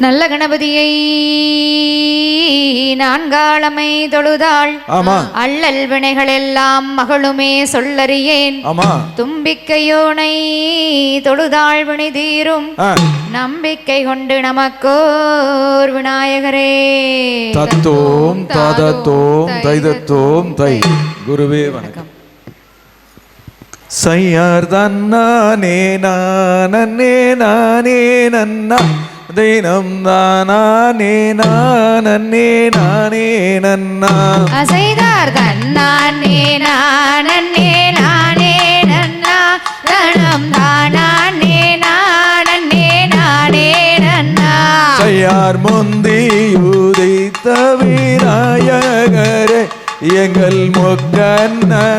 நல்ல கணபதியை நான்காலமை தொழுதாள். அள்ளல் வினைகள் எல்லாம் மகளுமே சொல்லறியேன். தும்பிக்கையோனை தொழுதாள் வினை தீரும். நம்பிக்கை கொண்டு நமக்கோர் விநாயகரே. தத்தோம் தாதத்தோம் தைதத்தோம் தை. குருவே வணக்கம். சையார் தன்னானே நானே நானே நன்னா தினம் தானே நானே நானே நன்னா. அசைதார் தன்னானே நானே நானே நன்னா தனம் தானே நானே நானே நன்னா. சையார் முந்தி உதித்த விநாயகரே எங்கள் முக்கண்ணனாருணதன்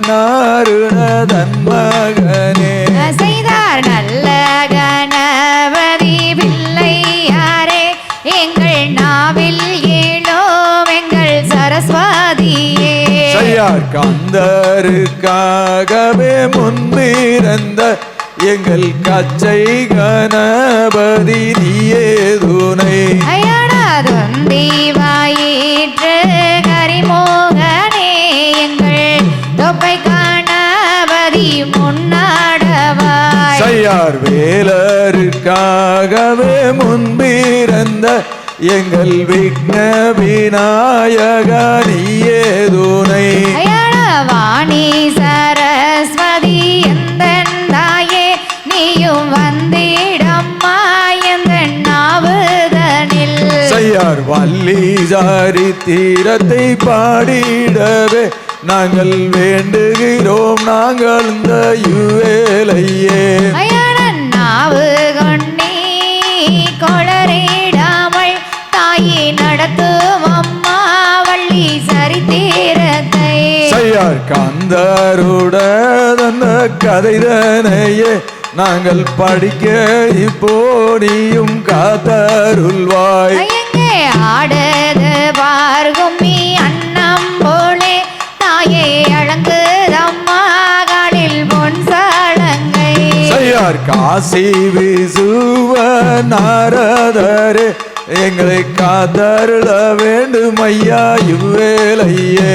மகனே. அசைதார் நல்ல கணபதி பிள்ளையாரே எங்கள் நாவில் ஏழோம் எங்கள் சரஸ்வதியே. சையார் கந்தருக்காகவே முன்பிறந்த எங்கள் கச்சை கணபதி நீயே துணை. அயனாதொந்தி வாயிற்று கரிமோகனே எங்கள் தொப்பை கணபதி முன்னாடவாய். சையார் வேலருக்காகவே முன்பிறந்த எங்கள் விக்ன விநாயகா நீயே துணை. வாணி சரஸ்வதி எந்தன் தாயே நீயும் வந்திடம்மா எந்தன் நாவுதனில். சையார் வள்ளி சரித்திரத்தை பாடிடவே நாங்கள் வேண்டுகிறோம் நாங்கள் இந்த யுவேலையே. நாவு கொண்டே கொளறிடாமல் தாயே நடத்தும் அம்மா வள்ளி சரித்திரத்தை. சையார் கந்தருட தந்த கதைதனையே நாங்கள் படிக்க இப்போ நீயும் காத்தருள்வாய். ஆடுது பார்கும்மி அன்னம் போலே தாயே அழங்குதம்மா காலில் பொன் சலங்கை. சையார் காசி விசுவ நாரதரே எங்களை காத்தருள வேண்டும் ஐயா இவ்வேலையே.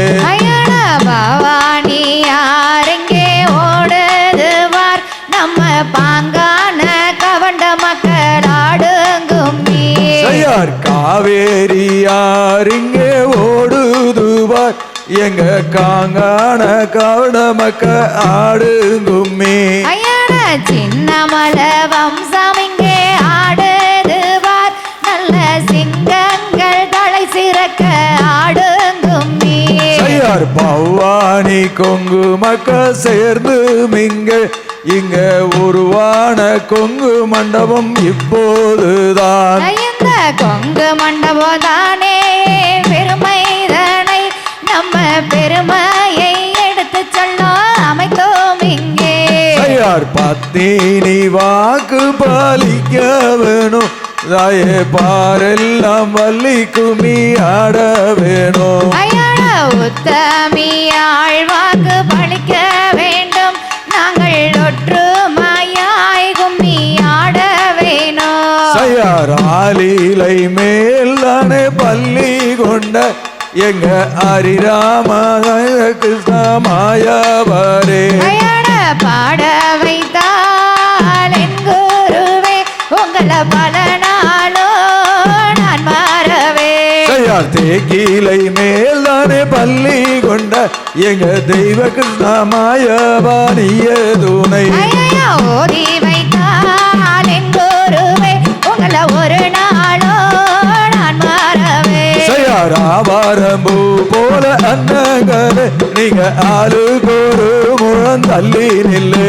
பவானி யாரெங்கே ஓடுதுவார் நம்ம பாங்கான கவண்ட மக்கள் ஆடுங்கும். சையார் காவேரி யாரிங்கே ஓடுதுவார் எங்க காங்கான கவட மக்க ஆடுங்கும்மி. சின்னமல வம்சம் இங்கே ஆடுதுவார் நல்ல சிங்கங்கள் தலை சிறக்க ஆடுங்கும்மி. சையார் பவானி கொங்கு மக்க சேர்ந்து மிங்க இங்க உருவான கொங்கு மண்டபம் இப்போதுதான். கொங்கு மண்டபம் தானே பெருமைதனை நம்ம பெருமையை எடுத்து சொல்ல அமைத்தோம் இங்கே. சையார் பத்தினி வாக்கு பாலிக்க வேணும் தாயே பாரெல்லாம் வள்ளி கும்மி ஆட வேணும். உத்தமி ஆழ்வாக்கு பழிக்க வேண்டும் நாங்கள் ஒற்றுமையாய் கும்மி ஆட வேணும். சையார் ஆலிலை மேல் தானே பள்ளி கொண்ட எங்க ஹரிராம கிருஷ்ண மாயவரே. பாட வைத்தால் என் குருவே உங்களை பல நாளோ நான் மாறவே. சையார் தேக்கிலை மேல் தானே பள்ளி கொண்ட எங்க தெய்வ கிருஷ்ண மாயவாணிய துணை. ஓதி வைத்தால் என் குருவே உங்களை ஒரு நாளோ நான் மாறவே. சையார் ஆவாரம்பூ போல அன்னங்களே நீங்க ஆளுகொரு முழம் தள்ளி நில்லு.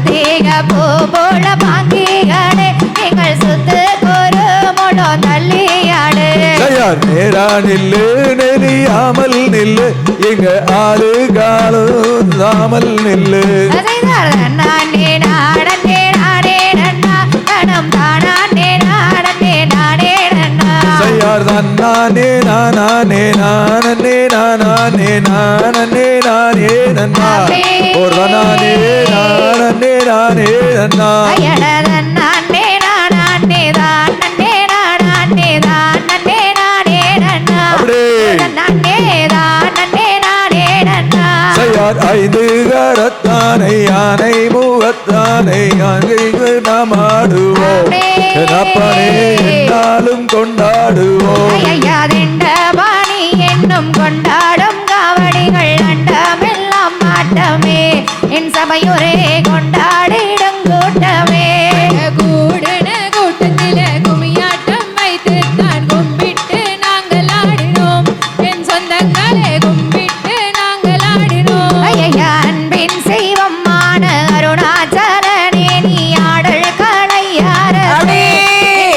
தீக பூ போல பாங்கிகளே நீங்கள் சுத்து ஒரு முழம் தள்ளியாடு. சையார் நேரா நில்லு நெறியாமல் நில்லு எங்க ஆளு காலும் தாமல் நில்லு. நானே நாடனே நாடே நன்னா கணம் தானே நாடனே நாடே நன்னா. சையார் தன்னானே நானே நானே நானே நானே நானே நன்னா ஒரு நானே நானே நானே நன்னா. நானே நானே நானே நானே ஆனை முகத்தானை அங்கு நாம் ஆடுவோம் என் அப்பனே என்னாலும் கொண்டாடுவோம் ஐயா திண்டபாணி என்னும் கொண்டாடும் காவடிகள் அண்டமெல்லாம் மாட்டமே என் சபையுரே கொண்டாடிடும் கூட்டமே கூடுன கூட்டத்தில குமியாட்டம் வைத்து நான் கும்பிட்டு நாங்கள் ஆடினோம் என் சொந்தங்களே கும்பிட்டு நாங்கள் ஆடினோம் ஐயா அன்பின் செய்வமான அருணாச்சலனே நீ ஆடல் கலையாரே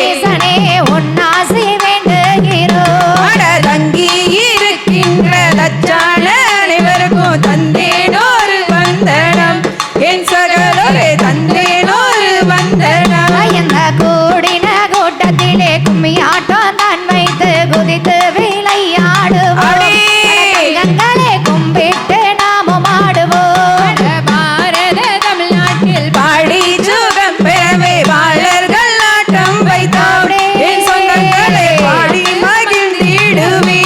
ஈசனே உன்னாசி வேண்டுகிறோம் தங்கி இருக்கின்ற லட்சாண அனைவருக்கும் தந்தேனோரு வந்தனம் என் சகலரே தந்தேனோரு வந்தனம் இந்த கூடின கூட்டத்திலே கும்மியாட்டம் தான் வைத்து குதித்து விளையாடுவோம் தங்கங்களே கும்பிட்டு நாமும் ஆடுவோம் பாரத தமிழ்நாட்டில் பாடி சுகம் பெறவே வாழர்கள் ஆட்டம் வைத்தோம் என் சொந்தங்களே பாடி மகிழ்ந்திடுவே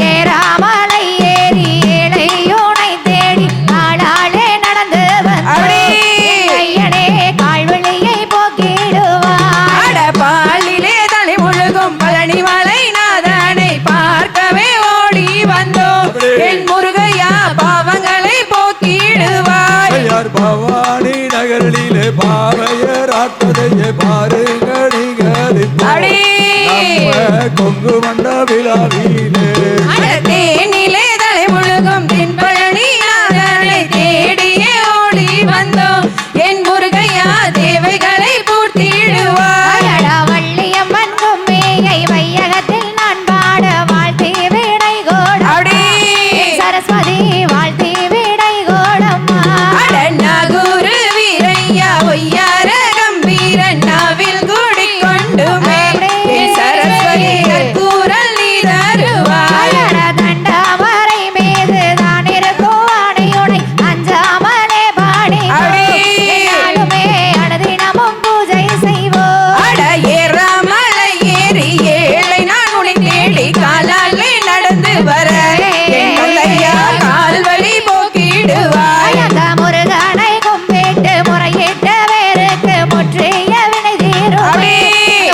ஏறாமலை ஏறி ஏழையோனை தேடி ஆளாளே நடந்து ஐயனே கால்வழியை போக்கிடுவார் பாலிலே தலை முழுகும் பழனி மலை நாதனை பார்க்கவே ஓடி வந்தோம் என் முருகையா பாவங்களை போக்கிடுவாய் யார் பவானி நகரிலே பாவையர் ஆட்டதையே பாருங்கடிகளித்தே கொங்கு மண்ட விழாவிலே தேனிலே தலை முழுகும் தென் பழனி நாதனை தேடியே ஓடி வந்தோம் என் முருகையா தேவைகளை பூர்த்திடுவாய் வள்ளியம்மன் கும்மியை வையகத்தில் நான் பாட வாழ்த்தி விடை கோடம் சரஸ்வதி வாழ்த்தி விடை கோடம்மா குரு வீரையா ஒய்யார கம்பீரன் நாவில் கூடி கொண்டுமே சரஸ்வதி கூறல் நீ தருவாய் தண்டாமரை மீது தான் இருக்கும் ஆணையுடை அஞ்சாமலே பாடி நாளுமே அனுதினமும் பூஜை செய்வோம் ஏறாமலை ஏறி ஏழை நான் உன்னை தேடி காலாலே நடந்து வர கால்வழி போக்கிடுவாய் அந்த முருகனை கும்பிட்டு முறையிட்ட வேருக்கு முற்றிய வினை தீரும்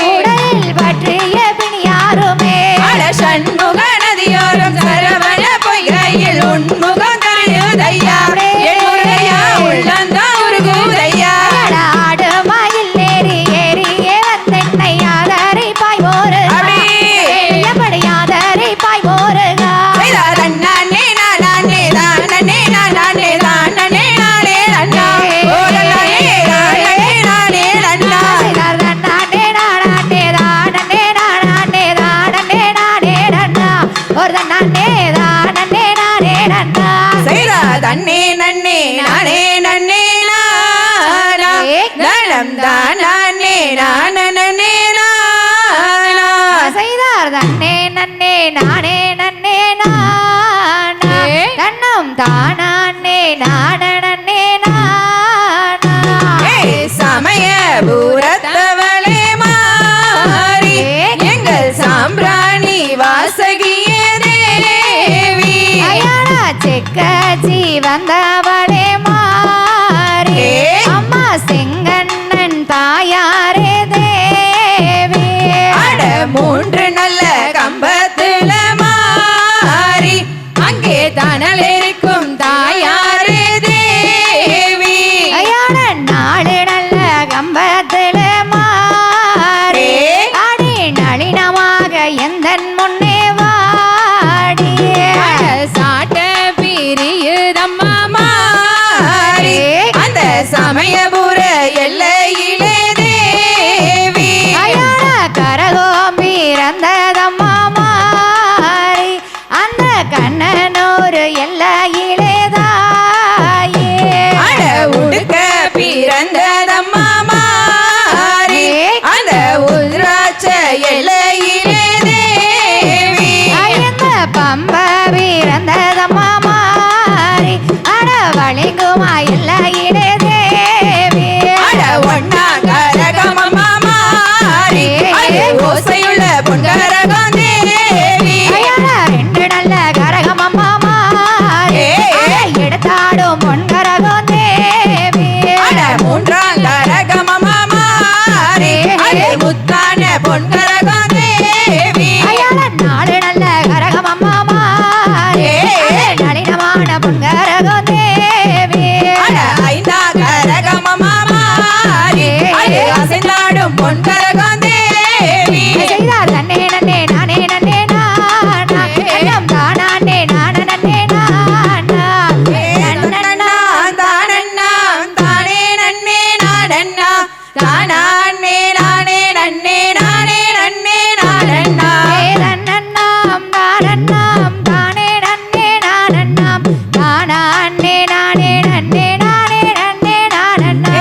உடலில் பற்றிய பிணி யாருமே சண்முக நதியோரம் சரவண பொய்கையில் உன்முகம் தருதையா என் முருகையா உள்ளந்தா உருகுதையா ஆடு மயில் ஏறி ஏறியே வந்தென்னை ஆதரை பாய் மோரு எப்படி ஆதரை பாய் மோருகா நானே நானே நானே நானே நானே நானே நன்னா ஓடலானே நானே நானே நன்னா நானே நானே நானே நானே நானே நானே நன்னா ஒரு நானே நானே நானே நன்னா செய்தா தன்னே நன்னே நானே நன்னே நானா நலம் தானே நானே நானா செய்தார் தன்னே நன்னே நானே நன்னே நானா தன்னம் தானே நானே நானா சமய பூரத்தவளே மாறி எங்கள் சாம்பிராணி வாசகியே தேவி அயானா செக்கச்சி வந்தவளே மாறி அம்மா செங்கண்ணன் தாயாரே தேவி அட மூன்று நல்ல கம்பத்துல மாறி அங்கே தனல் இருக்கும் தாயாரே தேவி அயானா நாடு நல்ல கம்பத்துல மாறி ஆடி நளினமாக எந்தன் முன்னே வாடி சாட்ட பிரியுதம்மா மாறி அந்த சமயபுர எல்லையிலே தேவி அயானா கரகோம்பி இறந்ததம்மா மாறி அந்த கண்ணனூர் எல்லையிலே தாயே அட உடுக்க பிறந்ததம்மா மாறி அந்த உத்ராட்ச எல்லையிலே தேவி அயந்த பம்ப பிறந்ததம்மா மாறி அட வழிங்குமா எல்லையிலே தேவி அட ஒன்னா கரகமம்மா மாறி அது ஓசையுள்ள பொன்கரகம் தேவி அயானா ரெண்டு நல்ல கரகமம்மா மாறி எடுத்தாடும் பொன்கரகம் தேவி அசைந்தாடும் பொன்கரகம் தேவி செய்தார் தன்னே நன்னே நானே நன்னே நானா எல்லாம் தானே நான நன்னே நானா நன்னண்ணா தானண்ணா தானே நன்னே நானண்ணா தானே நானே நன்னே நானே நன்னே நானண்ணா தன்னண்ணாம் தானண்ணாம் தானே நன்னே நானண்ணாம் தானே நானே நன்னே நானே நன்னே நானண்ணா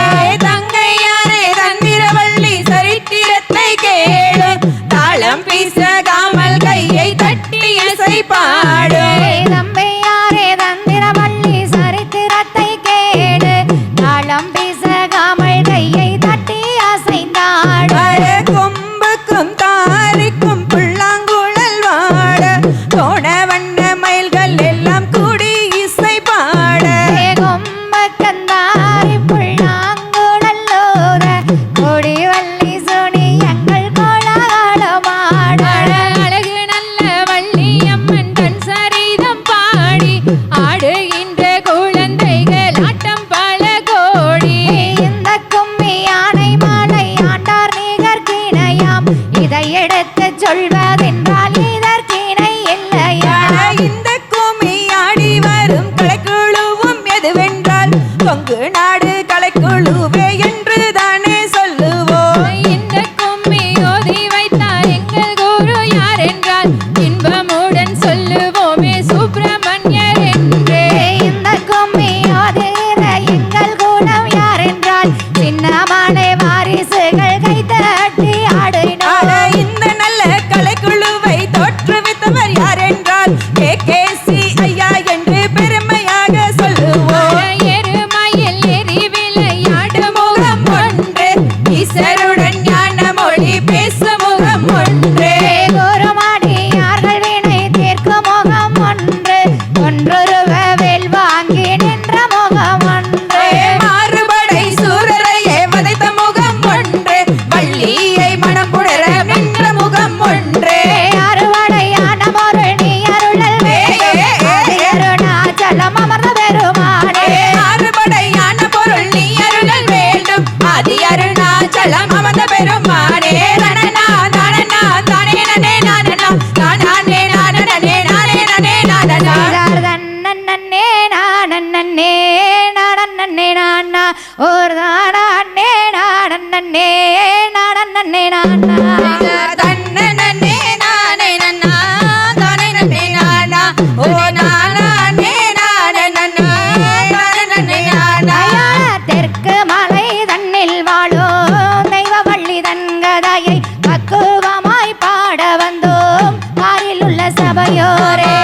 தங்கையாரே தந்திரவள்ளி சரித்திரத்தை கேளு தாளம் பிசகாமல் கையை தட்டி இசை பாடு தம்பையாரே தந்திரவள்ளி சரித்திரத்தை கேடு தாளம் பிசகாமல் கையை தட்டி அசைந்தாடு கொம்புக்கும் தாரிக்கும் புல்லாங்குழல் வாட தோட வண்ண மயில்கள் எல்லாம் கூடி இசை பாட கொம்பக்கந்தாரி புல்லாங்குழலோர கொடி வள்ளி சுனி எங்கள் கோலாகலமாட அழகு நல்ல வள்ளியம்மன் தன் சரிதம் பாடி ஆடுகின்ற குழந்தைகள் ஆட்டம் பல கோடி இந்த கும்மி யானை மாலை ஆண்டார் நிகர்கிணையாம் இதை எடுத்து சொல்வதென்றால் இதற்கிணை இல்லையா இந்த கும்மி ஆடி வரும் கலைக்குழுவும் எதுவென்றால் கொங்கு நாடு கலைக்குழுவே என்று தானே சொல்லுவோம் இந்த கும்மி ஓதி வைத்தார் எங்கள் குரு யார் என்றால் இன்பமுடன் சொல்லுவோமே சுப்பிரமணியர் என்றே இந்த கும்மி ஓதுகிற எங்கள் குலம் யார் என்றால் சின்னமலை வாரிசுகள் கைதட்டி ஆடினோம் இந்த நல்ல கலைக்குழுவை தோற்றுவித்தவர் யார் என்றால் கேசி ஐயா என்று பெருமையாக சொல்லுவோம் எருமையில் எரி விளையாடு முகம் ஒன்று ஈசருடன் ஞான மொழி பேசும் முகம் ஒன்று குருமடியார்கள் வினை தீர்க்கும் முகம் ஒன்று ஒன்றொருவ வேல் வாங்கி நின்ற முகம் ஒன்று மாறுபடை சூரரையே வதைத்த முகம் ஒன்று வள்ளியை மனம் புணர நின்ற முகம் ஒன்று அறுவடையான பொருள் நீ அருளல் அருணாச்சலம் அமர்ந்த பெருமானே மாறுபடையான பொருள் நீ அருளல் வேண்டும் ஆதி அருணாச்சலம் அமர்ந்த பெருமானே நனனா தானனா தானே நனே நானனா தானே நானனே நானே நனே நானனா நன்னே நானே நானே நானா ஒரு தானே நானே நானே நானா தன்னே நானே நன்னா தானே நன்னே நானா ஓ நானே நானே நன்னா தானே நன்னே நானா தெற்கு மலை தன்னில் வாழும் தெய்வ வள்ளி தன் கதையை பக்குவமாய் பாட வந்தோம் காரில் உள்ள சபையோரே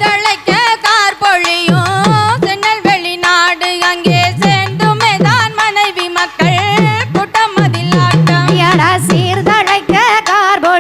தழைக்க கார் பொழியும் திருநெல்வேலி நாடு அங்கே சேர்ந்துமே தான் மனைவி மக்கள் கூட்டம் அதில் ஆட்டம் சீர்தழைக்க கார்போ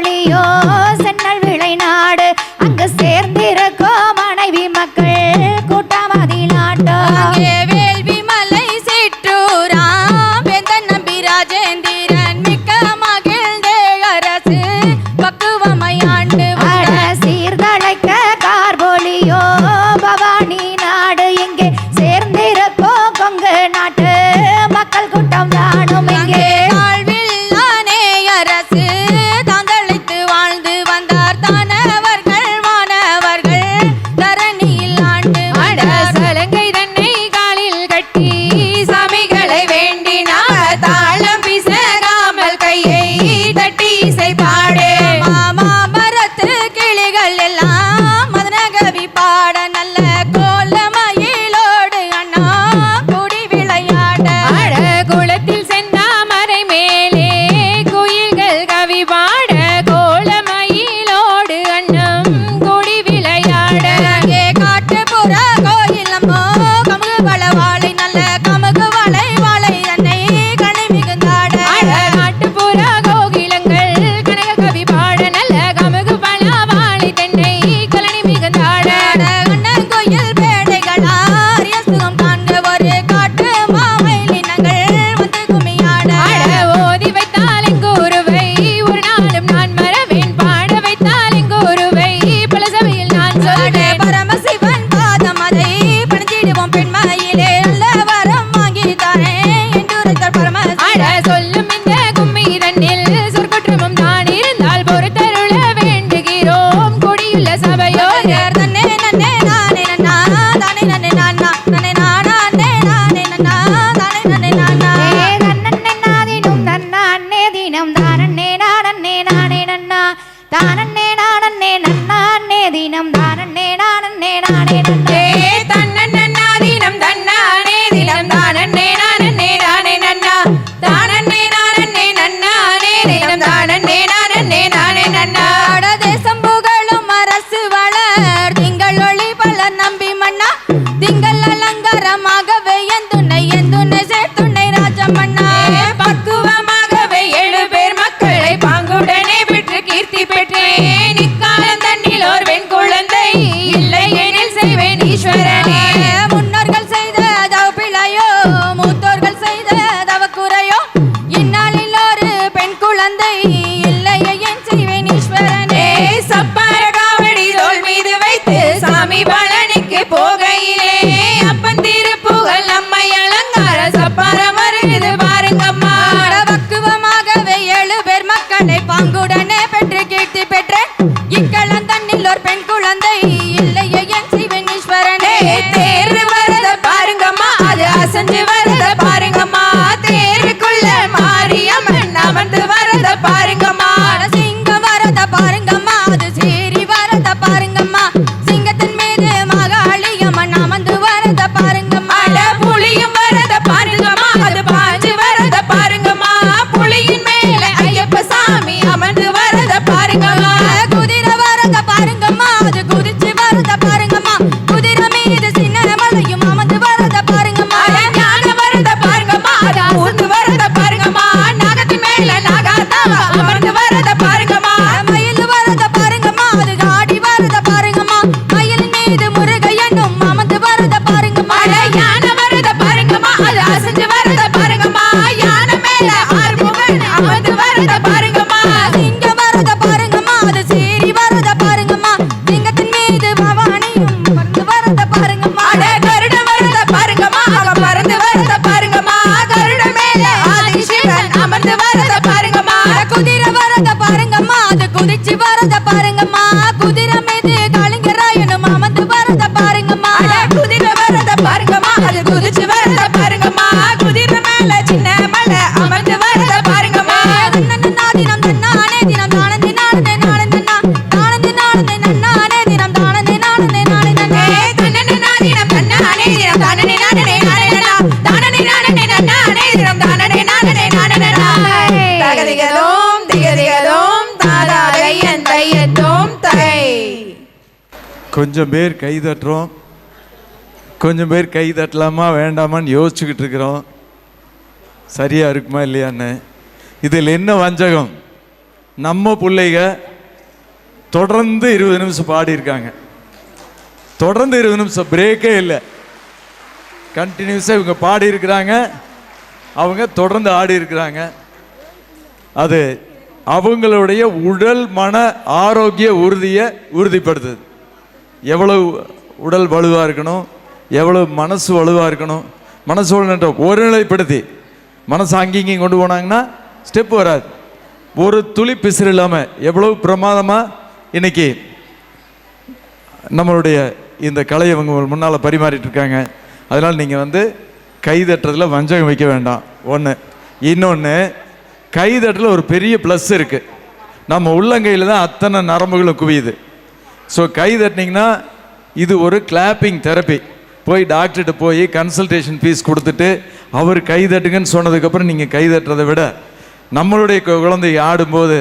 ஆறுமுகன் அமர்ந்து வரத பாருங்கம்மா. சிங்க வரத பாருங்கம்மா, அது சீறி வரத பாருங்கம்மா. சிங்கத்தின் மீது பவானியும் பறந்து வரத பாருங்கம்மா. அட கருட வரத பாருங்கம்மா, அவ பறந்து வரத பாருங்கம்மா. கருட மேல ஆதிசிவன் அமர்ந்து வரத பாருங்கம்மா. குதிரை வரத பாருங்கம்மா, அது குதிச்சு வரத பாருங்கம்மா. குதிரை மீது காளிங்கராயனும் அமர்ந்து வரத பாருங்கம்மா. அட குதிரை வரத பாருங்கம்மா, அது குதிச்சு வரத பாருங்கம்மா. குதிரை மேல சின்ன மலை அமர்ந்து வரத பாருங்கம்மா. தினம் தன்னானே தினம் தானந்தே நானந்தே நானந்தன்னா தானந்தே நானந்தே நன்னானே தினம் தானந்தே நானந்தே நானந்தன்னா தன்னனே நாதினம் தன்னானே தினம் தானனே நானனே நானனனா தானனே நானனே நன்னானே தினம் தானனே நானனே நானனனா. தகதிகதோம் திகதிகதோம் தாதாதையன் தையத்தோம் தை. கொஞ்சம் பேர் கை தட்டுறோம், கொஞ்சம் பேர் கை தட்டலாமா வேண்டாமான்னு யோசிச்சுக்கிட்டு இருக்கிறோம். சரியா இருக்குமா இல்லையான்னு. இதில் என்ன வஞ்சகம், நம்ம பிள்ளைங்க தொடர்ந்து 20 நிமிஷம் பாடியிருக்காங்க. தொடர்ந்து 20 நிமிஷம் பிரேக்கே இல்லை, கண்டினியூஸாக இவங்க பாடியிருக்கிறாங்க, அவங்க தொடர்ந்து ஆடி இருக்கிறாங்க. அது அவங்களுடைய உடல் மன ஆரோக்கிய உறுதியை உறுதிப்படுத்துது. எவ்வளவு உடல் வலுவாக இருக்கணும், எவ்வளவு மனசு வலுவாக இருக்கணும். மனசு ஒருநிலைப்படுத்தி மனசு அங்கேயும் கொண்டு போனாங்கன்னா ஸ்டெப் வராது. ஒரு துளி பிசிறு இல்லாமல் எவ்வளவு பிரமாதமாக இன்னைக்கு நம்மளுடைய இந்த கலையை இவங்க முன்னால் பரிமாறிட்டு இருக்காங்க. அதனால் நீங்கள் கைதட்டுறதுல வஞ்சகம் வைக்க வேண்டாம். ஒன்று. இன்னொன்று, கைதட்டில் ஒரு பெரிய ப்ளஸ் இருக்குது. நம்ம உள்ளங்கையில் தான் அத்தனை நரம்புகளும் குவியுது. ஸோ கைதட்டினீங்கன்னா இது ஒரு கிளாப்பிங் தெரப்பி. போய் டாக்டர்கிட்ட போய் கன்சல்டேஷன் ஃபீஸ் கொடுத்துட்டு அவர் கைதட்டுங்கன்னு சொன்னதுக்கப்புறம் நீங்கள் கைதட்டுறதை விட நம்மளுடைய குழந்தை ஆடும்போது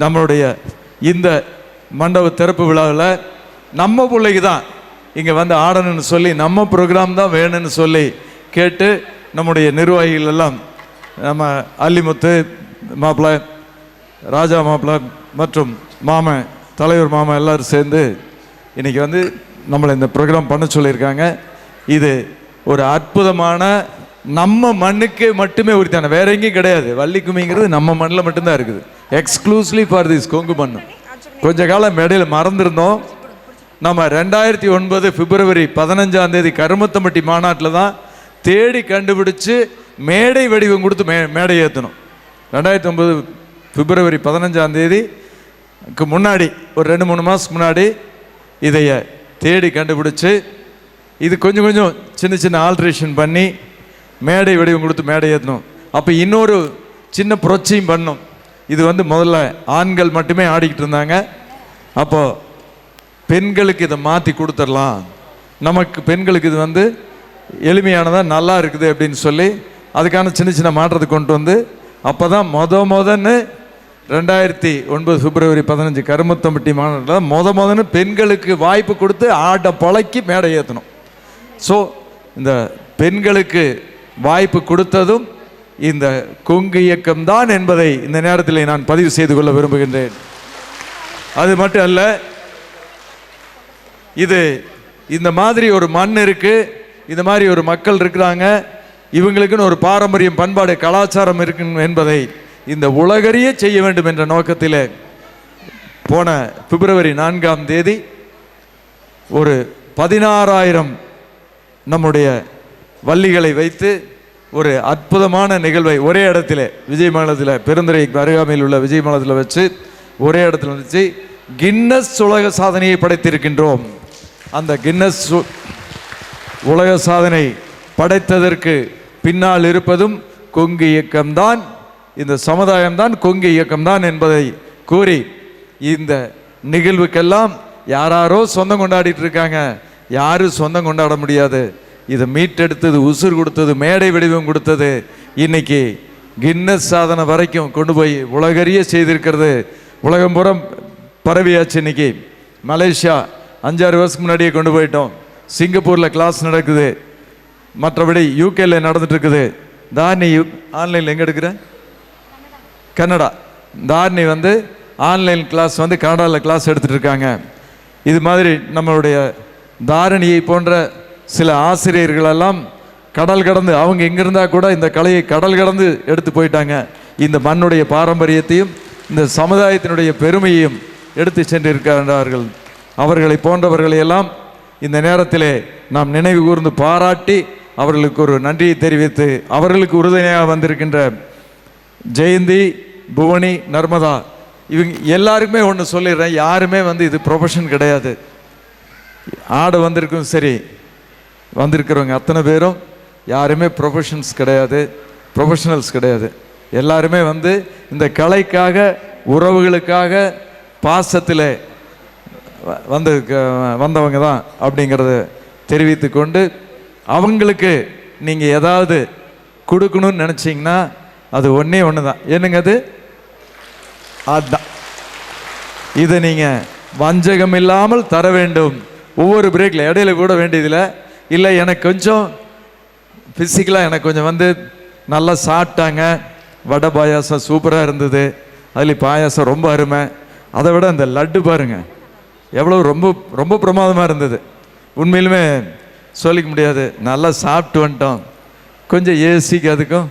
நம்மளுடைய இந்த மண்டப திறப்பு விழாவில் நம்ம பிள்ளைக்கு தான் இங்கே ஆடணும்னு சொல்லி நம்ம ப்ரோக்ராம் தான் வேணும்னு சொல்லி கேட்டு நம்முடைய நிர்வாகிகள் எல்லாம் நம்ம அல்லிமுத்து மாப்பிள்ளை, ராஜா மாப்பிள்ளை மற்றும் மாமன், தலைவர் மாமன் எல்லோரும் சேர்ந்து இன்றைக்கி நம்மளை இந்த ப்ரோக்ராம் பண்ண சொல்லியிருக்காங்க. இது ஒரு அற்புதமான நம்ம மண்ணுக்கு மட்டுமே உரித்தான, வேற எங்கேயும் கிடையாது. வள்ளி கும்மிங்கிறது நம்ம மண்ணில் மட்டும்தான் இருக்குது. எக்ஸ்க்ளூசிவ்லி ஃபார் திஸ் கொங்கு மண். கொஞ்ச காலம் மேடையில் மறந்துருந்தோம். நம்ம 2009 பிப்ரவரி 15 கருமத்தம்பட்டி மாநாட்டில் தான் தேடி கண்டுபிடிச்சு மேடை வடிவம் கொடுத்து மேடை ஏற்றணும். 2009 பிப்ரவரி 15 முன்னாடி ஒரு 2-3 மாதத்துக்கு முன்னாடி இதைய தேடி கண்டுபிடிச்சு இது கொஞ்சம் கொஞ்சம் சின்ன சின்ன ஆல்ட்ரேஷன் பண்ணி மேடை வடிவம் கொடுத்து மேடை ஏற்றணும். அப்போ இன்னொரு சின்ன புரட்சியும் பண்ணோம். இது முதல்ல ஆண்கள் மட்டுமே ஆடிக்கிட்டு இருந்தாங்க. அப்போது பெண்களுக்கு இதை மாற்றி கொடுத்துடலாம், நமக்கு பெண்களுக்கு இது எளிமையானதாக நல்லா இருக்குது அப்படின்னு சொல்லி அதுக்கான சின்ன சின்ன மாற்றத்தை கொண்டு அப்போ தான் முதன்னு 2009 பிப்ரவரி 15 கருமத்தம்பட்டி மாநாட்டில் முதன்னு பெண்களுக்கு வாய்ப்பு கொடுத்து ஆட்ட பழக்கி மேடை ஏற்றணும். ஸோ இந்த பெண்களுக்கு வாய்ப்பு கொடுத்ததும் இந்த கொங்கு இயக்கம்தான் என்பதை இந்த நேரத்தில் நான் பதிவு செய்து கொள்ள விரும்புகின்றேன். அது மட்டும் அல்ல, இது இந்த மாதிரி ஒரு மண் இருக்கு, இந்த மாதிரி ஒரு மக்கள் இருக்கிறாங்க, இவங்களுக்குன்னு ஒரு பாரம்பரியம், பண்பாடு, கலாச்சாரம் இருக்கு என்பதை இந்த உலகறிய செய்ய வேண்டும் என்ற நோக்கத்தில் போன பிப்ரவரி 4 ஒரு 16,000 நம்முடைய வள்ளிகளை வைத்து ஒரு அற்புதமான நிகழ்வை ஒரே இடத்துல விஜயமங்கலத்தில், பெருந்துறை அருகாமையில் உள்ள விஜயமங்கலத்தில் வச்சு ஒரே இடத்துல வச்சு கின்னஸ் உலக சாதனையை படைத்திருக்கின்றோம். அந்த கின்னஸ் உலக சாதனை படைத்ததற்கு பின்னால் இருப்பதும் கொங்கு இயக்கம்தான், இந்த சமுதாயம்தான் கொங்கு இயக்கம்தான் என்பதை கூறி இந்த நிகழ்வுக்கெல்லாம் யாரோ சொந்தம் கொண்டாடிட்டு இருக்காங்க. யாரும் சொந்தம் கொண்டாட முடியாது. இதை மீட்டெடுத்தது, உசுர் கொடுத்தது, மேடை வடிவம் கொடுத்தது, இன்னைக்கு கின்னஸ் சாதனை வரைக்கும் கொண்டு போய் உலகறிய செய்திருக்கிறது. உலகம் புறம் பரவியாச்சு. இன்னைக்கு மலேசியா 5-6 வருஷத்துக்கு முன்னாடியே கொண்டு போயிட்டோம். சிங்கப்பூரில் கிளாஸ் நடக்குது, மற்றபடி யூகேல நடந்துட்டு இருக்குது. தாரணி ஆன்லைனில் எங்கே எடுக்கிற? கன்னடா. தாரணி ஆன்லைன் கிளாஸ் கனடாவில் கிளாஸ் எடுத்துகிட்டு இருக்காங்க. இது மாதிரி நம்மளுடைய தாரணியை போன்ற சில ஆசிரியர்களெல்லாம் கடல் கடந்து அவங்க எங்கே இருந்தால் கூட இந்த கலையை கடல் கடந்து எடுத்து போயிட்டாங்க. இந்த மண்ணுடைய பாரம்பரியத்தையும் இந்த சமுதாயத்தினுடைய பெருமையையும் எடுத்து சென்றிருக்கிறார்கள். அவர்களை போன்றவர்களை எல்லாம் இந்த நேரத்திலே நாம் நினைவு கூர்ந்து பாராட்டி அவர்களுக்கு ஒரு நன்றியை தெரிவித்து, அவர்களுக்கு உறுதுணையாக வந்திருக்கின்ற ஜெயந்தி, புவனி, நர்மதா, இவங்க எல்லாருக்குமே ஒன்று சொல்லிடுறேன். யாருமே இது ப்ரொஃபஷன் கிடையாது. ஆட வந்திருக்கும் சரி, வந்திருக்கிறவங்க அத்தனை பேரும் யாருமே ப்ரொஃபஷனல்ஸ் கிடையாது. எல்லாருமே இந்த கலைக்காக, உறவுகளுக்காக, பாசத்தில் வந்தவங்க தான் அப்படிங்கிறத தெரிவித்து கொண்டு, அவங்களுக்கு நீங்கள் ஏதாவது கொடுக்கணும்னு நினச்சிங்கன்னா அது ஒன்றே ஒன்று தான். என்னங்க அதுதான். இதை நீங்கள் வஞ்சகம் இல்லாமல் தர வேண்டும். ஒவ்வொரு பிரேக்கில் இடையில கூட வேண்டியதில்லை. இல்லை எனக்கு கொஞ்சம் ஃபிசிக்கலாக எனக்கு கொஞ்சம் நல்லா சாப்பிட்டாங்க, வடை பாயாசம் சூப்பராக இருந்தது, அதில் பாயாசம் ரொம்ப அருமை, அதை விட அந்த லட்டு பாருங்கள் எவ்வளோ ரொம்ப ரொம்ப பிரமாதமாக இருந்தது. உண்மையிலுமே சொல்லிக்க முடியாது. நல்லா சாப்பிட்டு வந்துட்டோம். கொஞ்சம் ஏசிக்கு அதுக்கும்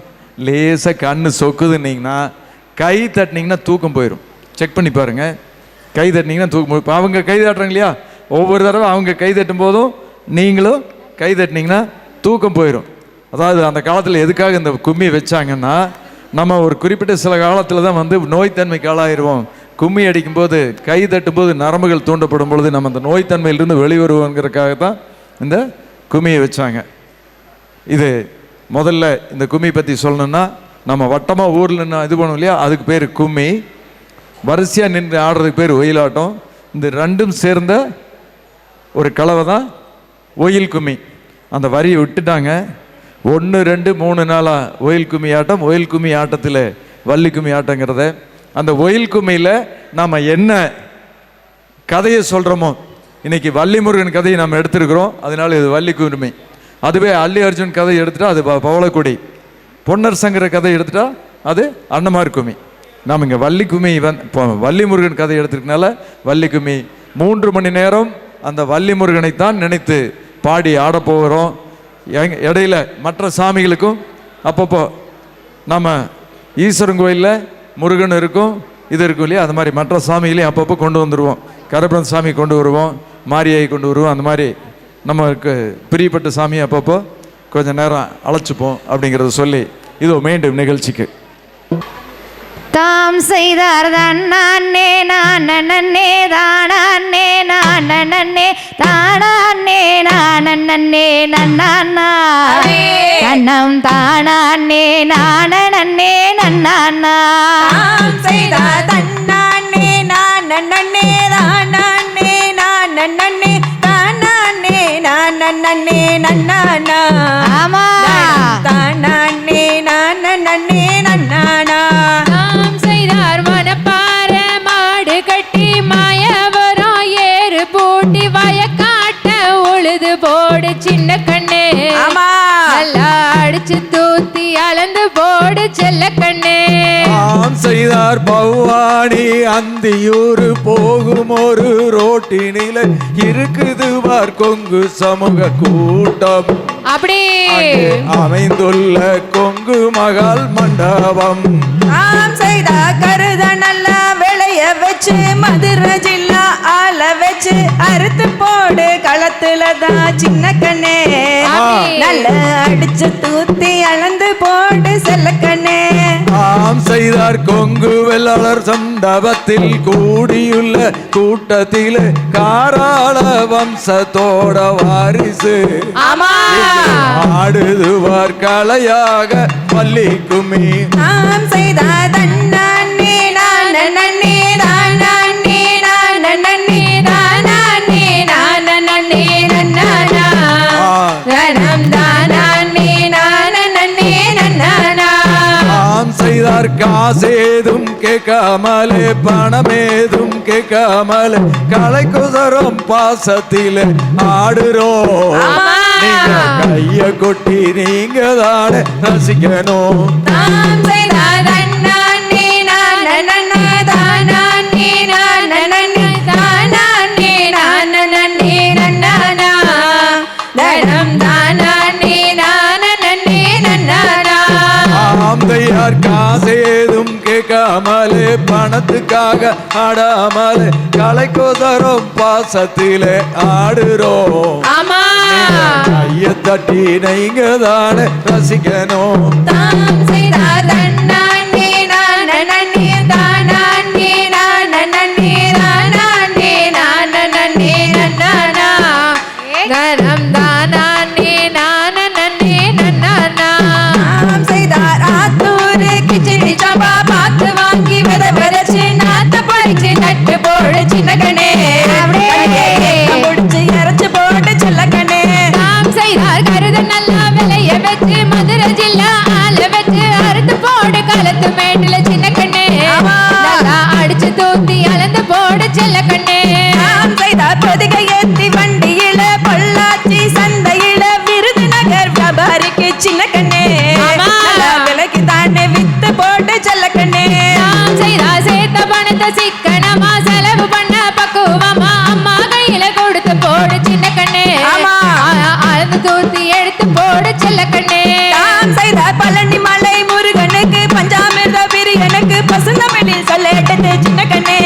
லேசாக கண்ணு சொக்குதுன்னீங்கன்னா, கை தட்டினீங்கன்னா தூக்கம் போயிடும். செக் பண்ணி பாருங்கள். கை தட்டினீங்கன்னா தூக்கம் போய், இப்போ அவங்க கை தட்டுறாங்க இல்லையா, ஒவ்வொரு தடவை அவங்க கை தட்டும் போதும் நீங்களும் கை தட்டினீங்கன்னா தூக்கம் போயிடும். அதாவது அந்த காலத்தில் எதுக்காக இந்த கும்மி வச்சாங்கன்னா, நம்ம ஒரு குறிப்பிட்ட சில காலத்தில் தான் நோய்த்தன்மைக்கு ஆளாயிருவோம். கும்மி அடிக்கும்போது, கை தட்டும்போது நரம்புகள் தூண்டப்படும் பொழுது நம்ம அந்த நோய்த்தன்மையிலிருந்து வெளிவருவோங்கிறதுக்காக தான் இந்த கும்மியை வச்சாங்க. இது முதல்ல இந்த கும்மி பற்றி சொல்லணும்னா, நம்ம வட்டமாக ஊரில் இது பண்ணுவோம் இல்லையா, அதுக்கு பேர் கும்மி. வரிசையாக நின்று ஆடுறதுக்கு பேர் ஒயிலாட்டம். இந்த ரெண்டும் சேர்ந்த ஒரு கலவை தான் ஒயில் கும்மி. அந்த வரியை விட்டுட்டாங்க. 1, 2, 3 நாளாக ஒயில் கும்மி ஆட்டம். ஒயில் கும்மி ஆட்டத்தில் வள்ளி கும்மி ஆட்டங்கிறத, அந்த ஒயில் கும்மியில் நாம் என்ன கதையை சொல்கிறோமோ, இன்றைக்கி வள்ளி முருகன் கதையை நம்ம எடுத்துருக்குறோம், அதனால இது வள்ளி கும்மி. அதுவே அல்லி அர்ஜுன் கதை எடுத்துட்டா அது பவளக்குடி. பொன்னர் சங்கர கதை எடுத்துட்டா அது அன்னமார் கும்மி. நாம் இங்கே வள்ளி கும்மி வள்ளி முருகன் கதை எடுத்துருக்கனால வள்ளி கும்மி. 3 மணி நேரம் அந்த வள்ளி முருகனைத்தான் நினைத்து பாடி ஆடப்போகிறோம். இடையில மற்ற சாமிகளுக்கும் அப்பப்போ நம்ம ஈஸ்வரன் கோயிலில் முருகன் இருக்கும், இது இருக்கும் இல்லையா, அது மாதிரி மற்ற சாமிகளையும் அப்பப்போ கொண்டு வந்துடுவோம். கருப்பணன் சாமி கொண்டு வருவோம், மாரியாயை கொண்டு வருவோம். அந்த மாதிரி நமக்கு பிரியப்பட்ட சாமியை அப்பப்போ கொஞ்சம் நேரம் அழைச்சிப்போம் அப்படிங்கிறத சொல்லி இதோ மீண்டும் நிகழ்ச்சிக்கு. தாம் செய்தார் தன்னே நானே தானே நானே தானே நானே நன்னா கண்ணம் தானே நானே நன்னா செய்தார் தன்னே நானே தானே நானே தானே நானே நன்னா. ஆமா, தானே நானே நன்னா. செய்தார் மனப்பார மாடு கட்டி மாயவரம் ஏறு பூட்டி வயக்காட்ட உழுது போடு சின்ன கண்ணு. ஆமா, நல்லா அடிச்சு தூத்தி அளந்து போடு செல்ல கண்ணு. ஆம் செய்தார் பவானி அந்தியூர் போகும் ஒரு ரோட்டினில இருக்குது பார் கொங்கு சமூக கூட்டம். அப்படி அமைந்துள்ள கொங்கு மகள் மண்டபம். ஆம் செய்தா கருத நல்லா விளைய வச்சு மதுரை ஜில்லா ஆள வச்சு அறுத்து போடு களத்துல தான் சின்ன கண்ணே. நல்ல அடிச்சு தூத்தி அளந்து போடு செல்ல கண்ணே. ஆம் செய்தார் கொங்கு வெள்ளாளர் சண்டபத்தில் கூடியுள்ள கூட்டத்தில் காராள வம்சத்தோட வாரிசு. ஆமா, ஆடுதுவார் கலையாக வள்ளி கும்மி. ஆம் செய்தா தன்னே நானே தானே நானே தானே நானே நன்னா. தனம் தானே நானே நன்னா. ஆம் செய்தார் காசேதும் கேட்காமலே பணமேதும் கேட்காமலே கலை குசரம் பாசத்திலே ஆடுறோம். நீங்க கைய கொட்டி நீங்க தானே ரசிக்கணும். தாம் செய்தார் தன்னே நானே தானே நானே தானே நானே நன்னா. தனம் தானே நானே ஏதும் கேட்காமலே பணத்துக்காக ஆடாமலே கலைக்கோதரும் பாசத்திலே ஆடுறோம். ஆமா கைய தட்டி நீங்க தானே ரசிக்கணும். தாம் செய்தார் தன்னானே நானே தானானே நானே தானானே நானே நன்னானா கரம் தானானே நானே நன்னானா. தாம் செய்தார் ஆத்தூரு கிச்சடி சம்பா பார்த்து வாங்கி விதவரச்சு நாத்த பழிச்சு நட்டு போடு சின்னகனே முடிச்சு இறச்சு போட்டு சில்லக்கனே. தாம் செய்தார் கருது நல்லா விளைய வச்சு மதுரை ஜில்லா ஆள வச்சு அறுத்து போடு கலத்து மேட்டுல சின்ன கண்ணே நல்லா அடிச்சு தூத்தி அளந்து போடு செல்ல கண்ணே. தாம் செய்தார் பொதிகை ஏத்தி வண்டியில பொள்ளாச்சி சந்தையில விருதுநகர் வியாபாரிக்கு சின்ன கண்ணே விலைக்கு தானே வித்து போட்டு செல்ல கண்ணே. தாம் செய்தார் சேர்த்த பணத்தை சிக்கனமா செலவு பண்ண பக்குவமா அம்மா கையில கொடுத்து போடு சின்ன கண்ணே அளந்து தூத்தி எடுத்து போடு செல்ல கண்ணே. தாம் செய்தார் பழனி மலை முருகனுக்கு பஞ்சாமிர்த பிரியனுக்கு பசுந்தமிழில் சொல்ல எடுத்து சின்ன கண்ணே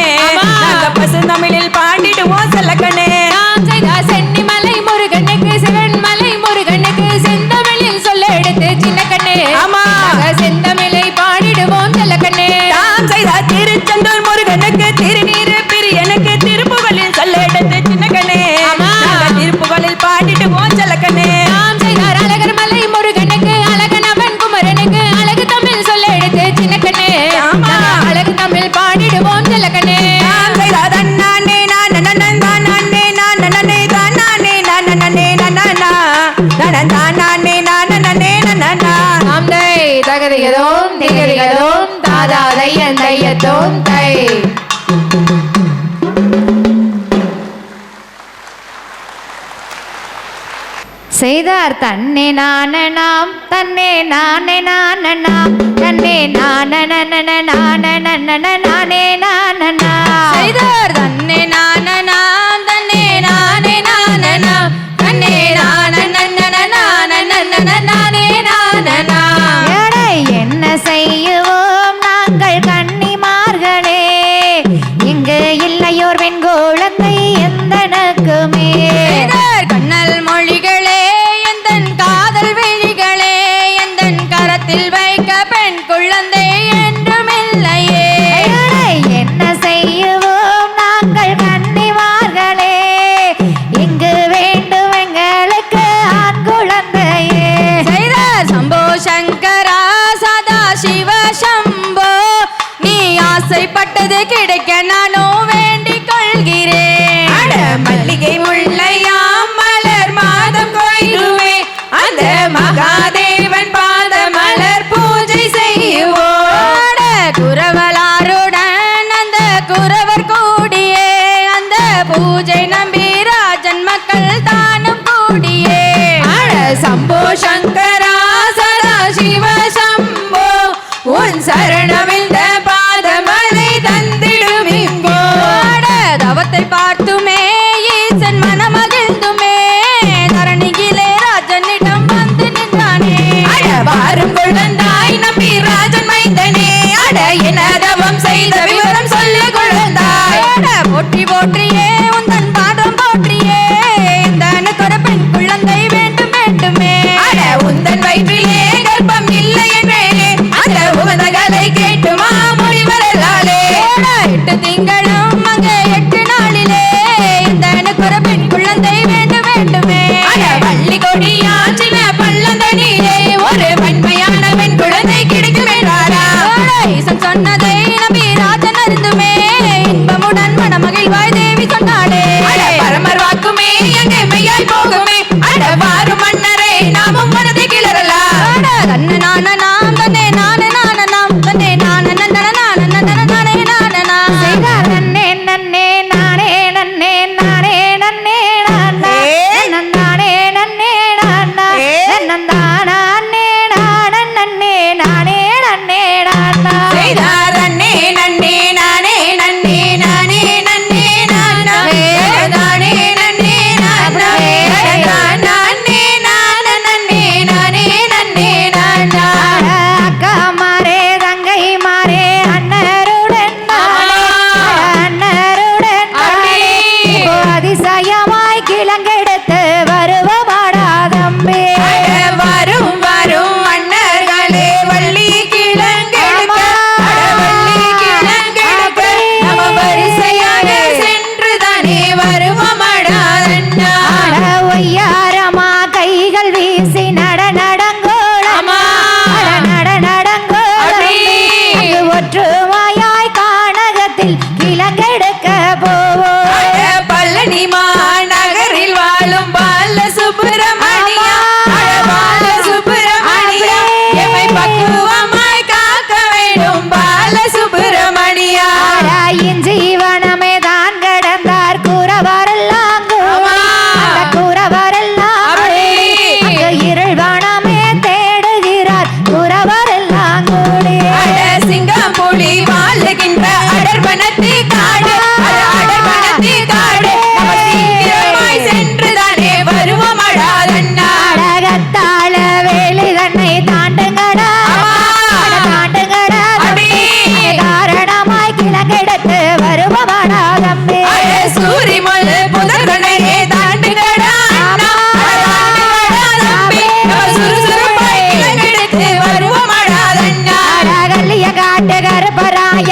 பசுந்தமிழில் பாடிடுவோம் செல்ல கண்ணே. தாம் செய்தார் சென்னி மலை முருகனுக்கு சிவன் மலை முருகனுக்கு செந்தமிழில் சொல்ல எடுத்து சின்ன கண்ணே செந்தமிழை பாடிடுவோம் செல்ல கண்ணே. தாம் செய்தார் திருச்செந்தூர் முருகனுக்கு திருநீரு பிரியனுக்கு திருப்புகளில் சொல்ல எடுத்து சின்ன கண்ணே திருப்புகளில் பாடிடுவோம் செல்ல கண்ணே. தாம் செய்தார் அழகர் மலை முருகனுக்கு அழகனவன் குமரனுக்கு அழகு தமிழ் சொல்ல எடுத்து சின்ன கண்ணே அழகு தமிழ் பாடிடுவோம் செல்ல கண்ணே. தாம் செய்தார் தன்னானே நானே தானானே நானே தானானே நானே தானானே நானே நன்னா. தாம் தை தகதியதோம் திகதியதோம் தாதா தையன் தையத்தோம் தை. செய்தார் தன்னே நானனாம் தன்னே நானே நானனாம் தன்னே நானனனன நானனனன நானே நானனா. செய்தார் தன்னே நானனாம் தன்னே நானே நானனாம் தன்னே நானனனன நானனனன நானே நானனா. எடை என்ன செய்யுவோம் நாங்கள் கன்னிமார்களே இங்கு இல்லையோர் பெண் குழந்தை எந்தனக்குமே. கண்ணல் மொழிகளே எந்தன் காதல் விழிகளே எந்தன் கரத்தில் வைக்க பெண் குழந்தை என்றுமில்லையே. என்ன செய்யுவோம் நாங்கள் கன்னிமார்களே இங்கு வேண்டும் எங்களுக்கு ஆண் குழந்தையே. செய்தார் சம்போ சங்கரா சதா சிவ சம்போ நீ ஆசைப்பட்டது கிடைக்க நானும் வேண்டிக் கொள்கிறேன். மல்லிகை முல்லையாம் மலர் மாதம் கொய்துவே அந்த மகாதேவன் பாத மலர் பூஜை செய்வோம். குரவலாருடன் அந்த குரவர் கூடியே அந்த பூஜை நம்பி ராஜன் மக்கள் தானும் கூடியே. சம்போ சங்கரா சதா சிவ சம்போ உன் சரணமிழ்ந்த பாதமலை தந்திடும் இங்கோ. தவத்தை பார்த்துமே ஈசன் மனமகிழ்ந்துமே தரணியிலே ராஜனிடம் வந்து நின்றானே. வாரும் குழந்தாய் நம்பி ராஜன் மைந்தனே அட என தவம் செய்த விவரம் சொல்லு குழந்தாய். போற்றி போற்றியே உந்தன் பாதம் போற்றியே எந்தனுக்கு ஒரு பெண் குழந்தை வேண்டும் வேண்டுமே. அட உந்தன் வயிற்றிலே கர்ப்பம் இல்லை என்றேனே அந்த உகந்தகளை கேட்டுமா முடிவரலாலே. 8 திங்களும் அங்கே 8 நாளிலே எந்தனுக்கு ஒரு பெண் குழந்தை வேண்டும் வேண்டுமே. அட வள்ளி கொடியாற்றின பள்ளந்தனிலே ஒரு வன்மையான பெண் குழந்தை கிடைக்கும் என்றாரா. ஈசன் சொன்னதை நம்பி ராஜன் அறிந்துமே இன்பமுடன் மனமகிழ்வாய் தேவி சொன்னாளே. அட பரமர் வாக்குமே எங்கே மெய்யாய் போகுமே அட வாரும் மன்னரை நாமும் மனதை கிளறலாம். தன்னை நானனாம் தன்னை நானே நானனாம் தன்னை நானனனன நானனனன நானே நானனா. செய்தார் நன்னே நன்னே நானே நன்னே நானே நன்னே நானா நன்னானே நன்னே நானா நன்னந்தானே நானே நன்னே நானே நன்னே நானா. செய்தார்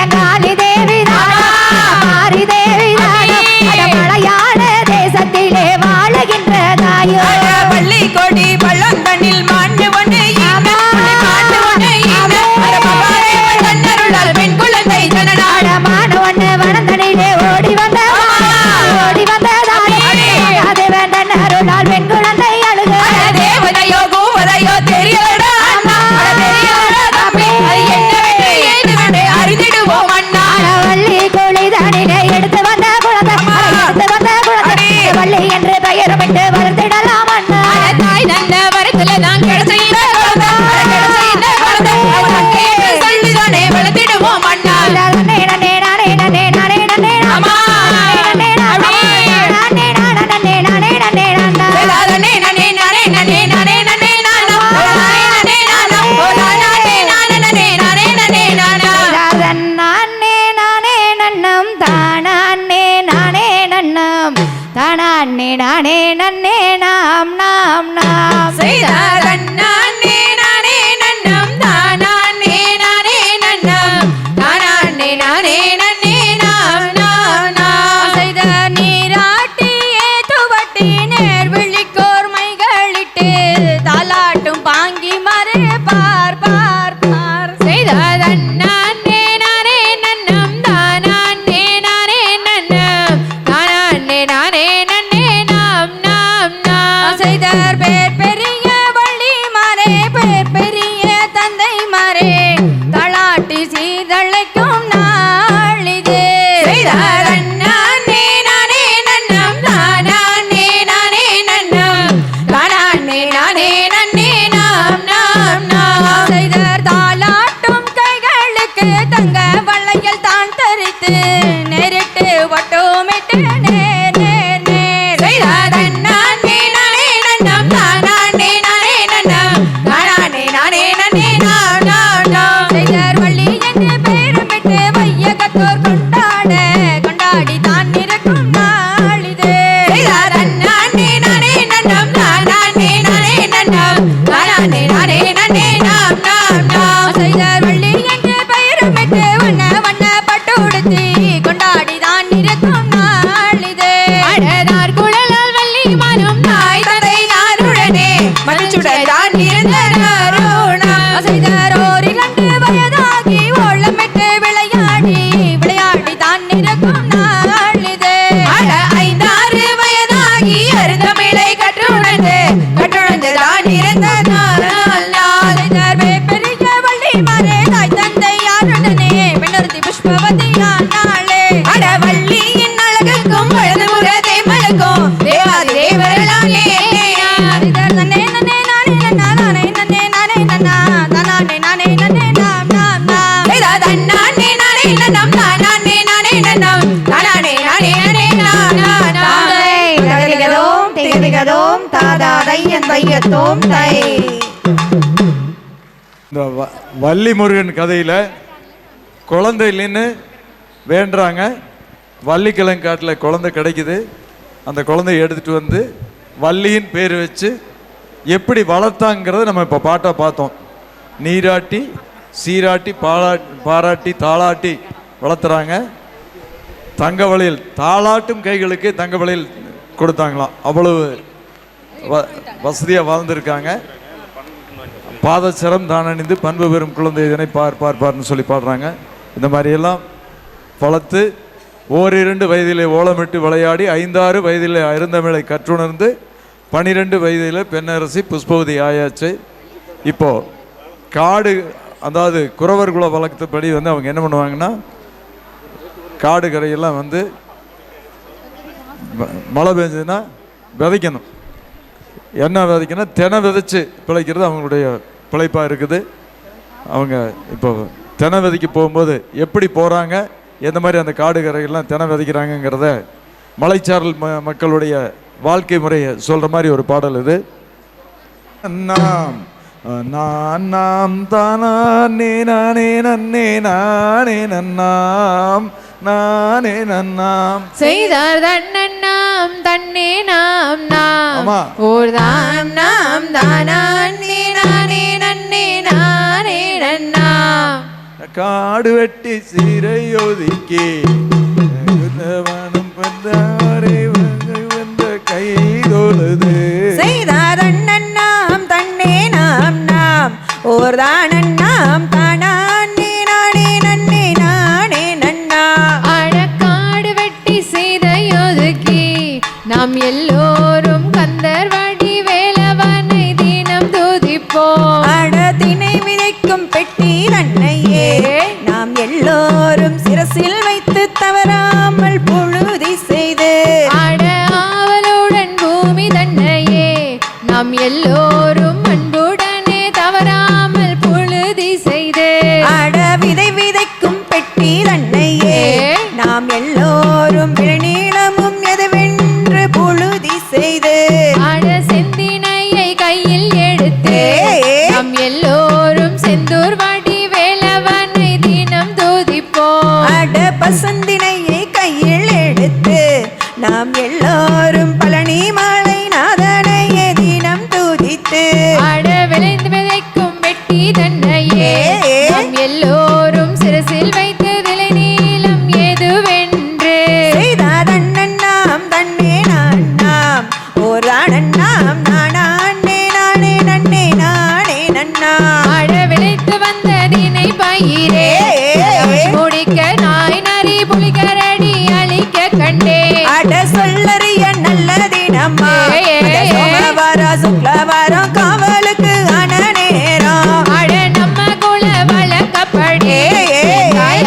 எங்காலி தேவி தானோ மாரி தேவி தானோ மலையாள தேசத்திலே வாழுகின்ற தாயோ பள்ளி கொடி பள்ளம் தண்ணில் மாண்டு ஒன்று பெண் குழந்தை ஜனநாட மான ஒண்ணு வனந்தனிலே ஓடி வந்த அது வேண்டன் அருளால் பெண் குழந்தை அழுக தேவதையோ கூவதையோ தெரியலடா அறிந்திடுவோம் அண்ணா வள்ளி குளிதனிலே எடுத்து வந்த குழந்தை வள்ளி என்று பெயரமிட்டு வளர்த்திடலாம் அண்ணா தாய் நல்ல வரத்துல தான் கிடைச்ச இந்த குழந்தை சொல்லிதானே வளர்த்திடுவோம் அண்ணா நானே நன்னே நாம் நாம் நாம் செய்தாரன் நானே நானே நன்னம் தானே நானே நன்னம் தானே நானே நன்னே நாம் நாம் நாம் செய்த நீராட்டியே துவட்டி நேர் விழிக்கோர் மைகளிட்டு தாலாட்டும் பாங்கி மறு பார் பார் பார் செய்தாரன் நானே நானே நன்னம் தானே நானே நன்னம் தானே நானே செய்தார் பேர் பெரிய வள்ளி மாறே பேர் பெரிய தந்தை மாறே தளாட்டி சீதழைக்கும் நாளிதே செய்தார் நானே நானே நன்னம் தானே நானே நன்னம் தானே நானே நன்னே நாம் நாம் நாம் செய்தார் தாளாட்டும் கைகளுக்கு தங்க வளையல் தான் தரித்து நேரிட்டு வட்டோமிட்டு நேர் நேர் நேர் செய்தார் நானே நானே நன்னம் தானே நானே நன்னம் தானே நானே நன்னே நாம் நாம் நாம் செய்தார் வள்ளி என்று பெயருமிட்டு வையகத்தோர் கொண்டாடி தான் இருக்கும் நாளிதே செய்தார் நானே நானே நன்னம் தானே நானே நன்னம் தானே நானே நன்னே நாம் நாம் நாம் செய்தார் வள்ளி என்று பெயருமிட்டு வண்ண வண்ண பட்டு உடுத்தி கொண்டாடி தான் இருக்கும் நாளிதே அழகார் குழலால் வள்ளி மனம் தாய் தந்தை நானுடனே மனுச்சுடன் தான் இருந்த நாரோணம் செய்தார் ஓர் 2 வயதாகி ஓளமிட்டு விளையாடி தான் இருக்கும் நாளிதே அட 5-6 வயதாகி அருந்தமிழை கற்றுணர்ந்து தான் இருந்த நாள் செய்தார் பெரிய வள்ளி மாறே தாய் தந்தை யாருடனே பெண்ணொருத்தி புஷ்பவதி நாளே அட வள்ளியின் அழகுக்கும் வலது முகத்தை மலக்கும் தேவாதி தேவர்களாலே செய்தார் நன்னே நன்னே நானே நன்னா நானே நன்னே நானே நன்னா தானே நானே நன்னே நாம் நாம் நாம் செய்தார் நானே நானே நன்னம் தானே நானே நன்னம் தானே நானே நன்னே நாம் நாம் நாம் தகதிகதோம் திகதிகதோம் தாதா தையன் தையத்தோம் தை இந்த வள்ளி முருகன் கதையில் குழந்தை இல்லைன்னு வேண்டுறாங்க. வள்ளிக்கிழங்காட்டில் குழந்தை கிடைக்குது. அந்த குழந்தைய எடுத்துகிட்டு வந்து வள்ளியின் பேர் வச்சு எப்படி வளர்த்தாங்கிறத நம்ம இப்போ பாட்டாக பார்த்தோம். நீராட்டி சீராட்டி பாராட்டி தாளாட்டி வளர்த்துறாங்க. தங்க வளையல் தாளாட்டும் கைகளுக்கு தங்க வளையல் கொடுத்தாங்களாம். அவ்வளவு வசதியாக வாழ்ந்துருக்காங்க. பாதச்சரம் தான் அணிந்து பண்பு பெறும் குழந்தை இதனை பார்ப்பார்னு சொல்லி பாடுறாங்க. இந்த மாதிரியெல்லாம் வளர்த்து 1-2 வயதிலே ஓலமிட்டு விளையாடி 5-6 வயதிலே அருந்தமிழை கற்றுணர்ந்து 12 வயதில் பெண்ணரசி புஷ்பவதி ஆயாச்சு. இப்போது காடு அதாவது குறவர் குல வழக்கத்துப்படி வந்து அவங்க என்ன பண்ணுவாங்கன்னா காடு கரையெல்லாம் வந்து மழை பெஞ்சதுன்னா விதைக்கணும். என்ன விதைக்கணும்? தினை விதைச்சு பிழைக்கிறது அவங்களுடைய பிழைப்பாக இருக்குது. அவங்க இப்போ தினை விதைக்கு போகும்போது எப்படி போகிறாங்க, எந்த மாதிரி அந்த காடு கரைகள்லாம் தினை விதைக்கிறாங்கங்கிறத மலைச்சாரல் மக்களுடைய வாழ்க்கை முறையை சொல்கிற மாதிரி ஒரு பாடல் இது. நாம் நாம் தானே நானே நன்னே நானே நன்னாம் நானே நன்னாம் செய்தார் தன்னன்னாம் தன்னே நாம் நாம் ஓர் தாம் நாம் தானே நானே நன்னே நானே நன்னாம். காடு வெட்டி சீரை ஒதுக்கி வனம் வந்தாரை வந்த கை தொழுது செய்தார் அண்ணன் நாம் தன்னே நாம் நாம் ஓர்தான் நாம் தானே நானே நன்னே நானே நன்னா அழக்காடு வெட்டி செய்தையொதுக்கி நாம் எல்லோரும் கந்தர்வாடி வேலவனை தினம் துதிப்போம். அடத்தினை விதைக்கும் பெட்டி தன்னையே நாம் எல்லோரும் சிரசில் வைத்து தவறாமல் புழுதி செய்து அட ஆவலுடன் பூமி தன்னையே நாம் எல்லோரும் அன்புடனே தவறாமல் புழுதி செய்து அட விதை விதைக்கும் பெட்டி தன்னையே நாம் எல்லோரும் விளைநீளமும் எதுவென்று புழுதி செய்து அட செந்தினையை கையில் எடுத்து நாம் எல்லோரும் செந்தூர்வாடி வேலவனை தினம் துதிப்போம். அட பசந்தினையை கையில் எடுத்து நாம் எல்லோரும் பழனி மாலை நாதனையே தினம் துதித்து அட விளைந்து விதைக்கும் வெட்டி தன்னையே நாம் எல்லோரும் சிரசில் வைத்து விலை நீளம் எதுவென்று செய்தார் அண்ணன் நாம் தன்னே நான் நாம் ஓர் அண்ணன் நாம் நானே நானே நன்னே நானே நன்னா அட விளைத்து வந்த தினை பயிரே முடிக்க நாய் நரி புலிகரடி அழிக்க கண்டே அட சொல்லறிய நல்ல தினம்மா சோமவார சுக்லவாரம் காவலுக்கு ஆன நேரம் அட நம்ம குல வழக்கப்படி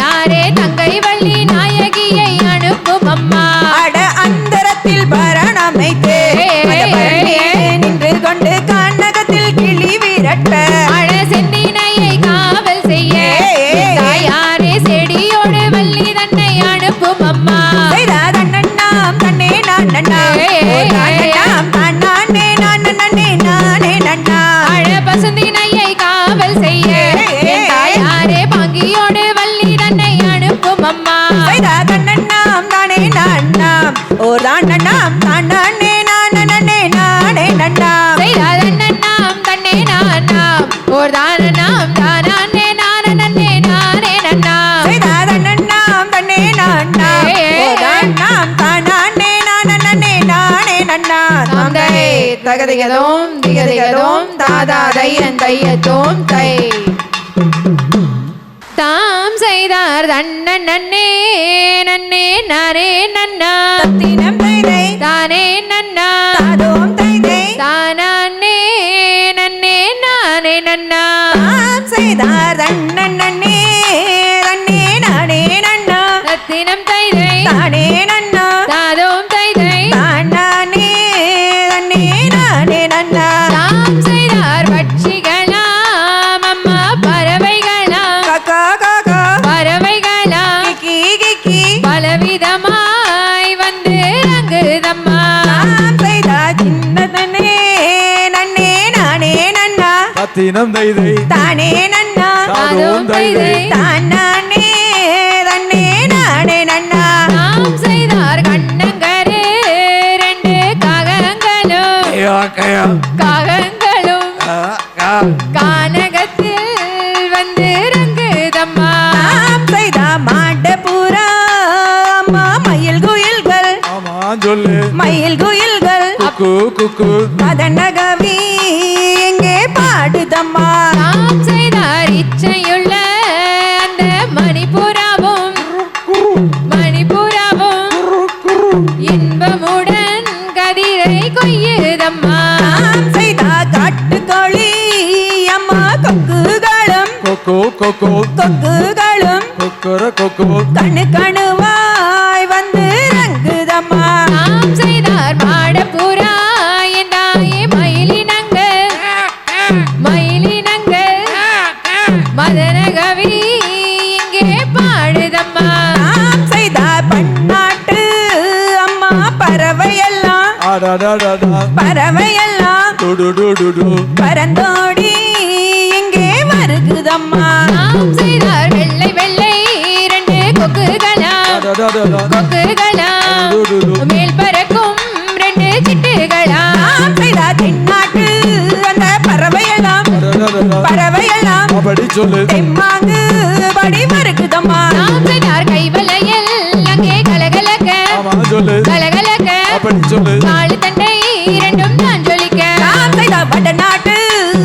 யாரே தங்கை வள்ளி நாயகியை அனுப்பும் அம்மா அட அந்தரத்தில் பரணமைத்து நின்று கொண்டு கானகத்தில் கிளி விரட்ட அட செந்தினையை காவல் செய்ய யாரே செடியோடு வள்ளி தன்னை அனுப்பும் அம்மா செய்தார் அண்ணன் நாம் தன்னே நான் நன்னா நாம் தானே நான் நன்னே நானே நன்னா அட பசுந்தினையை காவல் செய்ய யாரே பாங்கியோடு வள்ளி தன்னை அனுப்பும் அம்மா செய்தார் அண்ணன் நாம் தானே நான் நாம் ஓர் நாம் தானே நான் நன்னே நானே நன்னா செய்தாதண்ணன் நாம் தன்னே நாம் ஓர் தான நாம் தானே நானே நானே நன்னா செய்தார் அண்ணன் நாம் தன்னே நான் நாம் ஓர் நாம் தானே நான் நன்னே நானே நன்னா தாம் தை தகதிகதோம் திகதிகதோம் தாதா தையன் தையத்தோம் தை தாம் செய்தார் தன்னன் நன்னே நன்னே நானே நன்னா தினம் தைதை தானே நன்னா தாதோம் தைதை தானே நன்னே நானே நன்னா தாம் செய்தார் அண்ணன் நன்னே நன்னே நானே நன்னா ரத்தினம் தைதை தானே நன்னா தாதோம் தைதை தானே நன்னே நானே நன்னா தாம் செய்தார் பட்சிகளாம் அம்மா பறவைகளாம் காக்கா காக்கா பறவைகளாம் கிக்கி கிக்கி பலவிதமாய் வந்து ரங்குதம்மா தாம் செய்தார் சின்ன நன்னே நன்னே நானே நன்னா பத்தினம் தைதை தானே நன்னா தாதோம் தைதை தானே தன்னே நானே நன்னா தாம் செய்தார் கண்ணங்கரு ரெண்டு காகங்களும் கயா காகங்களும் கானகத்தில் வந்து ரங்குதம்மா தாம் செய்தா மாட்ட பூரா அம்மா மயில் குயில்கள் ஆமா சொல்லு மயில் குயில்கள் குக்கு குக்கு மதனகவி எங்கே பாடுதம்மா தாம் செய்தார் இச்சையுள்ள அந்த மணிப்புறாவும் இன்பமுடன் கதிரை கொய்யுதம்மா தாம் செய்தா காட்டுக்கோழி அம்மா கொக்குகளும் கொக்கோ கொக்கோ கொக்குகளும் கொக்கர கொக்கோ கணு கணுவாய் வந்து ரங்குதம்மா தாம் செய்தார் மாடப்புறா என்றாயே மயிலினங்கள் மதனகவி இங்கே பாடுதம்மா தாம் செய்தா பன்னாட்டு அம்மா பறவையெல்லாம் பறவையெல்லாம் டுடுடுடுடு பரந்தோடி இங்கே வருகுதம்மா தாம் செய்தார் வெள்ளை வெள்ளை இரண்டு கொக்குகளாம் மேல் பறக்கும் ரெண்டு சிட்டுகளாம் தாம் செய்தா தென்னாட்டு அந்த பறவையெல்லாம் பறவையெல்லாம் அப்படி சொல்லு தெம்மாங்கு படி நீ சொல்லு. நாலு தண்டை இரண்டும் நான் ஜொலிக்க நாம் செய்த வடநாட்டு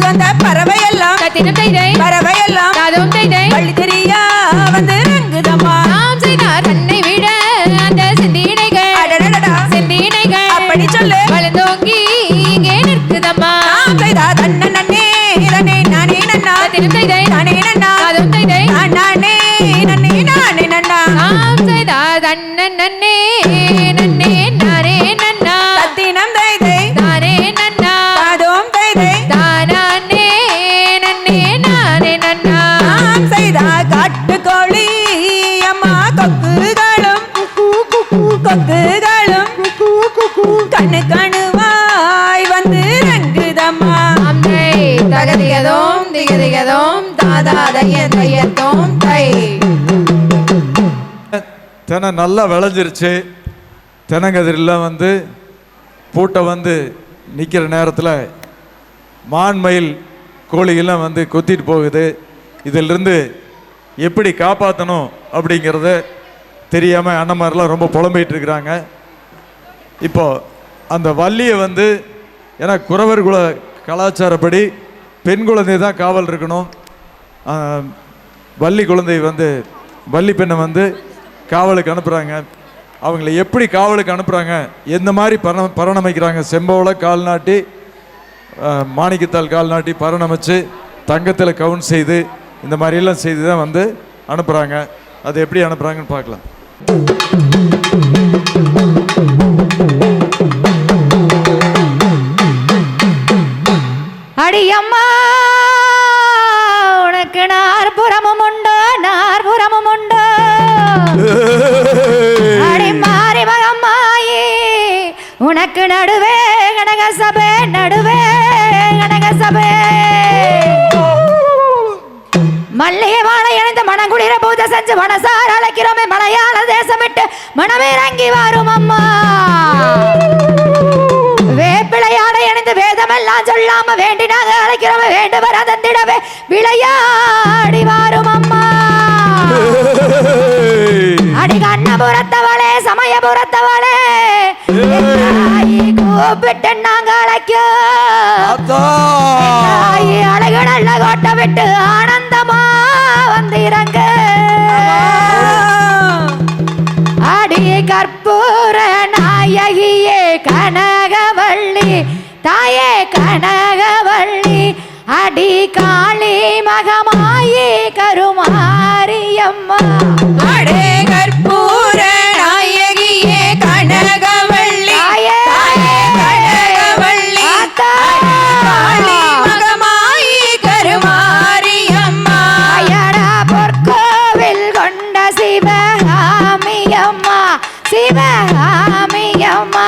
அந்த பறவை எல்லாம் கத்தினம் தைதை பறவை எல்லாம் காதும் தைதை வள்ளி தெரியா வந்து ரங்குதம்மா. நாம் செய்தார் தன்னை விட அந்த செந்தீனைகள் அடடடடா. செந்தீனைகள் அப்படி சொல்லு. வளர்ந்தோங்கி இங்கே நிற்குதம்மா நாம் செய்த தன்ன நன்னே நன்னே நானே நன்னா கத்தினம் தைதை நானே நன்னா காதும் தைதை நானே நன்னே நானே நன்னா. நாம் செய்தார் தன்னன் நன்னே நன்னே நானே நன்னா தத்தினம் தைதை நானே நன்னா காதும் தைதை தானே நன்னே நானே நன்னா நாம் செய்த காட்டுக்கோழி அம்மா கொக்குகளும் கொக்குகளும் கண்ணு கணுவாய் வந்து ரங்குதம்மா. அம்மை தகதிகதோம் திகதிகதோம் தாதாதைய தையத்தோம் தை தெனை நல்லா விளைஞ்சிருச்சு. தென்னங்கதிரெல்லாம் வந்து பூட்டை வந்து நிற்கிற நேரத்தில் மான்மயில் கோழிகள்லாம் வந்து கொத்திட்டு போகுது. இதிலிருந்து எப்படி காப்பாற்றணும் அப்படிங்கிறத தெரியாமல் அண்ணன்மாரெலாம் ரொம்ப புலம்பிகிட்டு இருக்கிறாங்க. இப்போ அந்த வள்ளியை வந்து ஏன்னா குறவர் குல கலாச்சாரப்படி பெண் குழந்தை தான் காவல் இருக்கணும். வள்ளி குழந்தை வந்து வள்ளி பெண்ணை வந்து காவலுக்கு அனுப்புகிறாங்க. அவங்கள எப்படி காவலுக்கு அனுப்புகிறாங்க, எந்த மாதிரி பரணமைக்கிறாங்க, செம்போல கால் நாட்டி மாணிக்கத்தால் கால் நாட்டி பரணமைச்சு தங்கத்தில் கவுன் செய்து இந்த மாதிரியெல்லாம் செய்து தான் வந்து அனுப்புகிறாங்க. அது எப்படி அனுப்புகிறாங்கன்னு பார்க்கலாம். அடியம்மா உனக்கு நாற்புறமும் உண்டு நாற்புறமும் உண்டு அடி மாறி மகம்மாயி உனக்கு நடுவே கனக சபை நடுவே கனக சபை மல்லிகை வாழை இணைந்த மனங்குளிர பூஜை செஞ்சு மனசார அழைக்கிறோமே மலையாள தேசம் விட்டு மனமிறங்கி வரும் அம்மா. வேப்பிளையாடை அணிந்து வேதமெல்லாம் சொல்லாம வேண்டினாங்க அழைக்கிறோமே வேண்டுவர் அதந்திடவே விளையாடி வரும் அம்மா. அடி கண்ணபுரத்தவளே சமயபுரத்தவளே கூப்பிட்டு நாங்க அழைக்க அழகு நல்ல கோட்டை விட்டு ஆனந்தமா வந்து இறங்க. அடி கற்பூர நாயகியே கனகவள்ளி தாயே கனகவள்ளி அடி காளி மகமாயி கருமாரியம்மா. அடே கற்பூர நாயகியே கனகவள்ளி தாயே கனகவள்ளி காளி மகமாயி கருமாரியம்மா. அயடா பொற்கோவில் கொண்ட சிவகாமியம்மா சிவகாமியம்மா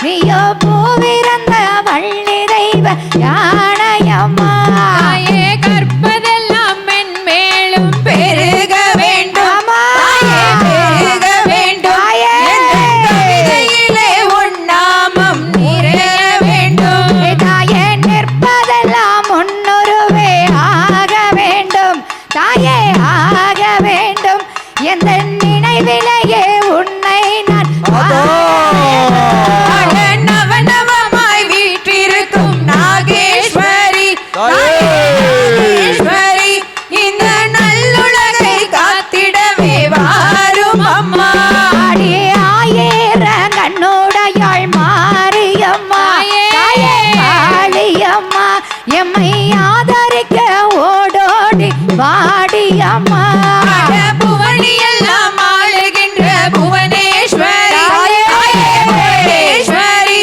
நீயோ பூவிருந்த வள்ளி தெய்வ யானையம்மா. தாயே கற்பதெல்லாம் மென்மேலும் பெருக வேண்டும் தாயே பெருக வேண்டும் கவிதையிலே உன்னாமம் நிறைய வேண்டும். தாயே நிற்பதெல்லாம் முன்னுருவே ஆக வேண்டும் தாயே ஆக வேண்டும் எந்த நினைவிலேயே உன்னை நான் நவநவமாய் வீற்றிருக்கும் நாகேஸ்வரி நாகேஸ்வரி இந்த நல்லுலகை காத்திடவே வாரும் அம்மா. ஆடி ஆயிர கண்ணுடையாள் மாரியம்மா தாயே காளியம்மா எம்மை ஆதரிக்க ஓடோடி வாடியம்மா. புவனி எல்லாம் ஆளுகின்ற புவனேஸ்வரி புவனேஸ்வரி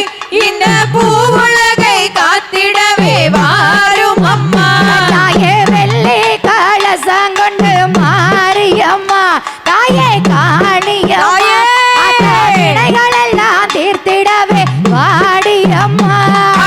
இந்த பூவுலகை காத்திடவே வாரும் அம்மா. தாயே வெள்ளி கலசங்கொண்டு மாரியம்மா தாயே காளியம்மா வினைகளெல்லாம் தீர்த்திடவே வாடியம்மா.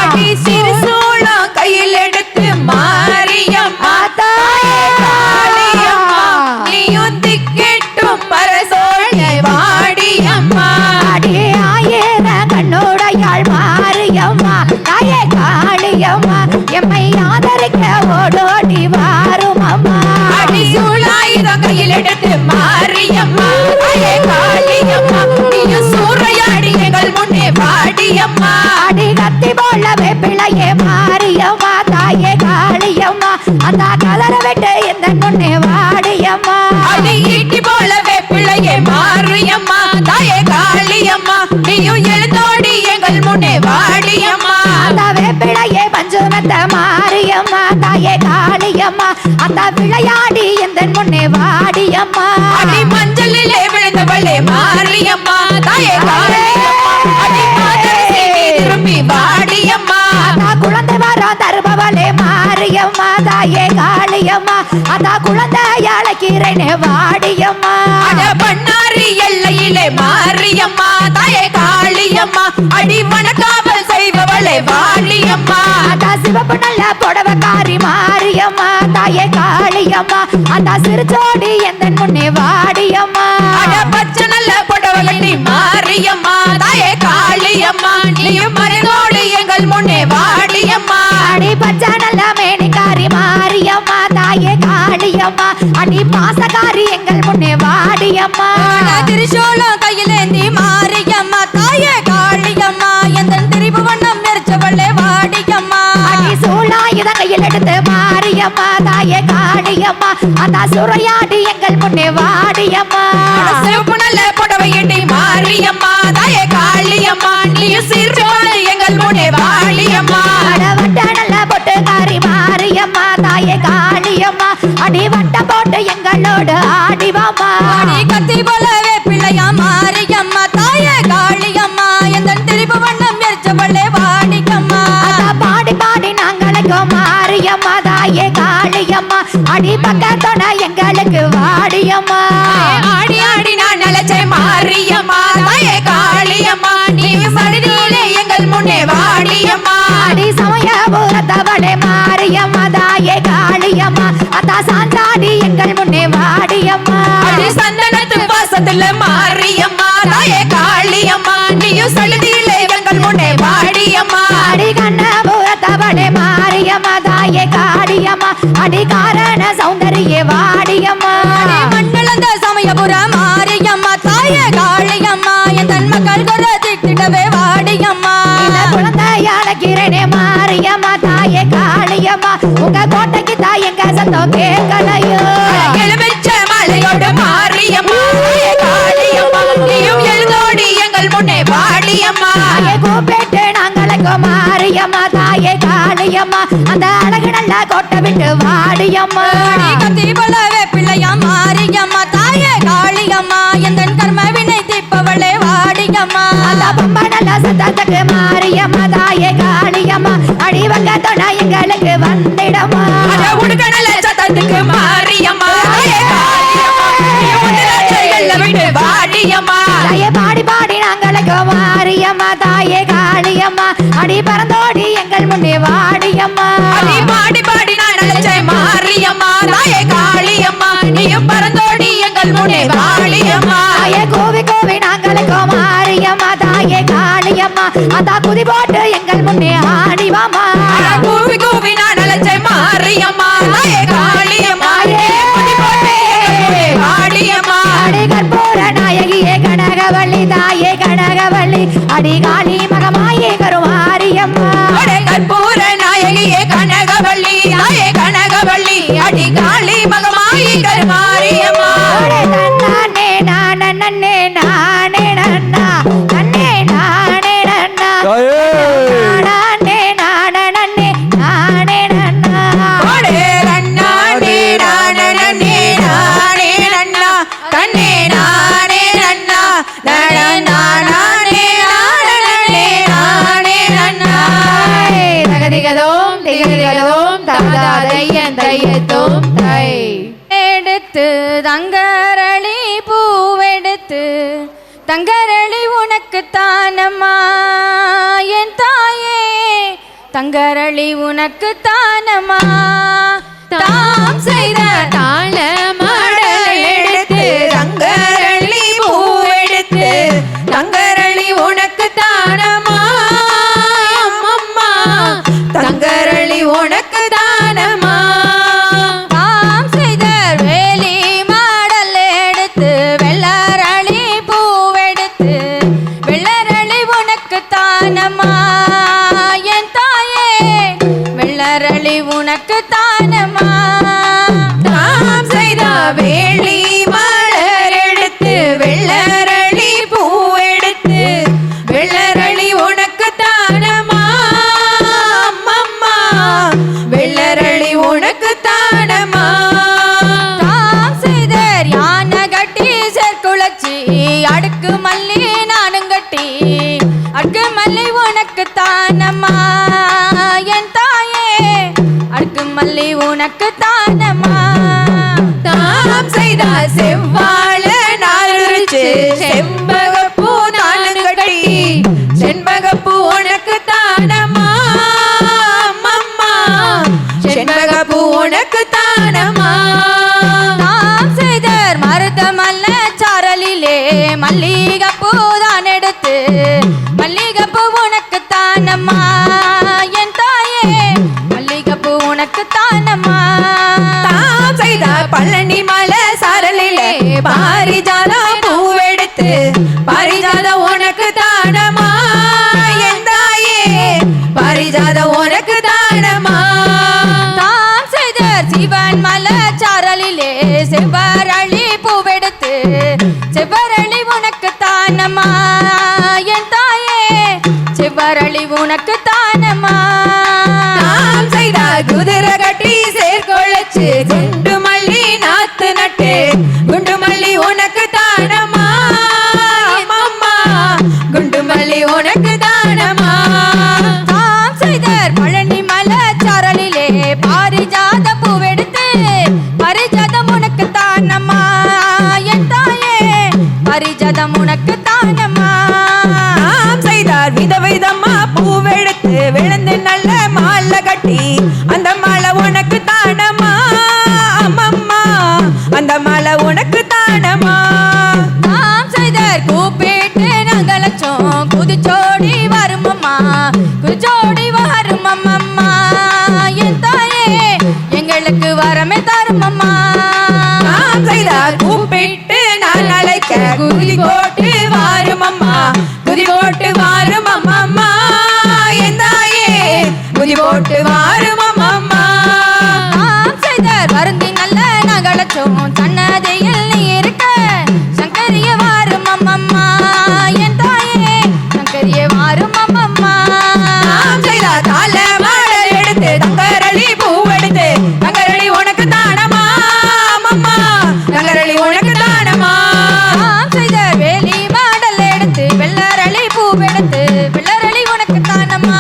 அடி சிறுசூலம் கையில் எடுத்து மாரியம்மா தாயே காளியம்மா நீயும் திக்கெட்டும் பரசோழை வாடியம்மா. அடி ஆயிர கண்ணுடையாள் மாரியம்மா தாயே காளியம்மா எம்மை ஆதரிக்க ஓடோடி வாரும் அம்மா. அடி சூழாயுதம் கையில் எடுத்து மாரியம்மா தாயே காளியம்மா நீயும் சூறையாடி எங்கள் முன்னே வாடி வாடியம்மா அடி கத்தி போல வேப்பிலையே மாரியம்மா தாயே காளியம்மா அந்த கலர விட்டு இந்த முன்னே வாடியம்மா அடி ஈட்டி போல வேப்பிள்ளையே மாரியம்மா தாயே காளியம்மா நீயும் எழுந்தோடி எங்கள் முன்னே வாடியம்மா அந்த வேப்பிலையே பஞ்சுமெத்த மாரியம்மா தாயே காளியம்மா அந்த விளையாடி இந்த முன்னே வாடியம்மா அடி மஞ்சளிலே விழுந்தவளே மாரியம்மா தாயே காளியம்மா அடி மாதரசி நீ திரும்பி வாடியம்மா அந்த குழந்தை வரம் தருபவளே மாரியம்மா தாயே காளியம்மா அந்த குழந்தை அழைக்கிறேனே வாடியம்மா அட பண்ணாரி எல்லையிலே மாரியம்மா தாயே காளியம்மா அடி வணக்காமல் செய்பவளே வாடியம்மா அந்த சிவப்பு நல்ல புடவக்காரி மாரியம்மா தாயே காளியம்மா அந்த சிறுச்சோடி எந்த முன்னே வாடியம்மா அட பச்சை நல்ல புடவை கட்டி மாரியம்மா தாயே காளியம்மா நீயும் மறைந்தோடு எங்கள் முன்னே வாடியம்மா அடி பச்சை நல்ல மேனிக்காரி மாரியம்மா தாயே காளியம்மா அடி பாசக்காரி எங்கள் முன்னே வாடியம்மா திரிசூலம் கையிலேந்தி மாரியம்மா தாயே காளியம்மா எந்த திரிபு வண்ணம் நெரிச்சவளே வாடியம்மா அடி சூழாயுத கையில் எடுத்து மாரியம்மா தாயே காளியம்மா அந்த சுரையாடி எங்கள் முன்னே வாடியம்மா சிவப்பு நல்ல புடவை கட்டி மாரியம்மா தாயே காளியம்மா நீயும் சிறுபாடு எங்கள் முன்னே வாடியம்மா வட்ட நல்ல பொட்டுக்காரி மாரியம்மா தாயே காளியம்மா அடி வட்டம் போட்டு எங்களோடு ஆடிவாமா அடி கத்தி போல வேப்பிள்ளையா மாரியம்மா தாயே காளியம்மா எந்த திரிபு வண்ணம் நெரிச்சவளே வாடியம்மா பாடி பாடி நாங்களுக்கு மாரியம்மா தாயே காளியம்மா அடி பக்கத்தோட எங்களுக்கு வாடியம்மா ஆடி ஆடி நான் நினைச்சேன் மாரியம்மா தாயே காளியம்மா நீயும் சடுதியிலே எங்கள் முன்னே வாடியம்மா அடி சமயபுரத்தவளே மாரியம்மா தாயே காளியம்மா அத்தா சாந்தாடி எங்கள் முன்னே வாடியம்மா அடி சந்தனத்து வாசத்துல மாரியம்மா தாயே காளியம்மா நீயும் சடுதியிலே எங்கள் முன்னே வாடியம்மா அடி கண்ணபுரத்தவளே மாரியம்மா தாயே காளியம்மா அடி காரண சௌந்தரிய வாடியம்மா மண்ணளந்த சமயபுர மாரியம்மா தாயே காளியம்மா என் தன் மக்கள் குற திட்டிடவே வாடியம்மா இந்த குழந்தையாளக்கிறனே மாரியம்மா தாயே காளியம்மா உங்க கோட்டைக்கு தாய் எங்க சத்தம் கேட்கலையோ எழுமிச்ச மலையோடு மாரியம்மா தாயே காளியம்மா நீயும் எழுந்தோடி எங்கள் முன்னே வாடியம்மா தாயே கூப்பிட்டு நாங்களுக்கு மாரியம்மா தாயே காளியம்மா அந்த அழகு நல்ல கோட்டை விட்டு வாடியம்மா கத்தி போல வேப்பிள்ளையா மாரியம்மா தாயே காளியம்மா எந்த கர்ம வினை தீப்பவளே வாடியம்மா அந்த பொம்மை நல்ல சத்தத்துக்கு மாரியம்மா தாயே காளியம்மா அடிவங்கத்தோட எங்களுக்கு வந்திடம்மா அட உடுக்கடல சத்தத்துக்கு மாரியம்மா தாயே காளியம்மா நீயும் உதிராட்சைகள்ல விட்டு வாடியம்மா தாயே பாடி பாடி நாங்களுக்கு மாரியம்மா தாயே காளியம்மா அடி பறந்தோடி எங்கள் முன்னே வாடியம்மா அடி பாடி பாடி நான் நினைச்சேன் மாரியம்மா தாயே காளியம்மா நீயும் பறந்தோடி எங்கள் முன்னே வாடியம்மா தாயே கோவி கோவி நாங்களுக்கு மாரியம்மா தாயே காளியம்மா அதா குதி போட்டு எங்கள் முன்னே ஆடிவாமா அட கூவி கூவி நான் நினைச்சேன் மாரியம்மா தாயே காளியம்மா நீ போட்டு எங்கள் முன்னே வாடியம்மா அடி கற்பூர நாயகியே கனகவள்ளி தாயே கனகவள்ளி அடி காளி மகமாயே கருமாரியம்மா அட கற்பூர நாயகியே கனகவள்ளி தாயே கனகவள்ளி அடி காளி மகமாயி கருமாரியம்மா நானே நானே நானே நன்னா நன்னே நானே நன்னா தாயே நானே நானே நானே நன்னா ஓடே ரன்னானே நானனே நானே நன்னா கண்ணே நானே நன்னா நனநானே நானனே நானே நன்னா தகதிகதோம் திகதிகதோம் தாதாதையன் தையத்தோம் தை எடுத்து தங்கரளி பூவெடுத்து தங்கரளி உனக்கு தானம்மா என் தாயே தங்கரளி உனக்கு தானம்மா தாம் செய்த தாள மடல் எடுத்து தங்கரளி பூவெடுத்து தங்கரளி உனக்கு தானம்மா அம்மம்மா தங்கரளி உனக்கு தானம்மா தாம் செய்த வேலி மாடல் எடுத்து வெள்ளரளி பூவெடுத்து வெள்ளரளி உனக்கு தானம்மா வச்சு அடுக்கு மல்லி நானும் கட்டி அடுக்கு மல்லி உனக்கு தானம்மா என் தாயே அடுக்கு மல்லி உனக்கு தானம்மா தாம் செய்த செவ்வாழ நாளுரிச்சு செம்பகப்பூ நானும் கட்டி செண்பகப்பூ உனக்கு தானம்மா அம்மம்மா செண்பகப்பூ உனக்கு தானம்மா நாம் செய்தர் மருதமல்ல சாரலிலே மல்லிகைப்பூ தான் எடுத்து மல்லிகைப்பூ உனக்கு தானம்மா என் தாயே மல்லிகைப்பூ உனக்கு தானம்மா தாம் செய்த பழனி மலை சாரலிலே பாரிஜாதம் பூவெடுத்து பாரிஜாதம் உனக்கு தானம்மா என் தாயே பாரிஜாதம் உனக்கு தானம்மா தாம் செய்தர் சிவன் மலை சாரலிலே செவ்வரளி பூவெடுத்து செவ்வரளி உனக்கு தானம்மா என் தாயே செவ்வரளி உனக்கு தானம்மா தாம் செய்த குதிரை கட்டி சேர்கொழைச்சு குண்டு மல்லி நாத்து நட்டு குண்டு மல்லி உனக்கு தானம்மா அம்மம்மா குண்டு மல்லி உனக்கு தானம்மா தாம் செய்தர் பழனி மலை சாரலிலே பாரிஜாத பூவெடுத்து பரிஜாதம் உனக்கு தானம்மா என் தாயே பரிஜாதம் உனக்கு தானம்மா தாம் செய்தார் விதவிதமா பூவெடுத்து விழுந்து நல்ல மாலை கட்டி அந்த மாலை உனக்கு தானம்மா அம்மம்மா அந்த மாலை உனக்கு தானம்மா தாம் செய்தர் கூப்பிட்டு நாங்கள் லட்சம் குதிச்சோடி வரும் அம்மா குதிச்சோடி வரும் அம்மம்மா என் தாயே எங்களுக்கு வரமே தரும் அம்மா தாம் செய்தார் கூப்பிட்டு நான் அழைக்க குதி போட்டு வாரும் அம்மா குதி போட்டு வாரும் அம்மம்மா என் தாயே குதி போட்டு வாரும் அம்மம்மா தாம் செய்தர் வருந்தி நல்ல நகலச்சோம் சன்னதியில் நீ இருக்க சங்கரிய வாரும் அம்மம்மா என் தாயே சங்கரிய வாரும் அம்மம்மா தாம் செய்தார் தாள மாடல் எடுத்து தங்கரளி பூவெடுத்து தங்கரளி உனக்கு தானம்மா அம்மம்மா தங்கரளி உனக்கு தானம்மா தாம் செய்தர் வேலி மாடல் எடுத்து வெள்ளரளி பூவெடுத்து வெள்ளரளி உனக்கு தானம்மா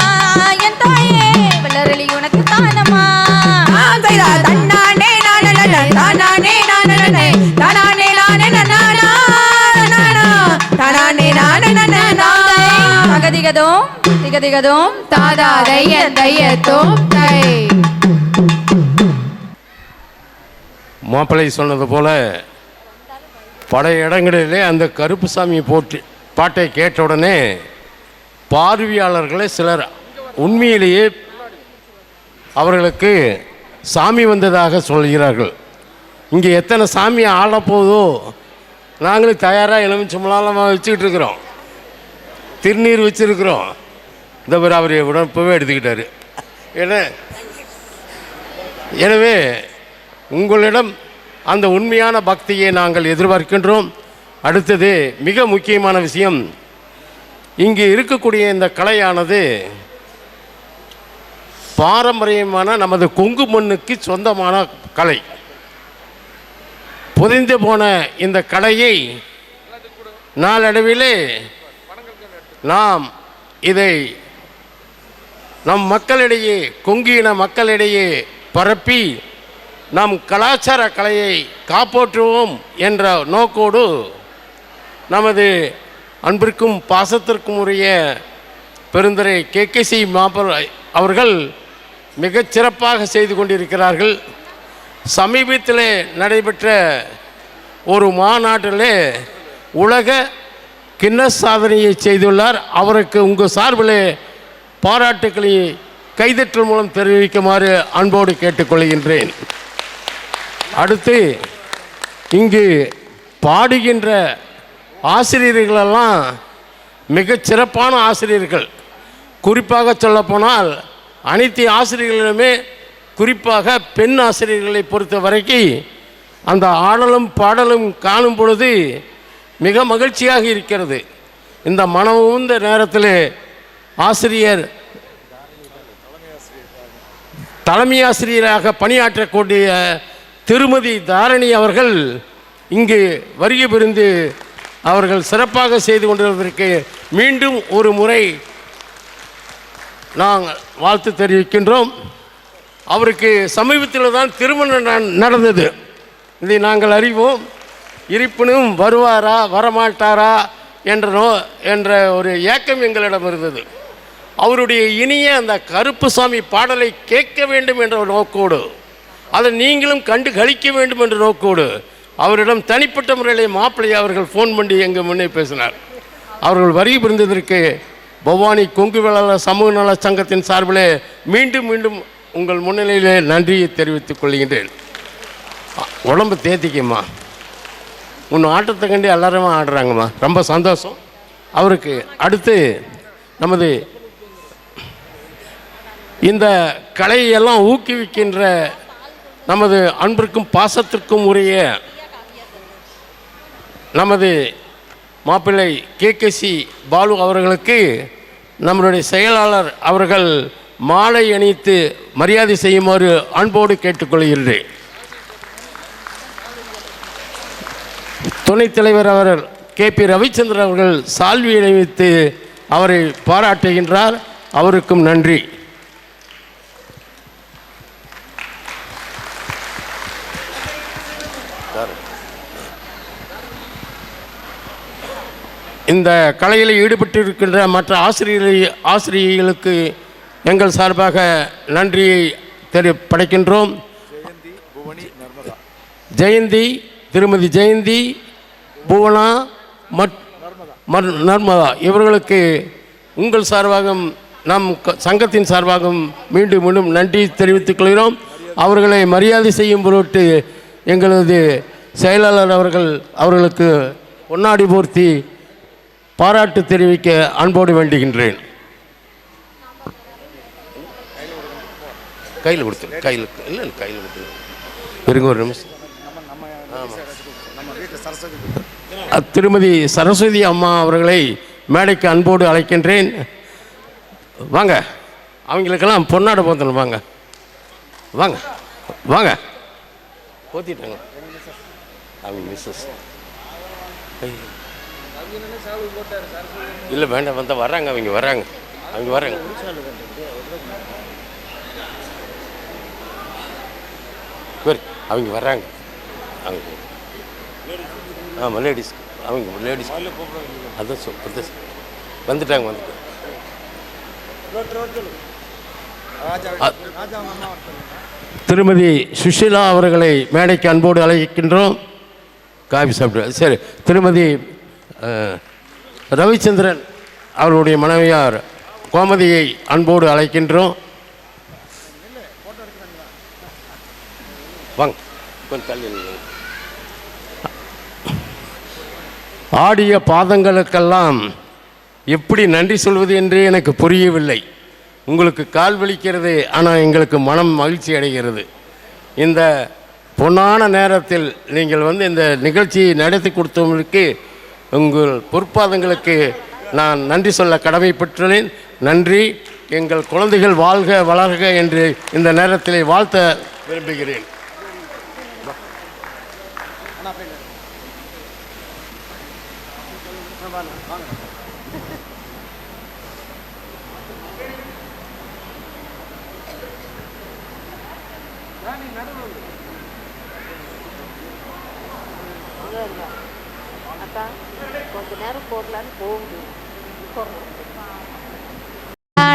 என் தாயே வெள்ளரளி உனக்கு தானம்மா தாம் செய்தார் தன்னானே நானே தானானே நானே தானானே நானே நானா தானானே நானே தகதிகதோம் திகதிகதோம் தாதாதைய தையத்தோம் தை மாப்பிள்ளை சொன்னது போல பல இடங்களிலே அந்த கருப்புசாமி போட்டு பாட்டை கேட்ட உடனே பார்வையாளர்களே சிலர் உண்மையிலேயே அவர்களுக்கு சாமி வந்ததாக சொல்கிறார்கள். இங்கே எத்தனை சாமி ஆளப்போதோ நாங்களும் தயாராக எலுமிச்சம்பழம் வச்சுக்கிட்டு இருக்கிறோம், திருநீர் வச்சுருக்கிறோம். இந்த பேர் அவர் உடனே எடுத்துக்கிட்டாரு. எனவே உங்களிடம் அந்த உண்மையான பக்தியை நாங்கள் எதிர்பார்க்கின்றோம். அடுத்தது மிக முக்கியமான விஷயம், இங்கே இருக்கக்கூடிய இந்த கலையானது பாரம்பரியமான நமது கொங்கு மண்ணுக்கு சொந்தமான கலை. புதைந்து போன இந்த கலையை நாளடைவிலே நாம் இதை நம் மக்களிடையே கொங்கு இன மக்களிடையே பரப்பி நம் கலாச்சார கலையை காப்பாற்றுவோம் என்ற நோக்கோடு நமது அன்பிற்கும் பாசத்திற்கும் உரிய பெருந்தரை KKC மாப்பிள்ளை அவர்கள் மிகச் சிறப்பாக செய்து கொண்டிருக்கிறார்கள். சமீபத்தில் நடைபெற்ற ஒரு மாநாட்டிலே உலக கின்னஸ் சாதனையை செய்துள்ளார். அவருக்கு உங்கள் சார்பிலே பாராட்டுக்களை கைதட்டல் மூலம் தெரிவிக்குமாறு அன்போடு கேட்டுக்கொள்கின்றேன். அடுத்து இங்கு பாடுகின்ற ஆசிரியர்களெல்லாம் மிகச் சிறப்பான ஆசிரியர்கள். குறிப்பாக சொல்லப்போனால் அனைத்து ஆசிரியர்களுமே குறிப்பாக பெண் ஆசிரியர்களை பொறுத்த வரைக்கும் அந்த ஆடலும் பாடலும் காணும் பொழுது மிக மகிழ்ச்சியாக இருக்கிறது. இந்த மனமுந்த நேரத்தில் ஆசிரியர் தலைமை ஆசிரியராக பணியாற்றக்கூடிய திருமதி தாரணி அவர்கள் இங்கு வருகை புரிந்து அவர்கள் சிறப்பாக செய்து கொண்டிருப்பதற்கு மீண்டும் ஒரு முறை நாங்கள் வாழ்த்து தெரிவிக்கின்றோம். அவருக்கு சமீபத்தில் தான் திருமணம் நடந்தது, இதை நாங்கள் அறிவோம். இருப்பினும் வருவாரா வரமாட்டாரா என்ற ஒரு ஏக்கம் எங்களிடம் இருந்தது. அவருடைய இனிய அந்த கருப்புசாமி பாடலை கேட்க வேண்டும் என்ற நோக்கோடு, அதை நீங்களும் கண்டு கழிக்க வேண்டும் என்ற நோக்கோடு அவரிடம் தனிப்பட்ட முறையிலே மாப்பிள்ளை அவர்கள் ஃபோன் பண்ணி எங்கள் முன்னே பேசினார். அவர்கள் வருகை புரிந்ததற்கு பவானி கொங்கு வேளாளர் சமூக நல சங்கத்தின் சார்பிலே மீண்டும் மீண்டும் உங்கள் முன்னிலையிலே நன்றியை தெரிவித்துக் கொள்கின்றேன். உடம்பு தேத்திக்கம்மா, உன் ஆட்டத்தை கண்டு எல்லாருமே ஆடுறாங்கம்மா, ரொம்ப சந்தோஷம். அவருக்கு அடுத்து நமது இந்த கலையெல்லாம் ஊக்குவிக்கின்ற நமது அன்பிற்கும் பாசத்திற்கும் உரிய நமது மாப்பிள்ளை KKC பாலு அவர்களுக்கு நம்மளுடைய செயலாளர் அவர்கள் மாலை அணிவித்து மரியாதை செய்யுமாறு அன்போடு கேட்டுக்கொள்கிறேன். துணைத் தலைவர் அவர் KP ரவிச்சந்திரன் அவர்கள் சால்வி அணிவித்து அவரை பாராட்டுகின்றார். அவருக்கும் நன்றி. இந்த கலையில் ஈடுபட்டிருக்கின்ற மற்ற ஆசிரியர்களுக்கு எங்கள் சார்பாக நன்றியை படைக்கின்றோம். ஜெயந்தி, திருமதி ஜெயந்தி, புவனா, நர்மதா இவர்களுக்கு உங்கள் சார்பாகவும் நம் சங்கத்தின் சார்பாகவும் மீண்டும் மீண்டும் நன்றி தெரிவித்துக் கொள்கிறோம். அவர்களை மரியாதை செய்யும் பொருட்டு எங்களது செயலாளர் அவர்களுக்கு பொன்னாடி போர்த்தி பாராட்டு தெரிவிக்க அன்போடு வேண்டுகின்றேன். கையில் கொடுத்து கையில் கொடுத்து இருங்க ஒரு நிமிஷம். திருமதி சரஸ்வதி அம்மா அவர்களை மேடைக்கு அன்போடு அழைக்கின்றேன். வாங்க, அவங்களுக்கெல்லாம் பொன்னாடை போத்தணும். வாங்க வாங்க வாங்க, போத்திட்டாங்க அவங்க மிஸ்ஸஸ். இல்லை வேண்டாம், வந்தால் வர்றாங்க, அவங்க வர்றாங்க. அவங்க வர்றாங்க. ஆமாம், லேடிஸ், அவங்க லேடிஸ் அதான் வந்துட்டாங்க. திருமதி சுஷீலா அவர்களை மேடைக்கு அன்போடு அழைக்கின்றோம். காபி சாப்பிட்டு சரி. திருமதி ரவிச்சந்திரன் அவருடைய மனைவியார் கோமதியை அன்போடு அழைக்கின்றோம். வாங்க, கொஞ்சம் தள்ளி. ஆடிய பாதங்களுக்கெல்லாம் எப்படி நன்றி சொல்வது என்றே எனக்கு புரியவில்லை. உங்களுக்கு கால் வலிக்கிறது, ஆனால் எங்களுக்கு மனம் மகிழ்ச்சி அடைகிறது. இந்த பொன்னான நேரத்தில் நீங்கள் இந்த நிகழ்ச்சியை நடத்தி கொடுத்தவங்களுக்கு உங்கள் பொற்பாதங்களுக்கு நான் நன்றி சொல்ல கடமைப்பட்டுள்ளேன். நன்றி. எங்கள் குழந்தைகள் வாழ்க வளர்க என்று இந்த நேரத்தில் வாழ்த்த விரும்புகிறேன்.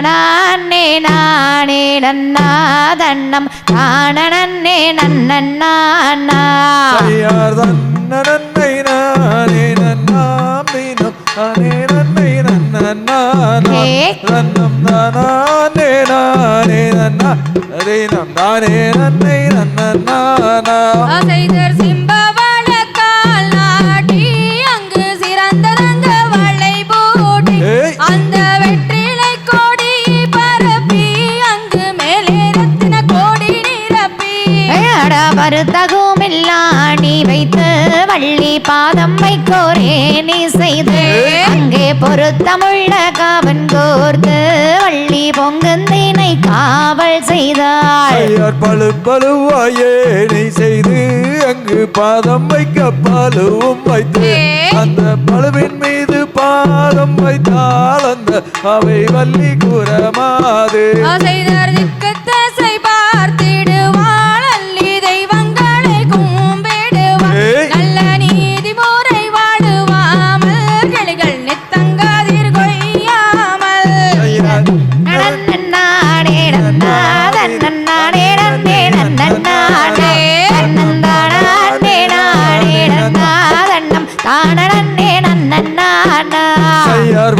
நானே நானே நன்னா தன்னம் நானே நன்னா நன்னை நானே நன்னாம் தீனம் நானே நன்னை நன்னா நன்னம் நானே நானே நன்னா தீனம் நானே நன்னை நன்னா ஆசைதர் சிம்பவள கால் நாட்டி அங்கு சிறந்ததங்க வளை போட்டி அந்த வெற்றிலை கோடி பரப்பி அங்கு மேலே ரத்தின கோடி நிரப்பி வருத்தகுமில்லாணி வைத்து வள்ளி பாதம் வைக்கோரே நீ செய்து அங்கே பொருத்தமுள்ள காவன் கோர்த்து வள்ளி பொங்குந்தினை காவல் செய்தாள். ஐயர் பழு பழுவாயே நீ செய்து அங்கு பாதம் வைக்க பழுவும் வைத்து அந்த பழுவின் மீது பாதம் வைத்தால் அந்த அவை வள்ளி கூறமாது. திசை பார்த்திடுவாள் அள்ளி தெய்வங்களை கும்பிடுவாள் நல்ல நீதி முறை வாடுவாமல் கிளிகள் நித்தங்காதிர் கொய்யாமல்.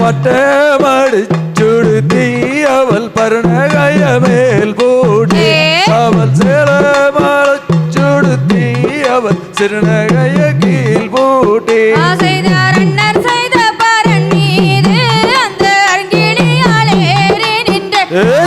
வட்டமடிச்சுடுத்தி அவள் பருணகைய மேல் போடி அவள் சேலமடிச்சுடுத்தி அவள் சிறுநகைய கீழ் போட்டி. செய்தார் அண்ணர் செய்த பரன் மீது அந்த அருங்கிளியாலே நின்று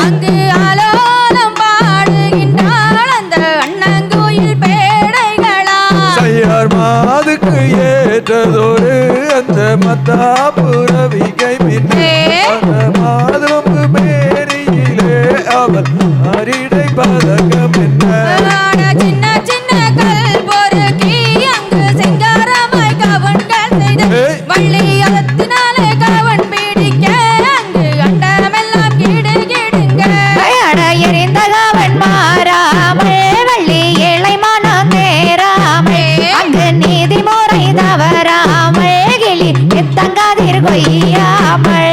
அங்கு ஆலோலம் பாடுகின்றாள் அந்த அண்ணங்குயில் பேடைகளா. செய்யார் மாதுக்கு ஏற்றதொரு அந்த மத்தாபுரவிகை மின்னே அந்த மாதும்பு மேனியிலே அவள் அரிடை பதகம் என்ன. சின்ன சின்ன கல் பொறுக்கி அங்கு செங்காரமாய் கவன்கள் செய்து வள்ளி அலத்தினாலே கவன் பிடிக்க அங்கு அண்டமெல்லாம் கிடு கிடுங்க. எரிந்த கவன் மாறாமல் வள்ளி ஏழை மனம் நேராமல் அங்கு நீதிமுறை தவறாமல் கிளி எத்தங்காதிர் கொய்யாமல்.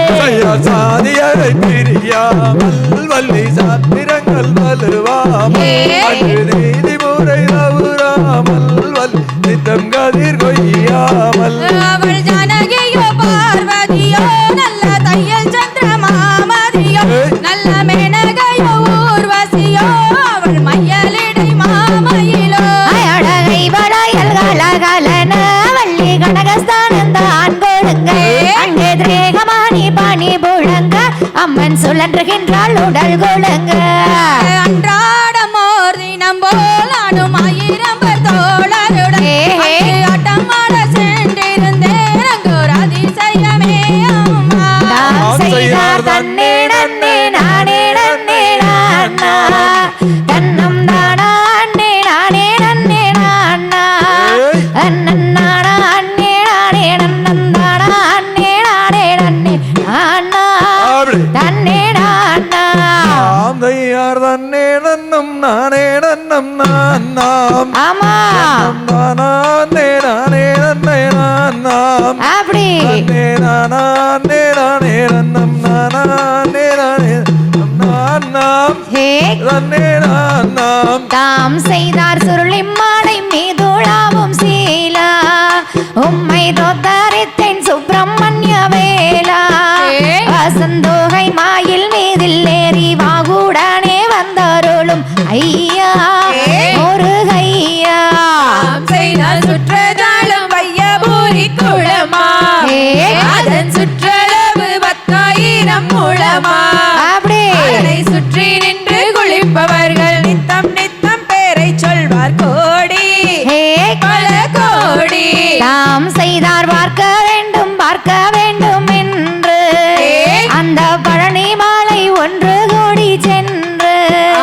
சாதியரை பிரியாமல் வள்ளி சாத்திரங்கள் வலுவாமல் அங்கு நீதிமுறை தவறாமல் வள்ளி நித்தம் கதிர் கொய்யாமல். அவள் ஜானகியோ பார்வதியோ நல்ல தையல் சந்திரமாமதியோ நல்ல மேனகையோ ஊர்வசியோ அவள் மையலிடை மாமயிலோ. அழகை வளையல் கலகலன வள்ளி கனகஸ்தானம் தான் கொடுங்க அங்கே திரேகமானி பணி புழங்க அம்மன் சுழன்றுகின்றாள் உடல் கொழுங்க. அன்றாடம் ஓர் தினம் போல் ஆடும் 1000 பேர் தோழருடன் ஆட்டம் ஆட சென்றிருந்தேன் அங்கோர் அதிசயமே அம்மா. செய்தார் தன்னே நன்னே நானே நன்னே நானா தன்னம் தானா அன்னே நானே நன்னே நானா அண்ணன் நானா அன்னே நானே நன்னன் தானா அன்னே நானே நன்னே நானா தன்னே நானா. தையார் தன்னே நன்னும் நானே நன்னம் நான் நாம். ஆமா நானே நானே நன்னே நான் நாம். அப்படி நன்னே நானே நானே நன்னம் நானே நானே நான் நாம். ஹே நன்னே நான் நாம். தாம் செய்தார் சுருளி மாலை மீதுளாவும் சீலா உம்மை தோத்தரித்தேன் சுப்பிரமணிய வேலா. வசந்தோகை மாயில் மீதில் ஏறி வாகுடனே வந்தாரோளும் ஐயா முருகையா. செய்தால் சுற்றதாலும் வையபூரி குளமா அதன் சுற்றளவு 10,000 முழமா. அப்படி அதனை சுற்றி நின்று குளிப்பவர்கள் நித்தம் நித்தம் பேரை சொல்வார் கோடி பல கோடி. தாம் செய்தார் பார்க்க வேண்டும் என்று அந்த பழனி மாலை 1 கோடி சென்று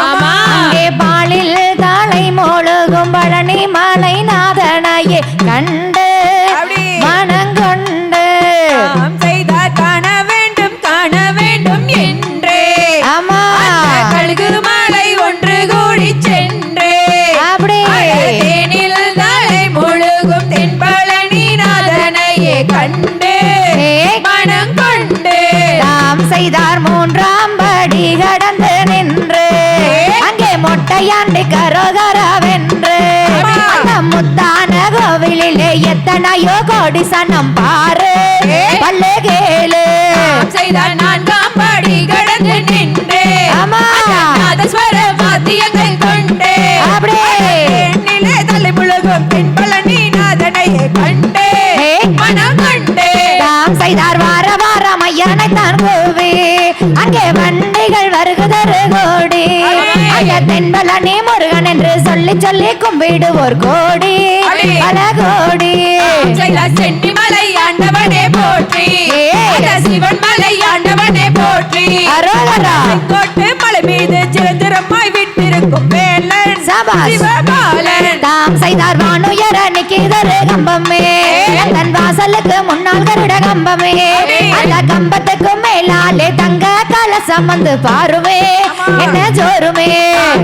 அங்கே பாலில் தாளை மொழுகும் பழனி மாலை நாதனையே கண்டு மனங்கொண்டு செய்தார் காண வேண்டும் என்றே ஆமா கழுகு மாலை 1 கோடி சென்றே அப்படி தேனில் தாளை முழுகும் தென்பழனி நாதனையே கண்டு மனம் கொண்டு. தாம் செய்தார் 3ஆம் படி கடந்து நின்று அங்கே மொட்டையாண்டு கரோகரவென்று அந்த முத்தான கோவிலிலே எத்தனையோ கோடி சனம் பாரு பல்லு கேளு. செய்தார் 4ஆம் படி கடந்து நின்று நாதஸ்வர வாத்தியங்கள் கொண்டு நிலை தலை முழுகும் தென்பழனி நாதனையே கண்டு மனம் கொண்டு. தாம் செய்தார் வார வாரம் ஐயனை தான் கோவி அங்கே வண்டிகள் வருகுதரு கோடி அங்கே தென்பழனி முருகன் என்று சொல்லி சொல்லி கும்பிடுவோர் கோடி பல கோடி. சென்னி மலை ஆண்டவனே போற்றி அரோகரா. கோட்டு மலை மீது சிரஞ்சிரமாய் விட்டிருக்கும் வேலன் சபாஷ். சிவபாலன் தாம் செய்தார் வானுயர நிக்கிதரு கம்பமே தன் வாசலுக்கு முன்னால் கருட கம்பமே அந்த கம்பத்துக்கு மேலாலே தங்க கலசம் வந்து பாருமே என்ன ஜோருமே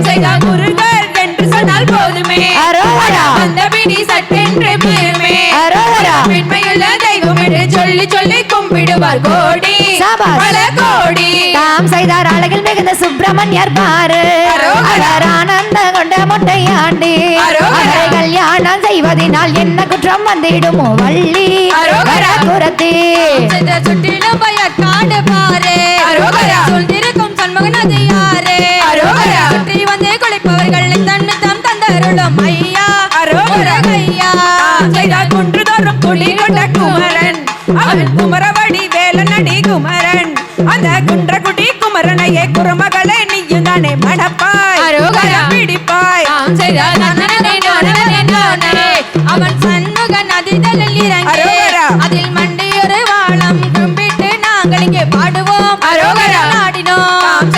செய்தார் முருகர் என்று சொன்னால் போதுமே அரோகரா. அந்த பிடி சட்டென்று பெருமே அரோகரா. பெண்மையுள்ள தெய்வம் என்று சொல்லி சொல்லி கும்பிடுவார் கோடி சபாஷ். பல கோடி தாம் செய்தார் அழகில் மிகுந்த சுப்பிரமணியர் பாரு அரோகரா. அவர் ஆனந்த கொண்ட முட்டையாண்டி அரோகரா. அவரை கல்யாணம் செய்வதினால் என்ன குற்றம் வந்திடுமோ வள்ளி அரோகரா. குரத்தி சுற்றிலும் பய காடு பாரு அரோகரா. சொல்லிருக்கும் சண்முகனது யாரு அரோகரா. சுற்றி வந்து குளிப்பவர்கள் தன்னுத்தம் தந்தருளும் ஐயா அரோகரா. ஐயா செய்தார் குன்று தோறும் துளி கொண்ட குமரன் அவன் குமரவடி வேலனடி குமரன் அந்த குன்றகுடி குமரனையே குறுமகளே நீயும் தானே மணப்பாய் அரோகரா. பிடிப்பாய் அவன் சண்முக நதிதலில் இறங்கி அரோகரா. அதில் மண்டியொரு வாழம் கும்பிட்டு நாங்கள் இங்கே பாடுவோம் அரோகரா. நாடினோம்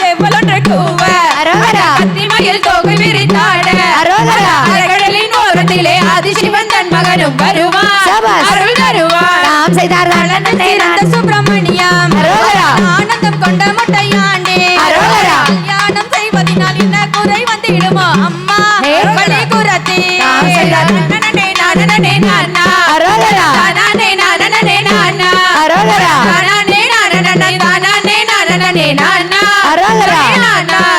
செவ்வலொன்று கூவ அரோகரா. கத்திமயில் தோகை விரித்தாட அரோகரா. அலைகடலின் ஓரத்திலே ஆதிசிவன் தன் மகனும் வருவான் சபாஷ். அருள் தருவான் தாம் செய்தார் சிறந்த சுப்பிரமணியம் அரோகரா. ஆனந்தம் கொண்ட முட்டையாண்டி அரோகரா. கல்யாணம் செய்வதனால் என்ன குறை வந்திடுமோ அம்மா ஹே. பலி குரத்தி தாம் செய்தார் நானே நானே நானா அரோகரா. நானே நானே நானா அரோகரா. நானே நானே நானே நானா அரோகரா.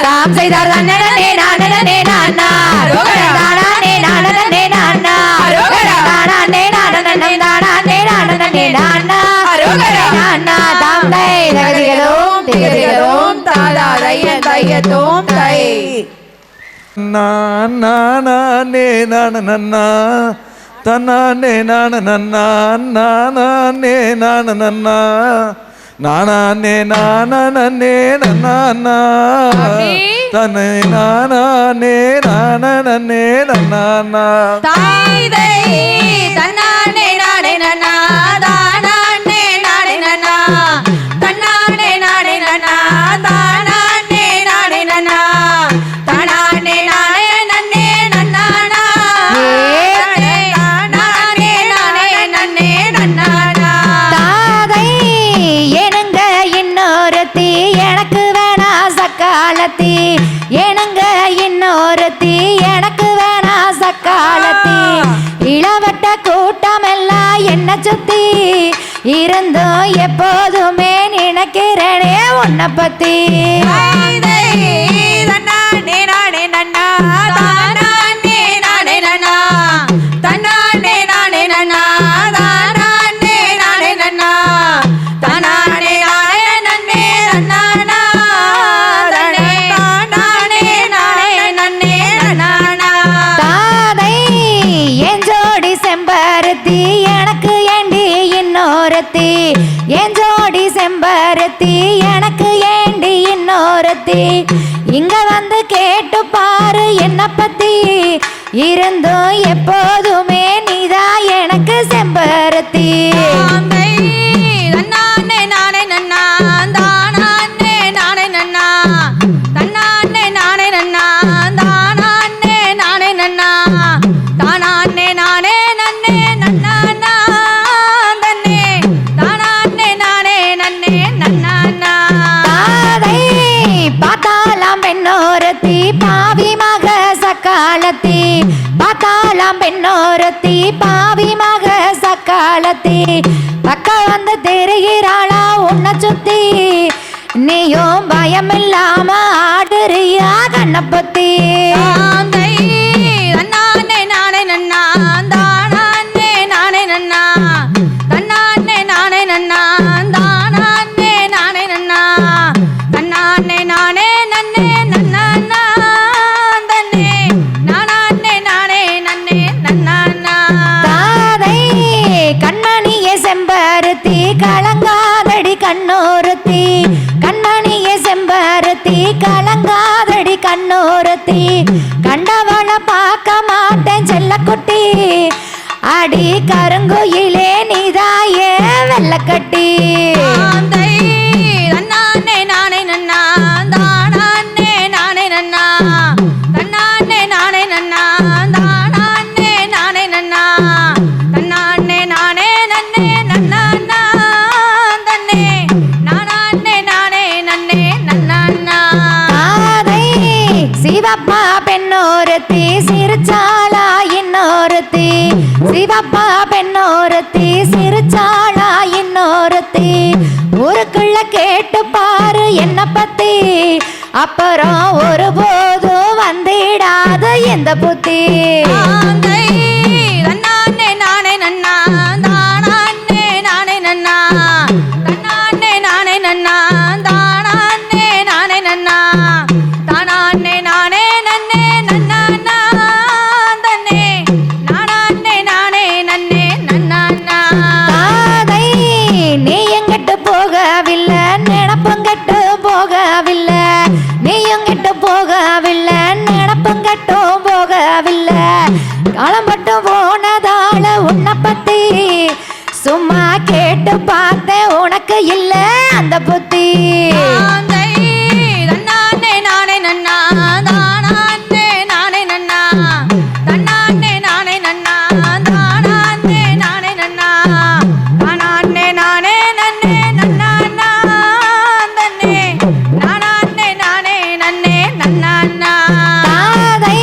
தாம் செய்தார் நன்னனே நானனே நானா அரோகரா. நானே நானனே நானா அரோகரா. நானே நானனே நானே நானனே நானா அரோகரா. நானா தாம் தை தகதிகதோம் திகதிகதோம் தாதாதையன் தையத்தோம் தை நானே நன்னா தன்னானே நன்னா நானே நன்னா நானே நானே நன்னா தன்னை நானே நானே நன்னா தாய் தை தன்னானே நானே நன்னா தானானே நானே நன்னா தன்னானே நானே நன்னா தானானே நானே நன்னா தானானே நானே நன்னே நன்னானா தானானே நானே நன்னே நன்னானா தாதை எனங்க இன்னொருத்தி எனக்கு வேணா சக்காலத்தி எனங்க இன்னொருத்தி எனக்கு வேணா சக்காலத்தி இளவட்ட கூட்டமெல்லாம் என்ன சுத்தி இருந்தும் எப்போதுமே நினைக்கிறேனே உன்னை பத்தி தாய் தை தன்னானே நானே நன்னா தானானே நானே நன்னா தன்னானே நானே நன்னா தானானே நானே நன்னா தானானே நானே நன்னே நன்னானா தானானே நானே நன்னே நன்னானா தாதை என் ஜோடி செம்பருத்தி எனக்கு ஏண்டி இன்னொருத்தி என் ஜோடி செம்பருத்தி எனக்கு ஏண்டி இன்னொருத்தி இங்க வந்து கேட்டு பாரு என்ன பத்தி இருந்தும் எப்போதுமே நீதான் எனக்கு செம்பருத்தி தாந்தை தன்னானே நானே நன்னா தானானே நானே நன்னா தன்னானே நானே நன்னா தானானே நானே நன்னா தானானே நானே நன்னே நன்னானா தன்னே தானானே நானே நன்னே நன்னானா தாதை பார்த்தாலாம் பெண்ணோரத்தி பாவி மக சக்காலத்தி பார்த்தாலாம் பெண்ணோரத்தி பாவி மக சக்காலத்தி பக்க வந்து தெரிகிறாளா உன்னை சுத்தி நீயும் பயமில்லாம ஆடுறியா கண்ணப்பத்தி தாந்தை தன்னானே நானே நன்னா தானானே நானே நன்னா தன்னானே நானே நன்னா தானானே நானே நன்னா தன்னானே நானே நன்னே நன்னானா தன்னே நானானே நானே நன்னே நன்னானா தாதை கண்மணியே செம்பருத்தி கலங்காதடி கண்ணோரத்தி கண்மணியே செம்பருத்தி கலங்காதடி கண்ணோரத்தி கண்டவள பார்க்க மாட்டேன் செல்லக்குட்டி அடி கருங்குயிலே நீதாயே வெள்ளக்கட்டி தாந்தை தன்னானே அப்புறம் ஒருபோதும் வந்திடாது இந்த புத்தி. ஆந்தை தன்னானே நானே நன்னா தானானே நானே நன்னா தன்னானே நானே நன்னா தானானே நானே நன்னா தானானே நானே நன்னே நன்னா தன்னே நானானே நானே நன்னே நன்னா. தாதை நீ எங்கிட்டு போகவில்லை, நினப்பங்கட்டு போகவில்லை, நீ எங்கிட்டு போகவில்லை, நினப்பங்கட்டும் போகவில்லை. களம்பட்டு போனதால உன்னை பத்தி சும்மா கேட்டு பார்த்தேன், உனக்கு இல்ல அந்த புத்தி. ஆந்தை தன்னானே நானே நன்னா தானானே நானே நன்னா தன்னானே நானே நன்னா தானானே நானே நன்னா தானானே நானே நன்னே நன்னா தன்னே நானானே நானே நன்னே நன்னா. தாதை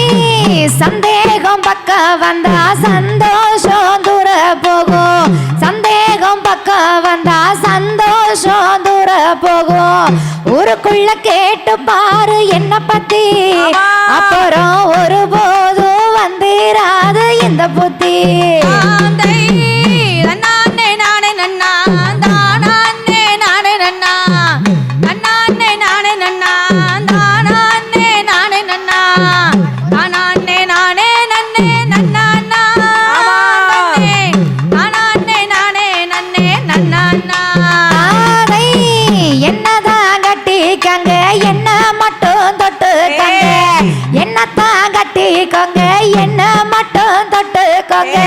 சந்தேகம் பக்கம் வந்தா சந்தோஷம் தூர போகும், சந்தேகம் பக்கம் வந்தா சந்தோஷம் தூர போகும். ஊருக்குள்ள கேட்டு பாரு என்ன பத்தி, அப்புறம் ஒருபோதும் வந்திராது இந்த புத்தி. ஆந்தை தன்னானே நானே நன்னா தானானே நானே நன்னா தன்னானே நானே நன்னா தானானே நானே நன்னா தானானே நானே நன்னே நன்னா தன்னே தானானே நானே நன்னே நன்னா. தாதை என்னதான் கட்டிக்கங்க, என்ன மட்டும் தொட்டுக்கங்க, என்னத்தான் கட்டிக்கோங்க, என்ன மட்டும் தொட்டுக்கோங்க.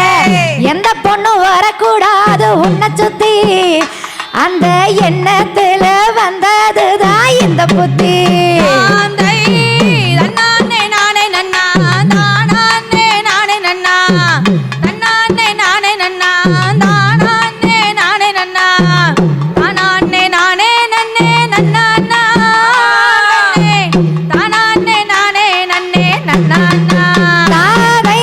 எந்த பொண்ணு வரக்கூடாது உன்னை சுத்தி, அந்த எண்ணத்துல வந்ததுதான் இந்த புத்தி. ஆந்தை தன்னானே நானே நன்னா தானானே நானே நன்னா தன்னானே நானே நன்னா தானானே நானே நன்னா தானானே நானே நன்னே நன்னா தன்னே தானானே நானே நன்னே நன்னா. தாதை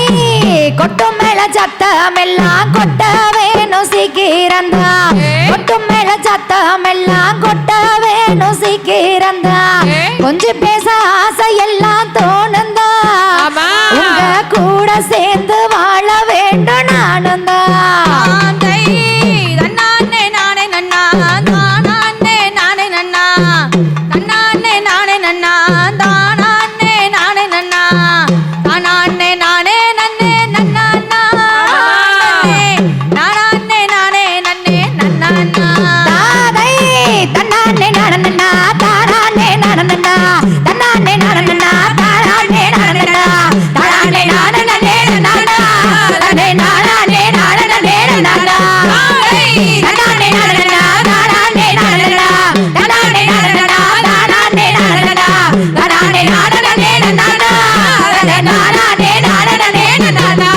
கொட்டும் மேல சத்தம் எல்லாம் கொட்ட வேணும் சீக்கிரந்தா, கொட்டும் மேல சத்தம் எல்லாம் கொட்ட வேணும் சீக்கிரந்தா. கொஞ்சம் பேச ஆசை எல்லாம் தோணுந்தா, உங்க கூட சேர்ந்து வாழ வேண்டும் நானும் தான். ஆந்தை தன்னானே நானே நன்னா தானானே நானே நன்னா தன்னானே நானே நன்னா தானானே நானே நன்னா தானானே நானே நன்னே நன்னா நானானே நானே நன்னே நன்னா. தாதை தன்னானே நானண்ணா தானானே நானண்ணா தன்னானே நானண்ணா தானானே நானண்ணா தானானே நானண்ணே நானா தன்னே நானானே நானண்ணே நானா தன்னானே நானண்ணா தானானே நானண்ணா தன்னானே நானண்ணா தானானே நானண்ணா தானானே நானண்ணே நானா தன்னே நானானே நானண்ணே நானா.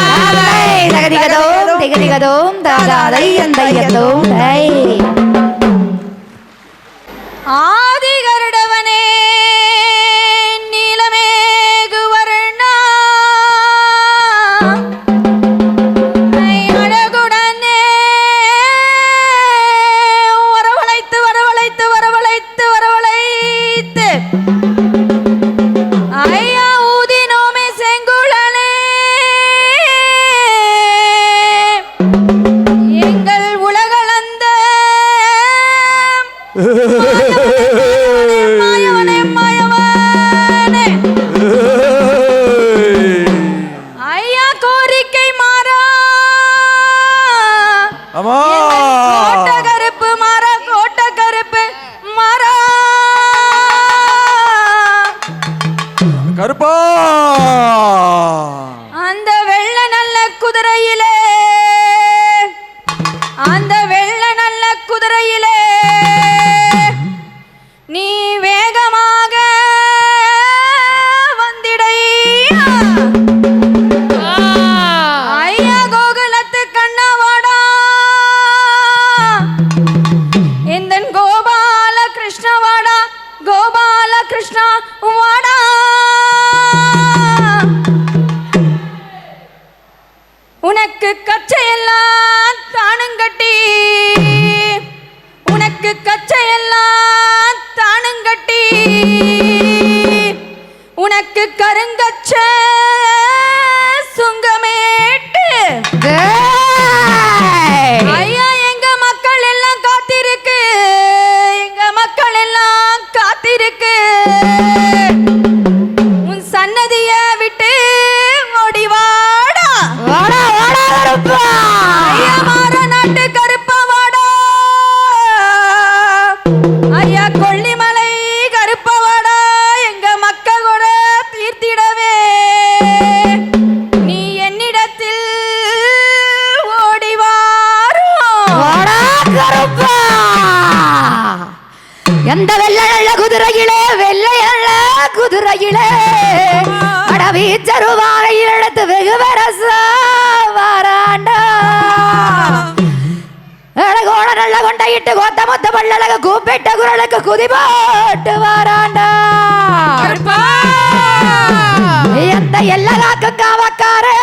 தகதிகதோம் திகதிகதோம் தாதாதை அந்தையதோம் தை. ஆதி கருடவனே நீலமேகு வர்ணா அழகுடனே வரவழைத்து வரவழைத்து வரவழைத்து வரவழைத்து ஐயா ஊதினோமே செங்குழலே எங்கள் உலகளந்த மாயவனே மாயவனே ஐயா கோரிக்கை மாறா அம்மா கோட்ட கருப்பு மாறா கோட்ட கருப்பு மாறா கருப்பா அந்த வெள்ள நல்ல குதிரையிலே அந்த வெள்ள நல்ல குதிரையிலே நீ வேகமாக வந்திடையா ஐயா கோகுலத்து கண்ணவாடா கருப்பா எந்த வெள்ளை குதிரையிலே வெள்ளையல்ல குதிரையிலே அடவீச்சருவாரையில் எடுத்து வெகு வரசா வாராண்டா கோட நல்ல கொண்டையிட்டு கோத்த மொத்த பல்லழக கூப்பிட்ட குரலுக்கு குதி போட்டு வாராண்டா எந்த எல்லா காக்கும் காவக்காரு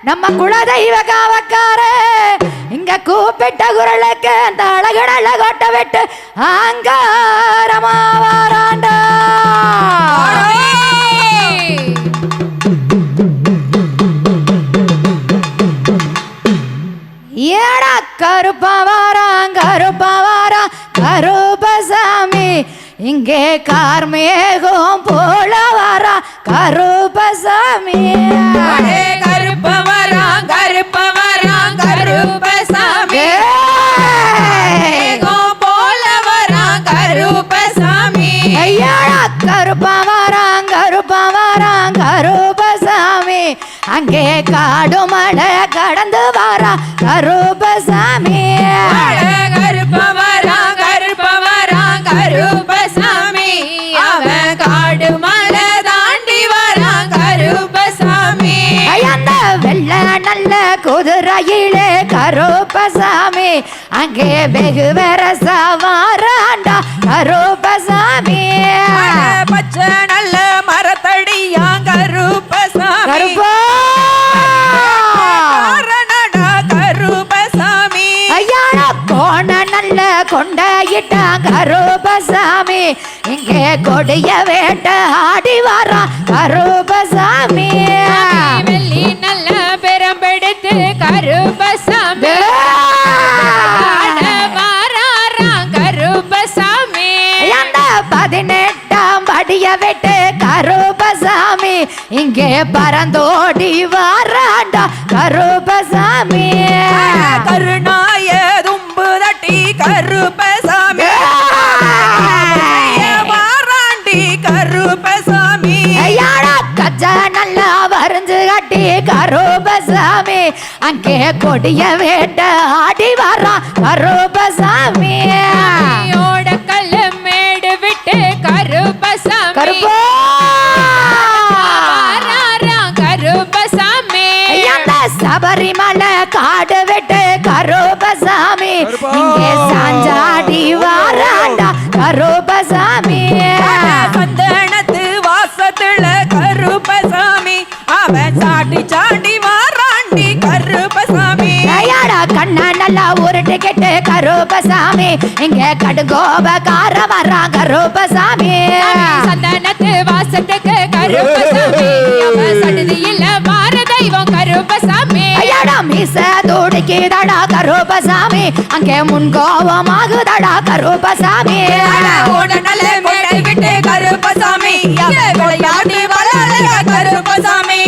நம்ம குலதெய்வ காவக்காரு இங்க கூப்பிட்ட குரலுக்கு அந்த அழகு நல்ல கோட்டை விட்டு அங்காரமா வாராண்டா ஏடா கருப்பா வாரான் கருப்பசாமி இங்கே கார்மேகம் போல வாரா கருப்பசாமி கருப்பசாமி போல வரான் கருப்பசாமி ஐயாடா கருப்பா வாரான் கருப்பசாமி அங்கே காடு மலை கடந்து வாரா கருப்பசாமி கருப்பசாமி அவன் காடு மலை தாண்டி வரான் கருப்பசாமி அந்த வெள்ள நல்ல குதிரையிலே கருப்பசாமி அங்கே வெகு வரசா வாராண்டா கருப்பசாமி பச்சை நல்ல மரத்தடியா கருப்பசாமி கருப்பா கருப்பசாமி ஐயாடா கோண நல்ல கொண்டையிட்டான் கருப்பசாமி இங்கே கொடிய வேட்ட ஆடி வாரான் கருப்பசாமி வெள்ளி நல்ல பெரும்பெடுத்து கருப்பசாமி வாரான் கருப்பசாமி அந்த 18ஆம் படிய வெட்டு கருப்பசாமி இங்கே பறந்தோடி வாராண்டா கருப்பசாமி கருணாய தும்பு தட்டி கருப்பசாமி வாராண்டி கருப்பசாமி ஐயாடா கச்சா நல்லா வரைஞ்சு கட்டி கருப்பசாமி அங்கே கொடிய வேட்ட ஆடி வாரான் கருப்பசாமி ஓடக்கல்ல மேடு விட்டு கருப்பசாமி கருப்பா கருப்பசாமி அந்த சபரிமலை காடு விட்டு கருப்பசாமி இங்கே சாஞ்சாடி வாராண்டா கருப்பசாமி சந்தனத்து வாசத்துல கருப்பசாமி அவன் சாட்டி சாட்டி வாராண்டி கருப்பசாமி ஐயாடா கண்ணா நல்லா உருட்டு கெட்டு கருப்பசாமி இங்க கடுங்கோபக்கார வர்றான் கருப்பசாமி சந்தனத்து வாசத்துக்கு கருப்பசாமி அவன் சடுதியில் மாற தெய்வம் கருப்பசாமி ஐயாடா மீச துடிக்குதடா கருப்பசாமி அங்கே முன்கோபமாகுதடா கருப்பசாமி உடனே மேடை விட்டு கருப்பசாமி விளையாடி வளர கருப்பசாமி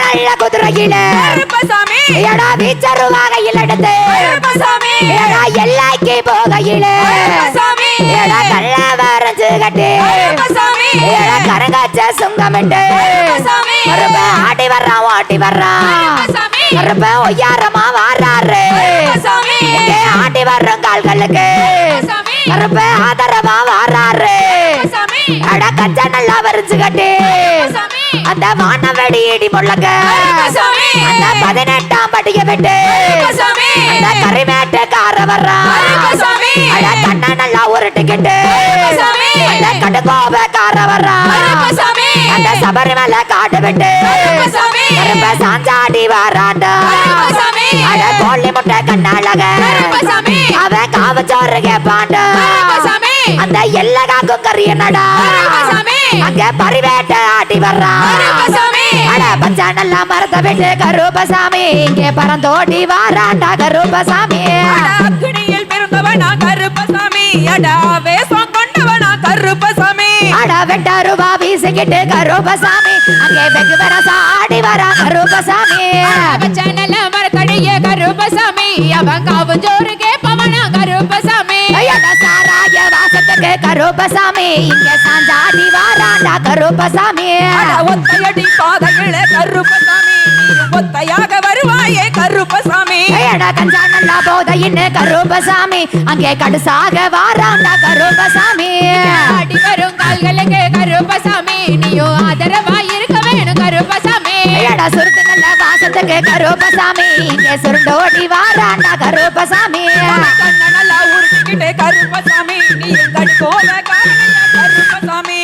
நல்ல குதிரையில கருப்பசாமி ஐயாடா வீச்சருவாகையில் எடுத்து கருப்பசாமி ஐயாடா எல்லாக்கி போகையில கருப்பசாமி ஐயாடா கல்ல வரைஞ்சு கட்டி கருப்பசாமி ஐயாடா கரங்காச்ச சுங்கமிட்டு கருப்பசாமி கருப்ப ஆட்டி வர்றான் ஓட்டி வர்றான் கருப்பசாமி கருப்ப ஒய்யாரமா வாராரு கருப்பசாமி இங்கே ஆட்டி வர்றோம் கால்களுக்கு கருப்பசாமி கருப்ப ஆதரவா வாராரு கருப்பசாமி அட கச்சா நல்லா வரைஞ்சு கட்டி கருப்பசாமி அந்த வான வெடி இடி முழங்க கருப்பசாமி அந்த 18ஆம் படிய விட்டு கருப்பசாமி அந்த கரிமேட்டுக்கார வர்றான் கருப்பசாமி அட கண்ணா நல்லா ஒரு டிக்கெட் கருப்பசாமி அந்த கடுங்கோபக்கார வர்றான் கருப்பசாமி அந்த சபரிமலை காடு விட்டு கருப்பசாமி கருப்ப சாஞ்சாடி வாராண்டா கருப்பசாமி அட கோழி முட்டை கண்ணாளக கருப்பசாமி அவன் காவச்சோறு கேப்பாண்டா கருப்பசாமி அந்த எல்லா காக்கும் கரியனடா கருப்பசாமி அங்க பரிவேட்ட ஆட்டி வர்றான் கருப்பசாமி அட பச்சா நல்லா மரத்த விட்டு கருப்பசாமி இங்கே பறந்தோடி வாராண்டா கருப்பசாமி அக்னியில் பிறந்தவனா கருப்பசாமி அடா வேஷம் கொண்டவனா கருப்பசாமி அட வெட்டாருவா வீசிக்கிட்டு கருப்பசாமி அங்கே வெகு வரசா ஆடி வரா கருப்பசாமி சேனல்ல மரத்தடிய கருப்பசாமி அவன் காவும் ஜோறு கேப்பவனா கருப்பசாமி ஐயட சாராய வாசத்துக்கு கருப்பசாமி இங்க சாஞ்சாடி வாராண்டா கருப்பசாமி ஒத்தையடி பாதையில கருப்பசாமி ஒத்தையாக வருவாயே கருப்பசாமி கஞ்சா நல்லா போதையின்னு கருப்பசாமி அங்கே கடுசாக வாராண்டா கருப்பசாமி அடி வரும் கால்களுக்கு கருப்பசாமி நீயோ ஆதரவா இருக்க வேணும் கருப்பசாமி சுருட்டு நல்ல வாசத்துக்கு கருப்பசாமி இங்கே சுருண்டோடி வாராண்டா கருப்பசாமி கண்ண நல்லா உருட்டிக்கிட்டே கருப்பசாமி நீ எங்கடி போல கருப்பசாமி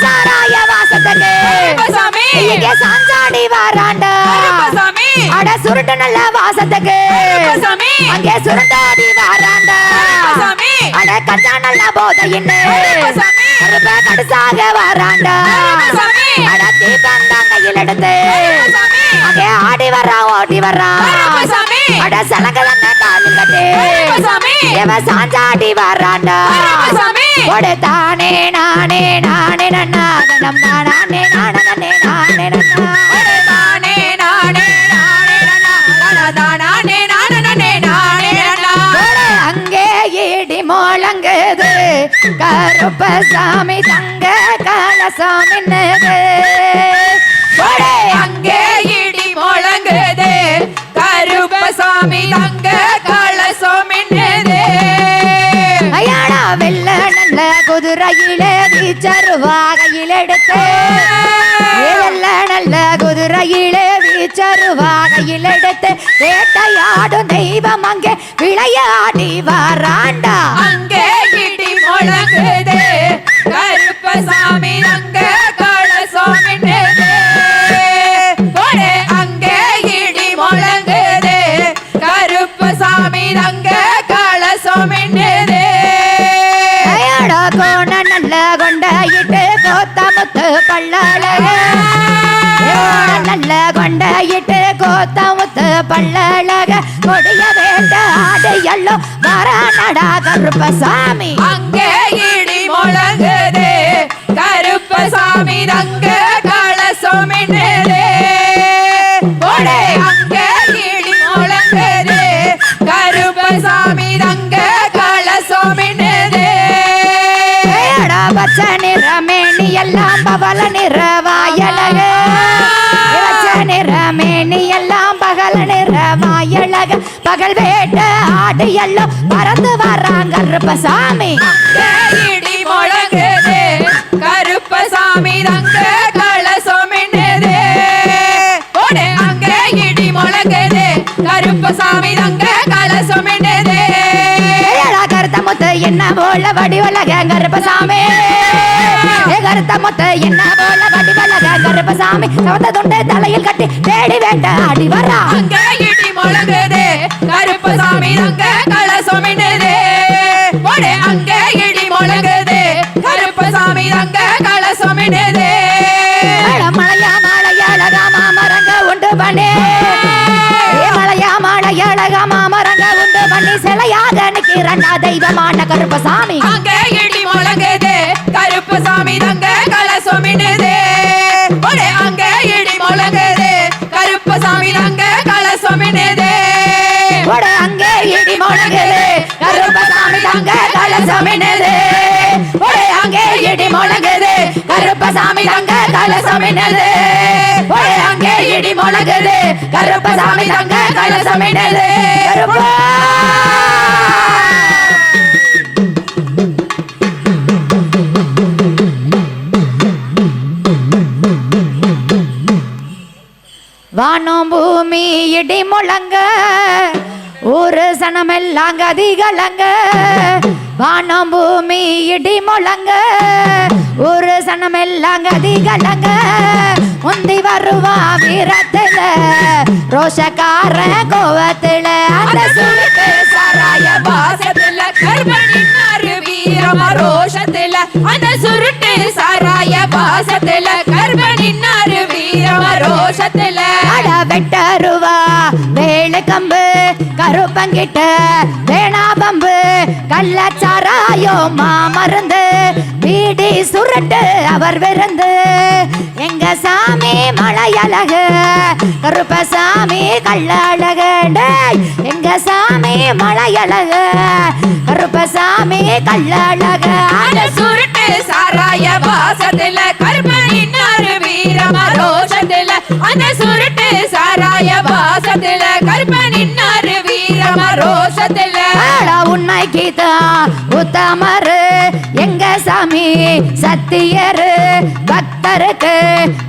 சாராய வாசத்துக்கு கருப்பசாமி இங்கே சாஞ்சாடி வாராண்டா கருப்பசாமி அட சுருட்டு நல்ல வாசத்துக்கு கருப்பசாமி அங்கே சுருண்டோடி வாராண்டா கருப்பசாமி அட கஞ்சா நல்ல போதையின்னு கருப்பசாமி கருப்ப கடுசாக வாராண்டா கருப்பசாமி அட தீபந்தான் கையில் எடுத்து கருப்பசாமி அங்கே ஆடி வர்றான் ஓடி வர்றான் கருப்பசாமி அட சலங்க வந்த காலில் கட்டு கருப்பசாமி இவ சாஞ்சாடி வர்றாண்டா கருப்பசாமி ஒடு தானே நானே நானே நன்னா கணம் நானே நானே நானே நானே நன்னா தானே நானே நானே நானே நானே நானே நானே ஒடு அங்கே இடி முழங்குது கருப்பசாமி தங்க கலசம் என்னது ஒடு அங்கே இடி முழங்குதே கருப்பசாமி தங்க கலசம் என்னதே அயாடா வெள்ள நல்ல குதிரையிலே வீச்சருவாகையில் எடுத்து வெள்ள நல்ல குதிரையிலே வீச்சருவாகையில் எடுத்து வேட்டையாடும் தெய்வம் அங்கே விளையாடி வாராண்டா அங்கே இடி முழங்குதே கருப்பசாமி தங்க கலசம் என்னதே ஒரே அங்கே இடி முழங்குதே கருப்பசாமி தங்க கலசம் என்னதே அயாடா கோண நல்ல கொண்டாயிட்டு கோத்தமுத்து பள்ளழக நல்ல கொண்டாயிட்டு கோத்தமுத்து பள்ளழக கொடிய வேண்ட ஆடு எல்லோ வரானடா கருப்பசாமி அங்கே இடி முழங்குதே கருப்பசாமி தங்க கலசம் என்னதே ஒரே அங்கே இடி முழங்குதே கருப்பசாமி தங்க கலசம் என்னதே ஏடா பச்சை நிறமேனி எல்லாம் பவள நிற வாயழக பச்சை நிறமேனி எல்லாம் பகல நிற வாயழக பகல் வேட்ட ஆடு எல்லாம் பறந்து வர்றாங்க கருப்பசாமி இடி முழங்குதே கருப்பசாமி தங்க கலசம் என்னதே ஒரே அங்கே இடி முழங்குதே கருப்பசாமி தங்க கலசம் என்னதே ஏடா கருத்த முத்து என்ன போல வடிவழக கருப்பசாமி கருத்த முத்து என்ன போல வடிவழக கருப்பசாமி சவந்த துண்டு தலையில் கட்டி தேடி வேட்ட ஆடி வரா அங்கே இடி முழங்குதே கருப்பசாமி தங்க கலசம் என்னதே ஒரே அங்கே இடி முழங்குதே கருப்பசாமி தங்க கலசம் என்னதே மலையா மலையழக மாமரங்க உண்டு பண்ணி மலையா மலையழக மாமரங்க உண்டு பண்ணி சிலையாக நிற்கிறண்டா தெய்வமான கருப்பசாமி அங்கே இடி முழங்குதே கருப்பசாமி தங்க கலசம் என்னதே ஒரே அங்கே இடி முழங்குதே கருப்பசாமி தங்க கலசம் என்னதே ஒடு அங்கே இடி முழங்குது கருப்பசாமி தங்க கலசம் என்னது ஒடு அங்கே இடி முழங்குது கருப்பசாமி தங்க கலசம் என்னது ஒடு அங்கே இடி முழங்குது கருப்பசாமி தங்க கலசம் என்னது கருப்பா வானம் பூமி இடி முழங்க ஊரு சனமெல்லாம் கதிகலங்க வானம் பூமி இடி முழங்க ஊரு சனமெல்லாம் கதிகலங்க முந்தி வருவா வீரத்துல ரோஷக்கார கோவத்துல அந்த சுருக்கு சாராய வாசத்துல கர்ப்பனின்னாரு வீரமா ரோஷத்துல அந்த சுருட்டு சாராய வாசத்துல கர்ப்பனின்னாரு வீரமா ரோஷத்துல அட வெட்டருவா வேலு கம்பு கருப்பங்கிட்ட வேணா பம்பு கள்ளச்சாராயோ மாமருந்து பீடி சுருட்டு அவர் விருந்து எங்க சாமி மலையழகு கருப்பசாமி கள்ளழகு எங்க சாமி மலையழகு கருப்ப கருப்பசாமி கள்ளழக அந்த சுருட்டு சாராய வாசத்துல கருப்பனின்னாரு வீரமா ரோஷத்துல அந்த சுருட்டு சாராய வாசத்துல கருப்பனின்னாரு வீரமா ரோஷத்துல உண்மைக்கு தான் உத்தமரு எங்க சாமி சத்தியரு பக்தருக்கு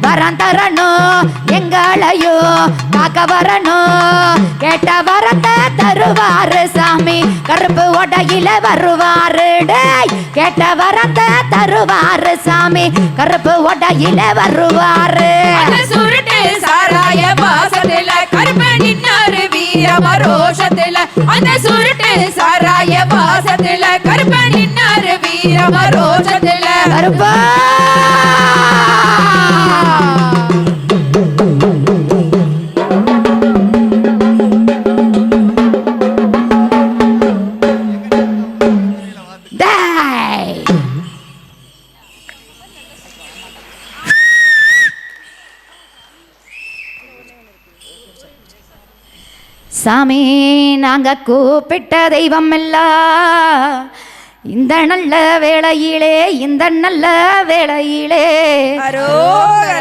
வரம் தரணும் எங்களையும் காக்க வரணும் கேட்ட வரத்தை தருவாரு சாமி கருப்பு உடையில வருவாரு டேய் கேட்ட வரத்தை தருவாரு சாமி கருப்பு உடையில வருவாரு அந்த சுருட்டு சாராய வாசத்துல கருப்பனின்னாரு வீரமா ரோஷத்துல அந்த சுருட்டு சாராய வாசத்துல கருப்பனின்னாரு வீரமா ரோஷத்துல கருப்பா சாமி நாங்க கூப்பிட்ட தெய்வம் எல்லாம் இந்த நல்ல வேளையிலே இந்த நல்ல வேளையிலே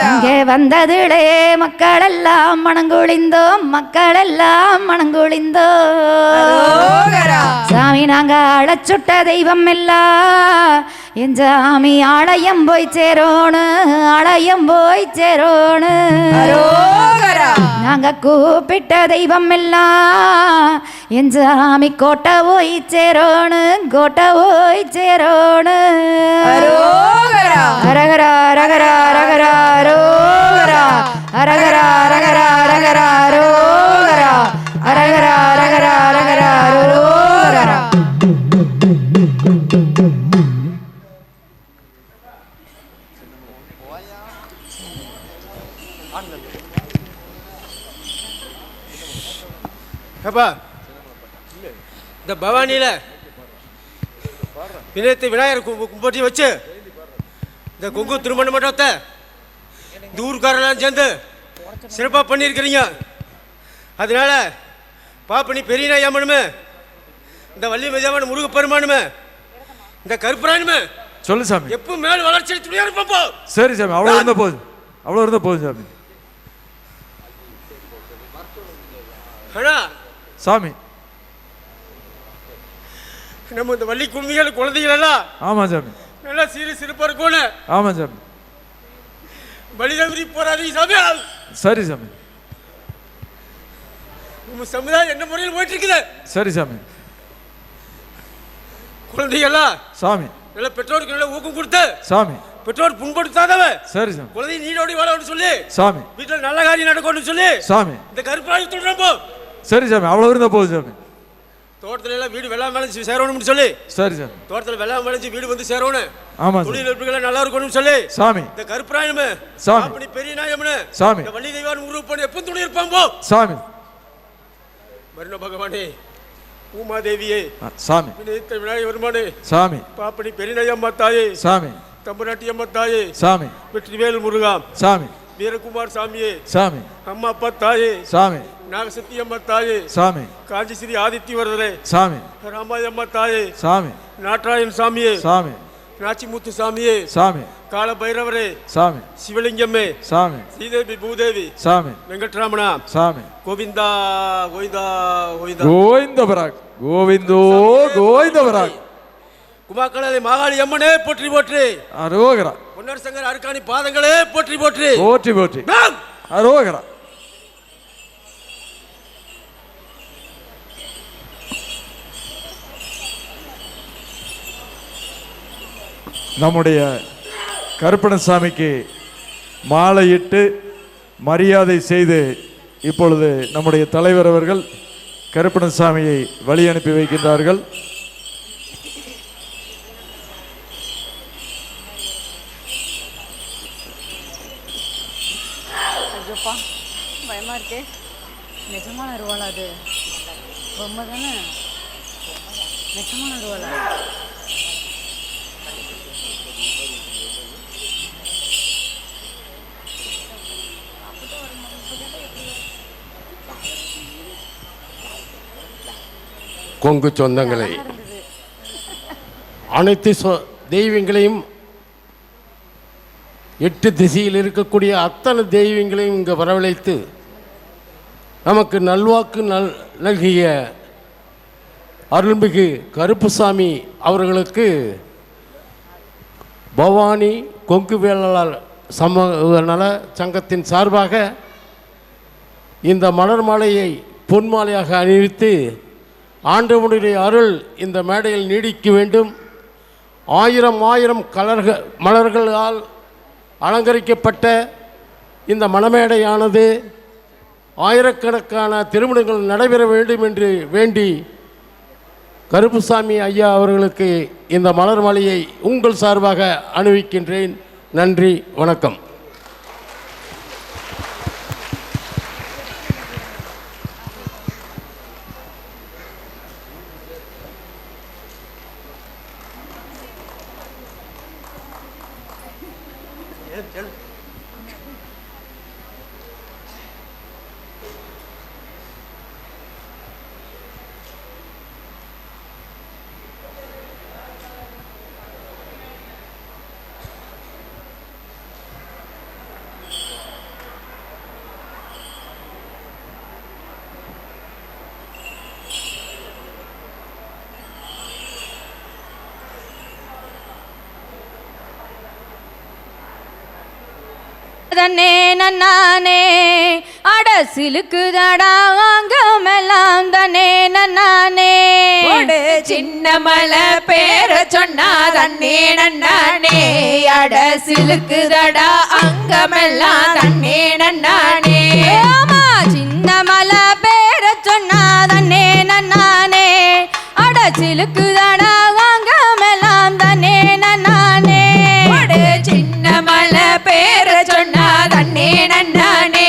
இங்கே வந்ததிலே மக்கள் எல்லாம் மணங்குழிந்தோம் மக்கள் எல்லாம் மணங்குழிந்தோம் சாமி நாங்க அழைச்சுட்ட தெய்வம் எல்லாம் என் சாமி ஆலயம் போய் சேரோணு ஆலயம் போய் சேரோணு நாங்க கூப்பிட்ட தெய்வம் எல்லாம் என் சாமி கோட்டை போய் சேரோணு கோட்டை போய் சேரோணு அரகரா அரகரா அரகரா ரோகரா அரகரா அரகரா அரகரா ரோகரா அரகரா அரகரா அரகரா ரோகரா அப்பா இந்த பவானியில் வினயத்தை விநாயகர் கும்பட்டி வச்சு இந்த கொங்கு திருமண மண்டபத்தை இந்த ஊருக்காரெல்லாம் சேர்ந்து சிறப்பாக பண்ணியிருக்கிறீங்க. அதனால பாப்பனி பெரிய நாயம்மனுமே இந்த வள்ளி மதியம்மன் முருகப்பெருமானுமே இந்த கருப்பரானுமே சொல்லு சாமி. எப்போ மேல் வளர்ச்சி துணியா இருப்போம். சரி சாமி, அவ்வளோ இருந்தா போதும், அவ்வளோ இருந்தா போதும் சாமி. ஆனா சாமி நம்ம இந்த வள்ளி கும்மிகள் குழந்தைகள் எல்லாம் ஆமா சாமி நல்லா சீரு சிறப்பா இருக்கணும். ஆமா சாமி. வழிதவறி போறாதீங்க சாமி. சரி சாமி. நம்ம சமுதாயம் என்ன முறையில் போயிட்டு இருக்குது. சரி சாமி. குழந்தைகளா சாமி நல்ல பெற்றோருக்கு நல்ல ஊக்கம் கொடுத்து சாமி பெற்றோர் புண்படுத்தாதவ சரி சாமி குழந்தை நீடோடி வாழணும்னு சொல்லி சாமி வீட்டில் நல்ல காரியம் நடக்கணும்னு சொல்லி சாமி இந்த கருப்பராஜ் தொடரப்போ. சரி சாமி, அவ்வளோ இருந்தா போதும் சாமி. தோட்டத்துல எல்லாம் வீடு வெள்ளாம விளைஞ்சு சேரணும்னு சொல்லி சரி சாமி. தோட்டத்துல வெள்ளாம விளைஞ்சு வீடு வந்து சேரணும். ஆமா துணி நெருப்புகள் நல்லா இருக்கணும்னு சொல்லி சாமி இந்த கருப்பராயனமே சாமி அப்படி பெரிய நாயம்னு சாமி இந்த வள்ளி தெய்வான் உருவப்படி எப்போ துணி இருப்பான் போ சாமி. மருண பகவானே பூமாதேவியே சாமி வினயத்தை விநாயகர் பெருமானே சாமி பாப்பனி பெரிய நாயம்மா தாயே சாமி தம்பராட்டி அம்மா தாயே சாமி வெற்றிவேல் முருகா சாமி வீரகுமார் சாமியே சாமி அம்மா அப்பா தாயே சாமி நாகசக்தி அம்மா தாயே சாமி காஞ்சி ஸ்ரீ ஆதித்யவரதரே சாமி ராமாய அம்மா தாயே சாமி நாட்டாயன் சாமியே சாமி நாச்சிமுத்து சாமியே சாமி கால பைரவரே சாமி சிவலிங்கம்மே சாமி ஸ்ரீதேவி பூதேவி சாமி வெங்கட்ராமனா சாமி கோவிந்தா கோவிந்தா கோவிந்தா கோவிந்தபராக் கோவிந்தோ கோவிந்தபராக் குமாக்கலை மாகாளி அம்மனே போற்றி போற்றி அரோகரா பொன்னர் சங்கர் அருக்காணி பாதங்களே போற்றி போற்றி போற்றி போற்றி அரோகரா. நம்முடைய கருப்பணசாமிக்கு மாலையிட்டு மரியாதை செய்து இப்பொழுது நம்முடைய தலைவர் அவர்கள் கருப்பணசாமியை வழி அனுப்பி வைக்கின்றார்கள். பயமா இருக்கே. நிஜமான அருவாளா அது? பொம்மை தானே? நிஜமான அருவாளா? கொங்கு சொந்தங்களை அனைத்து தெய்வங்களையும் 8 திசையில் இருக்கக்கூடிய அத்தனை தெய்வங்களையும் இங்கே வரவழைத்து நமக்கு நல்வாக்கு நல்கிய அருள்மிகு கருப்புசாமி அவர்களுக்கு பவானி கொங்கு வேளாளர் சமூக நல சங்கத்தின் சார்பாக இந்த மலர் மாலையை பொன்மாலையாக அணிவித்து ஆண்டவனுடைய அருள் இந்த மேடையில் நீடிக்க வேண்டும். 1000 மலர்களால் அலங்கரிக்கப்பட்ட இந்த மணமேடையானது ஆயிரக்கணக்கான திருமணங்கள் நடைபெற வேண்டும் என்று வேண்டி கருப்புசாமி ஐயா அவர்களுக்கு இந்த மலர் மாலையை உங்கள் சார்பாக அணிவிக்கின்றேன். நன்றி, வணக்கம். தன்னே நன்னானே அட சிலுக்குதடா அங்கமெல்லாம் தன்னே நன்னானே சின்ன மலை பேர சொன்னா தன்னே நன்னானே அட சிலுக்குதடா அங்கமெல்லாம் தன்னே நன்னானே. ஆமா, சின்ன மலை பேர சொன்னா தன்னே நன்னானே அட சிலுக்குதடா அங்கமெல்லாம் தன்னே நன்னானே. சின்ன மலை பேர சொன்னா தன்னே நன்னானே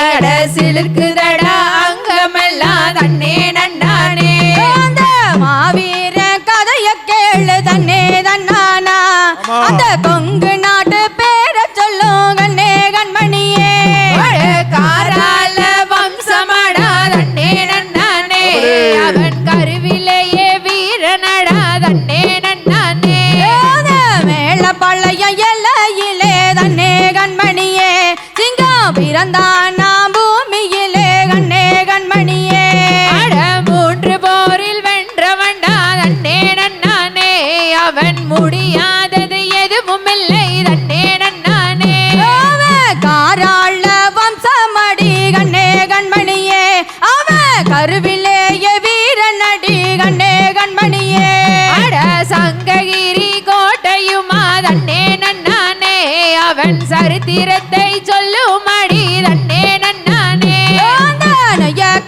அட சிலுக்குதடா அங்கமெல்லாம் தன்னே நன்னானே. அந்த மாவீர கதைய கேளு தன்னே தன்னானா அந்த கொங்கு நாட்டு பேர சொல்லும் கண்ணே கண்மணியே. காரால வம்சமடா தன்னே நன்னானே அவன் கருவிலேயே வீரனடா தன்னே நன்னானே. மேல பழைய எல்லையிலே தன்னே கண்மணியே சிங்கம் பிறந்தானா பூமியிலே கண்ணே கண்மணியே. அட 3 போரில் வென்றவன்டா தன்னே நன்னானே அவன் முடியாதது எதுவும் இல்லை தன்னே நன்னானே. காராள வம்சமடி கண்ணே கண்மணியே அவன் கருவிலேயே வீரனடி கண்ணே கண்மணியே. அட சங்ககிரி கோட்டையுமா தன்னே நன்னானே அவன் சரித்திரத்தை சொல்லும் அடி தன்னே நன்னானே.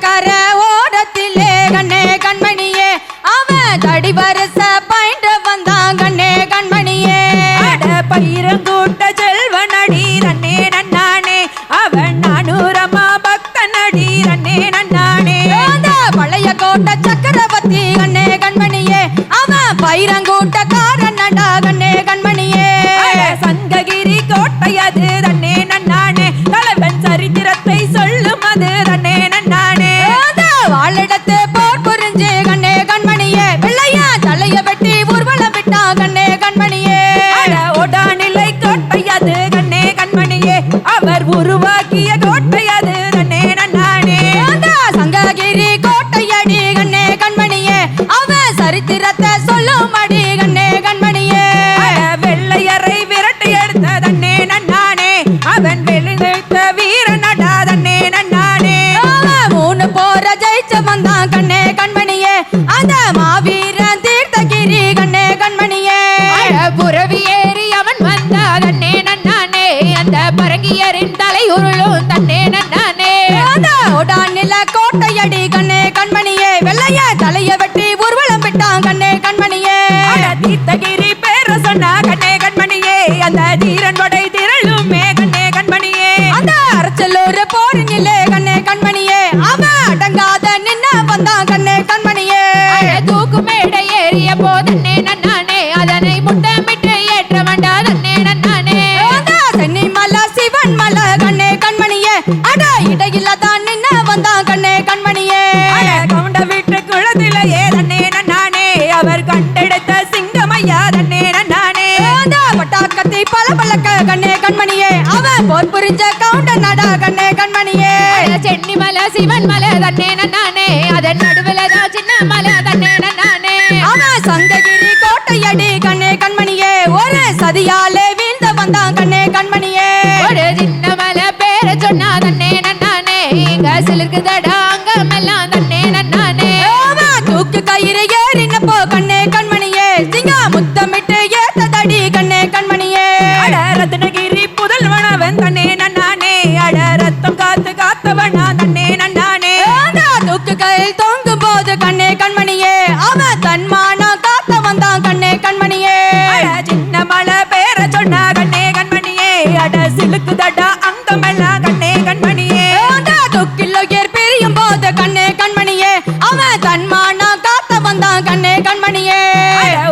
கர ஓடத்திலே கண்ணே கண்மணியே அவன் தடி வருஷ பயின்று வந்தான் கண்ணே கண்மணியே. அட பயிரங்கூட்ட செல்வனடி தன்னே நன்னானே அவன் 400 பக்தனடி தன்னே நன்னானே. பழைய கோட்டை சக்கரவர்த்தி கண்ணே கண்மணியே அவன் பயிரங்கூட்ட காரனடா கண்ணே கண்மணியே. சங்ககிரி கோட்டையது தன்னே நன்னானே தலைவன் சரித்திரத்தை சொல்லும் அது தன்னே நன்னானே. வாழிடத்து போர் புரிஞ்சு கண்ணே கண்மணியே வெள்ளையா தலைய வெட்டி ஊர்வலம் விட்டா கண்ணே கண்மணியே. ஓடாநிலை கோட்டையது கண்ணே கண்மணியே அவர் உருவாக்கிய கோட்டையது தன்னே நன்னானே. சங்ககிரி கோட்டையடி கண்ணே கண்மணியே அவன் சரித்திரத்தை சொல்லும் அடி கண்ணே கண்மணியே. வெள்ளையரை விரட்டி எடுத்த தன்னே நன்னானே அவன் வெளித்த வீரனடா தன்னே நன்னானே. 3 போர ஜெயிச்சு வந்தான் கண்ணே கண்மணியே அந்த மாவீரன் தீர்த்தகிரி கண்ணே கண்மணியே. புறவி ஏறி அவன் வந்தா தன்னே நன்னானே அந்த பரங்கியரின் தலை உருளும் தன்னே நன்னானே. ஓடாநில கோட்டையடி கண்ணே கண்மணியே வெள்ளைய தலைய வெட்டி ஊர்வலம் விட்டான் கண்ணே கண்மணியே. தீர்த்தகிரி பேர சொன்னா கண்ணே கண்மணியே அந்த தீரன் வடை திரளுமே கண்ணே கண்மணியே. அந்த அரச்சலூர் போரினிலே கண்ணே கண்மணியே அவன் அடங்காத நின்ன வந்தான் கண்ணே கண்மணியே. தூக்கு மேடை ஏறிய போதன்னே நன்னானே அதனை முத்தமிட்டு ஏற்ற வேண்டா தன்னே நன்னானே. சென்னி மலை சிவன் மலை கண்ணே கண்மணியே அட இடையில தான் நின்ன வந்தான் கண்ணே கண்மணியே. கவுண்ட வீட்டு குளத்திலேயே தன்னே நன்னானே அவர் கண்டெடுத்த சிங்கமையா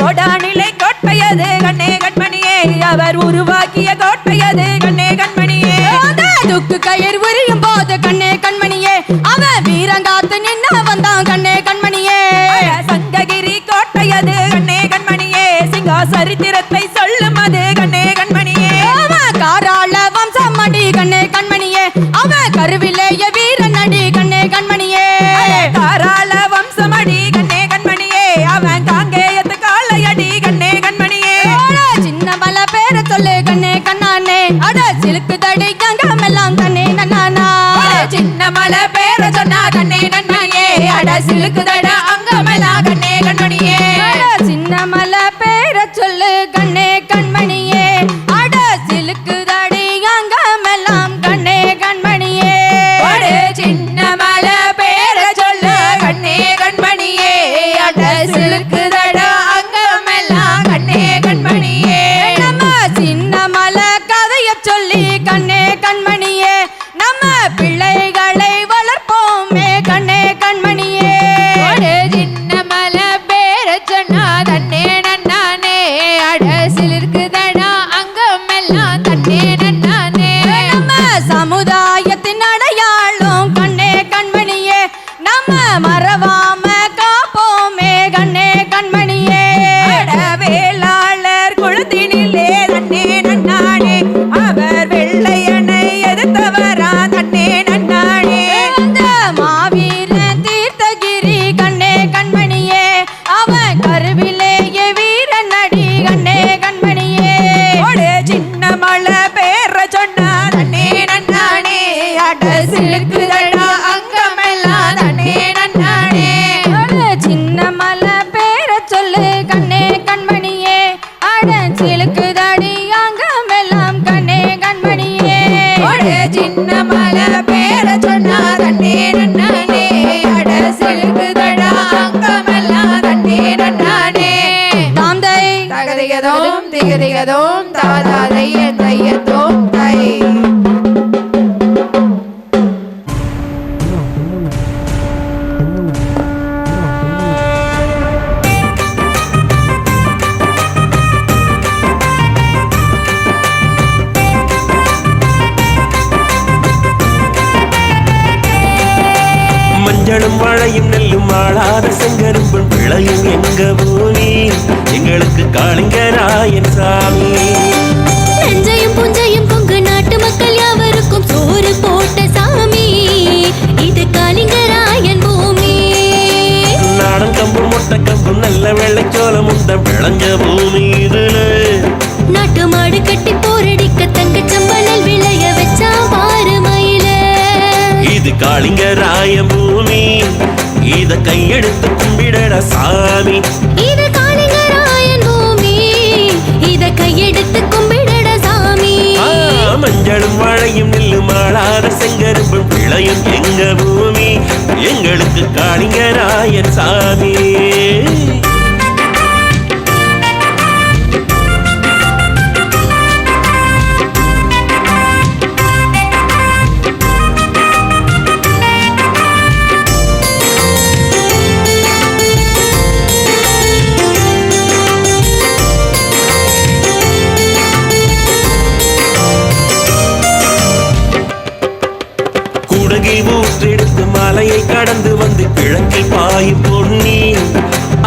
கோடானிலை கோட்டையது கண்ணே கண்மணியே அவர் உருவாக்கிய கோட்டையது கண்ணே கண்மணியே துக்கு கயிறு உரியும் போது கண்ணே கண்மணியே அவன் வீரங்காத்து நின்ன வந்தான் கண்ணே கண்மணியே சங்ககிரி கோட்டையது கண்ணே கண்மணியே சிங்கா சரித்திரத்தை சொல்லும் அது கண்ணே கண்மணியே அவன் காராள வம்சம் அடி கண்ணே கண்மணியே அவன் கருவிலேய வீரன் அடி கண்ணே கண்மணியே தாராள வம்சமடி கண்ணே கண்மணியே அவன் காங்கேயத்து காளையடி கண்ணே கண்மணியே சின்ன மலை பேர சொல்லு கண்ணே கண்ணானே அட சிலுக்கு தடி கங்கமெல்லாம் கண்ணே நன்னானா சின்ன மலை பேர சொன்னா கண்ணே கண்மணியே அட சிலுக்குதட அங்கமெல்லாம் கண்ணே கண்மணியே சின்ன மலை பேர சொல்லு கண்ணே கண்மணியே அட சிலுக்கு தடி கங்கமெல்லாம் கண்ணே கண்மணியே சின்ன மலை பேர சொல்லு கண்ணே கண்மணியே அட சிலுக்குதட அங்கமெல்லாம் கண்ணே கண்மணியே நம்ம சின்ன மலை கதைய சொல்லி கண்ணே கண்மணியே நம்ம பிள்ளைகளை வளர்ப்போமே கண்ணே கண்மணியே சின்ன மலை பேர சொன்னா தன்னே நன்னானே அட சிலிருக்குதடா அங்கமெல்லாம் தன்னே நன்னானே நம்ம சமுதாயத்தின் அடையாளம் கண்ணே கண்மணியே நம்ம மறவாம காப்போமே கண்ணே கண்மணியே வேளாளர் குளத்தினிலே தன்னே நன்னானே அவர் வெள்ளையனை எதிர்த்தவரா தன்னே நன்னானே அந்த மாவீரன் தீர்த்தகிரி கண்ணே கண்மணியே அவன் கருவிலேயே வீரன் அடி கண்ணே கண்மணியே சின்ன மலை பேர சொன்னா தன்னே நன்னானே அட சிலுக்குதடா அங்கமெல்லாம் தன்னே நன்னானே சின்ன மலை பேர சொல்லு கண்ணே கண்மணியே அட சிலுக்கு தடி அங்கமெல்லாம் கண்ணே கண்மணியே சின்ன மலை பேர சொன்னா தன்னே நன்னானே அட சிலுக்குதடா அங்கமெல்லாம் தன்னே நன்னானே தாந்தை தகதிகதோம் திகதிகதோம் தாதாதைய தையத்தோம் தை மஞ்சளும் மழையும் நெல்லும் ஆளாத செங்கரும்பும் விளையும் எங்க பூமி எங்களுக்கு காளிங்கராயன் சாமி நஞ்சையும் புஞ்சையும் கொங்கு நாட்டு மக்கள் யாவருக்கும் சோறு போட்ட சாமி இது காளிங்கராயன் பூமி நாடன் கம்பும் மொட்டை கம்பும் நல்ல வெள்ளைச்சோளம் உண்ட விளைஞ்ச பூமி இதுல நாட்டு மாடு கட்டி போரடிக்க தங்கச்சம்பளல் விளைய வச்சா பாரு மயில இது காளிங்கராயன் பூமி இத கையெடுத்து கும்பிடட சாமி இது காளிங்கராயன் பூமி இத கையெடுத்து கும்பிடட சாமி மஞ்சளும் மழையும் நெல்லும் ஆளாத செங்கரும்பும் விளையும் எங்க பூமி எங்களுக்கு காளிங்கராயன் சாமி குடகில் ஊற்றெடுத்து மலையை கடந்து வந்து கிழக்கில் பாயும் பொன்னி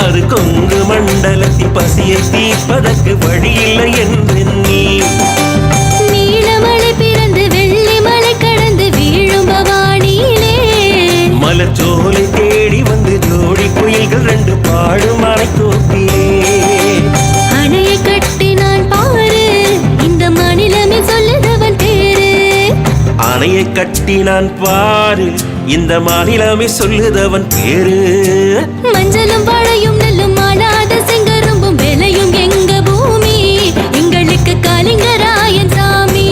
அது கொங்கு மண்டலத்தின் பசியை தீர்ப்பதற்கு வழியில்லை என்றெண்ணி நீலமலை பிறந்து வெள்ளிமலை கடந்து வீழும் பவானியிலே மலச்சோலை தேடி வந்து ஜோடி குயில்கள் ரெண்டு பாடும் மலைத்தோப்பிலே அணையை கட்டி நான் பாரு இந்த மாநிலமே சொல்லுதவன் பேரு அணையை கட்டினான் பாரு இந்த மாநிலமே சொல்லுதவன் பேரு மஞ்சளும் வாழையும் நெல்லும் ஆளாத செங்கரும்பும் விளையும் எங்க பூமி எங்களுக்கு காளிங்கராயன் சாமி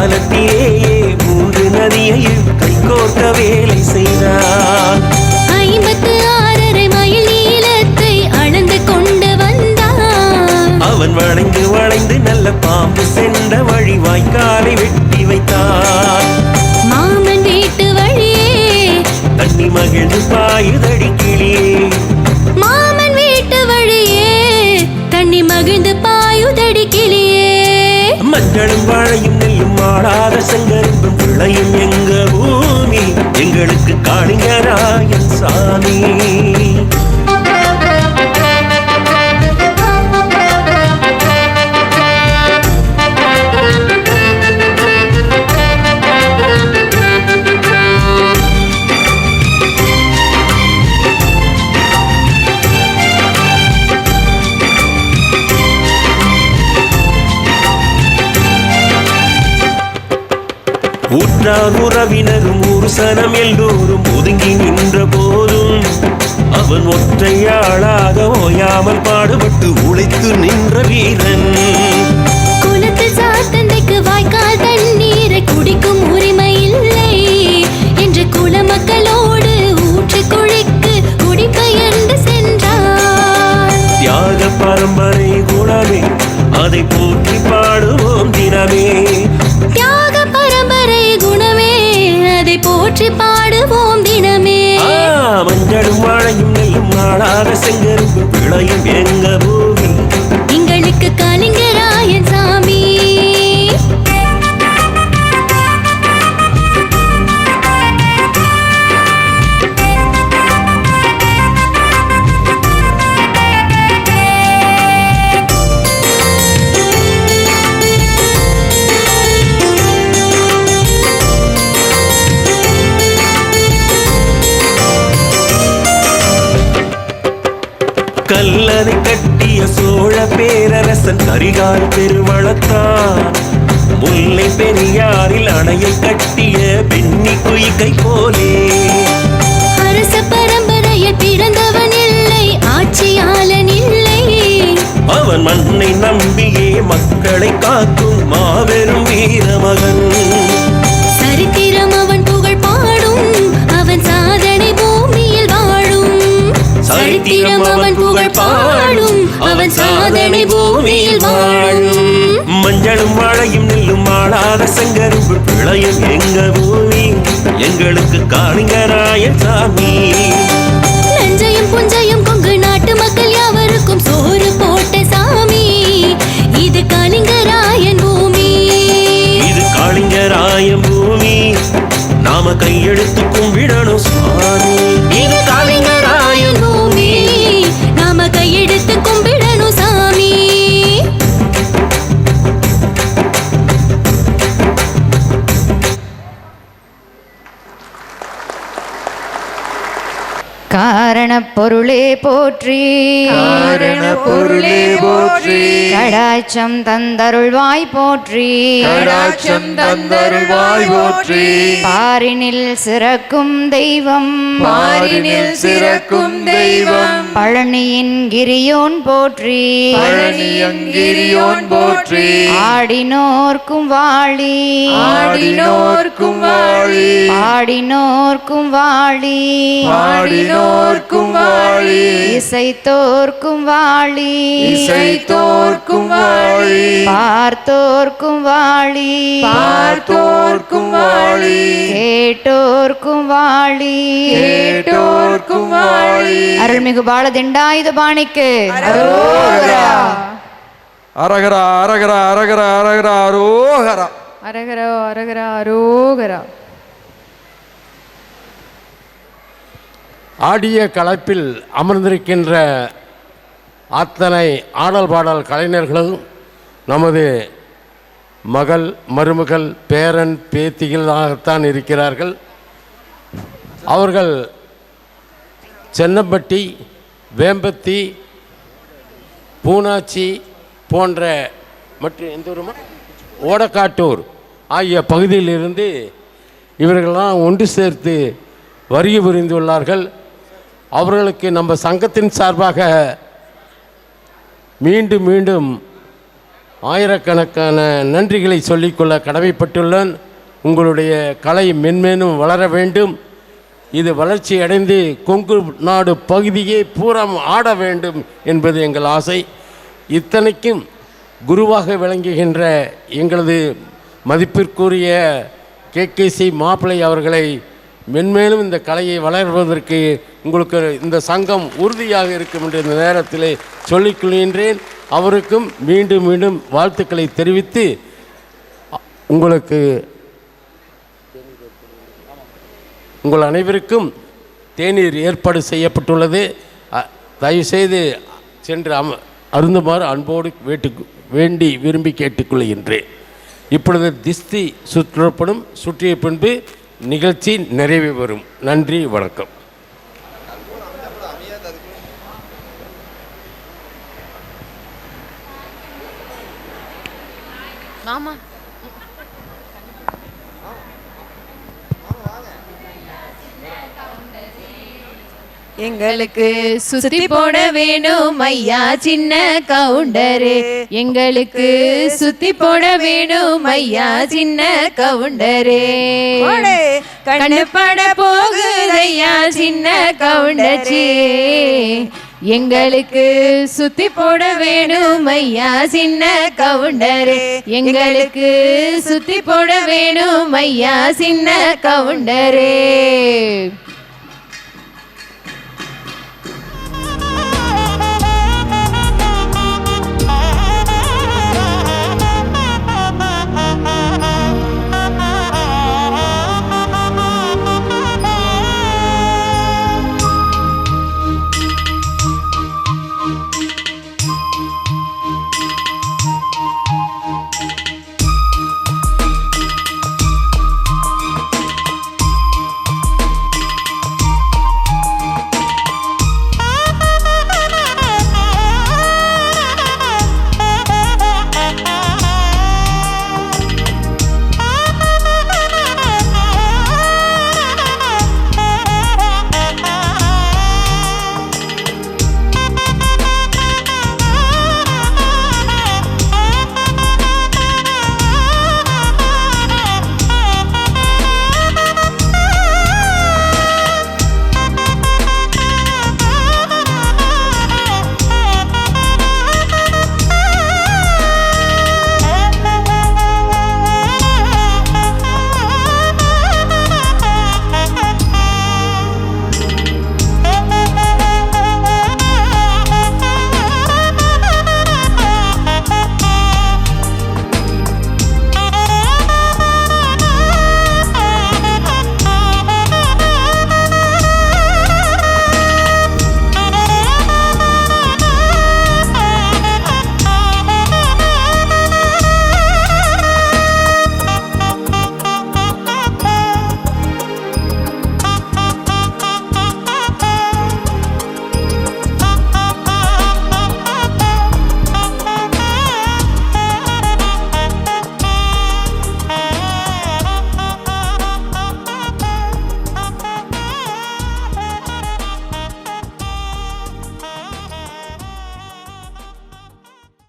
காலத்திலேயே 3 நதியையும் கைகோர்க்க வேலை செய்தார். 56 மைல் நீளத்தை அளந்து கொண்டு வந்தான். அவன் வளைந்து வளைந்து நல்ல பாம்பு சென்ற வழி வாய்க்காலை வெட்டி வைத்தான். மாமன் வீட்டு வழியே தண்ணி மகிழ்ந்து பாயுதடி கிளியே. மாமன் வீட்டு வழியே தண்ணி மகிழ்ந்து பாயுதடி கிளியே. மஞ்சளும் வாழையும் நெல்லும் ஆடாத செங்கரும்பும் விளையும் எங்க பூமி, எங்களுக்கு காளிங்கராயன் சாமி. ஊற்றார் உறவினரும் ஒரு சனம் எல்லோரும் ஒதுங்கி நின்ற போதும் அவன் ஒற்றையாளாக ஓயாமல் பாடுபட்டு உழைத்து நின்ற வீரன். குளத்தில் சாத்தந்தைக்கு வாய்க்கால் தண்ணீரை குடிக்கும் உரிமை இல்லை என்று குலமக்களோடு ஊற்று குழிக்கு குடிபெயர்ந்து சென்றார். தியாக பரம்பரை குணமே அதை போற்றி பாடுவோம் தினமே. தியாக பரம்பரை குணமே அதை போற்றி பாடுவோம் தினமே. மஞ்சளும் வாழையும் நெல்லும் ஆடாத செங்கரும்பு விளையும் எங்க பூமி, எங்களுக்கு காளிங்கராயன் சாமி. கல்லணை கட்டிய சோழ பேரரசன் கரிகால் பெருவளத்தான். முல்லை பெரியாரில் அணையை கட்டிய பெண்ணி குயிக்கை போலே. அரச பரம்பரையில் பிறந்தவன் இல்லை, ஆட்சியாளன் இல்லை. அவன் மண்ணை நம்பியே மக்களை காக்கும் மாபெரும் வீரமகன். சரித்திரம் அவன் புகழ் பாடும், அவன் சாதனை பூமியில் வாழும். சரித்திரம் அவன் புகழ் பாடும், அவன் சாதனை பூமியில் வாழும். மஞ்சளும் வாழையும் நெல்லும் ஆடாத செங்கரும்பு விளையும் எங்க பூமி, எங்களுக்கு காளிங்கராயன் சாமி. நஞ்சையும் புஞ்சையும் கொங்கு நாட்டு மக்கள் யாவருக்கும் சோறு போட்ட சாமி. இது காளிங்கராயன் பூமி, இது காளிங்கராயன் பூமி, நாம கையெழுத்து கும்பிடணும் சுவாமி. இது காளிங்கராயன் பூமி, நாம கையெடுத்து கும்பிடணும் சாமி. காரண பொருளே போற்றி, காரண பொருளே போற்றி, கடாட்சம் தந்தருள்வாய் போற்றி, கடாட்சம் தந்தருள்வாய் போற்றி. பாரினில் சிறக்கும் தெய்வம், பாரினில் சிறக்கும் தெய்வம், பழனியின் கிரியோன் போற்றி, பழனியங்கிரியோன் போற்றி, ஆடினோர்க்கும் வாழி, ஆடினோர்க்கும் வாழி, பாடினோர்க்கும் வாழி, பாடினோர்க்கும் வாழி, இசைத்தோர்க்கும் வாழி, இசைத்தோர்க்கும் வாழி, பார்த்தோர்க்கும் வாழி, பார்த்தோர்க்கும் வாழி, கேட்டோர்க்கும் வாழி, கேட்டோர்க்கும் வாழி. அருள்மிகு பாலதிண்டாயுத பாணிக்கு அரோகரா. அரகரா அரகரா அரகரா அரகரா அரோகரா. அரகரா அரகரா அரோகரா. ஆடிய கலப்பில் அமர்ந்திருக்கின்ற அத்தனை ஆடல் பாடல் கலைஞர்களும் நமது மகள், மருமகள், பேரன், பேத்திகளாகத்தான் இருக்கிறார்கள். அவர்கள் சென்னப்பட்டி, வேம்பத்தி, பூனாச்சி போன்ற மற்றும் எந்த ஊருமா ஓடக்காட்டூர் ஆகிய பகுதியிலிருந்து இவர்களெல்லாம் ஒன்று சேர்த்து வருகை புரிந்துள்ளார்கள். அவர்களுக்கு நம்ம சங்கத்தின் சார்பாக மீண்டும் மீண்டும் ஆயிரக்கணக்கான நன்றிகளை சொல்லிக்கொள்ள கடமைப்பட்டுள்ளேன். உங்களுடைய கலை மென்மேலும் வளர வேண்டும். இது வளர்ச்சி அடைந்து கொங்கு நாடு பகுதியே பூரம் ஆட வேண்டும் என்பது எங்கள் ஆசை. இத்தனைக்கும் குருவாக விளங்குகின்ற எங்களது மதிப்பிற்குரிய கேகேசி மாப்பிள்ளை அவர்களை மென்மேலும் இந்த கலையை வளர்வதற்கு உங்களுக்கு இந்த சங்கம் உறுதியாக இருக்கும் என்று இந்த நேரத்தில் சொல்லிக்கொள்கின்றேன். அவருக்கும் மீண்டும் மீண்டும் வாழ்த்துக்களை தெரிவித்து உங்கள் அனைவருக்கும் தேநீர் ஏற்பாடு செய்யப்பட்டுள்ளது. தயவுசெய்து சென்று அருந்துமாறு அன்போடு வேண்டி விரும்பி கேட்டுக்கொள்கின்றேன். இப்பொழுது திஸ்தி சுற்றிய பின்பு நிகழ்ச்சி நிறைவு பெறும். நன்றி, வணக்கம். மாமா எங்களுக்கு சுத்தி போட வேணும் ஐயா சின்ன கவுண்டரே, எங்களுக்கு சுத்தி போட வேணும் ஐயா சின்ன கவுண்டரே. கண்ணு பட போகுதையா சின்ன கவுண்டரே, எங்களுக்கு சுத்தி போட வேணும் ஐயா சின்ன கவுண்டரே, எங்களுக்கு சுத்தி போட வேணும் ஐயா சின்ன கவுண்டரே.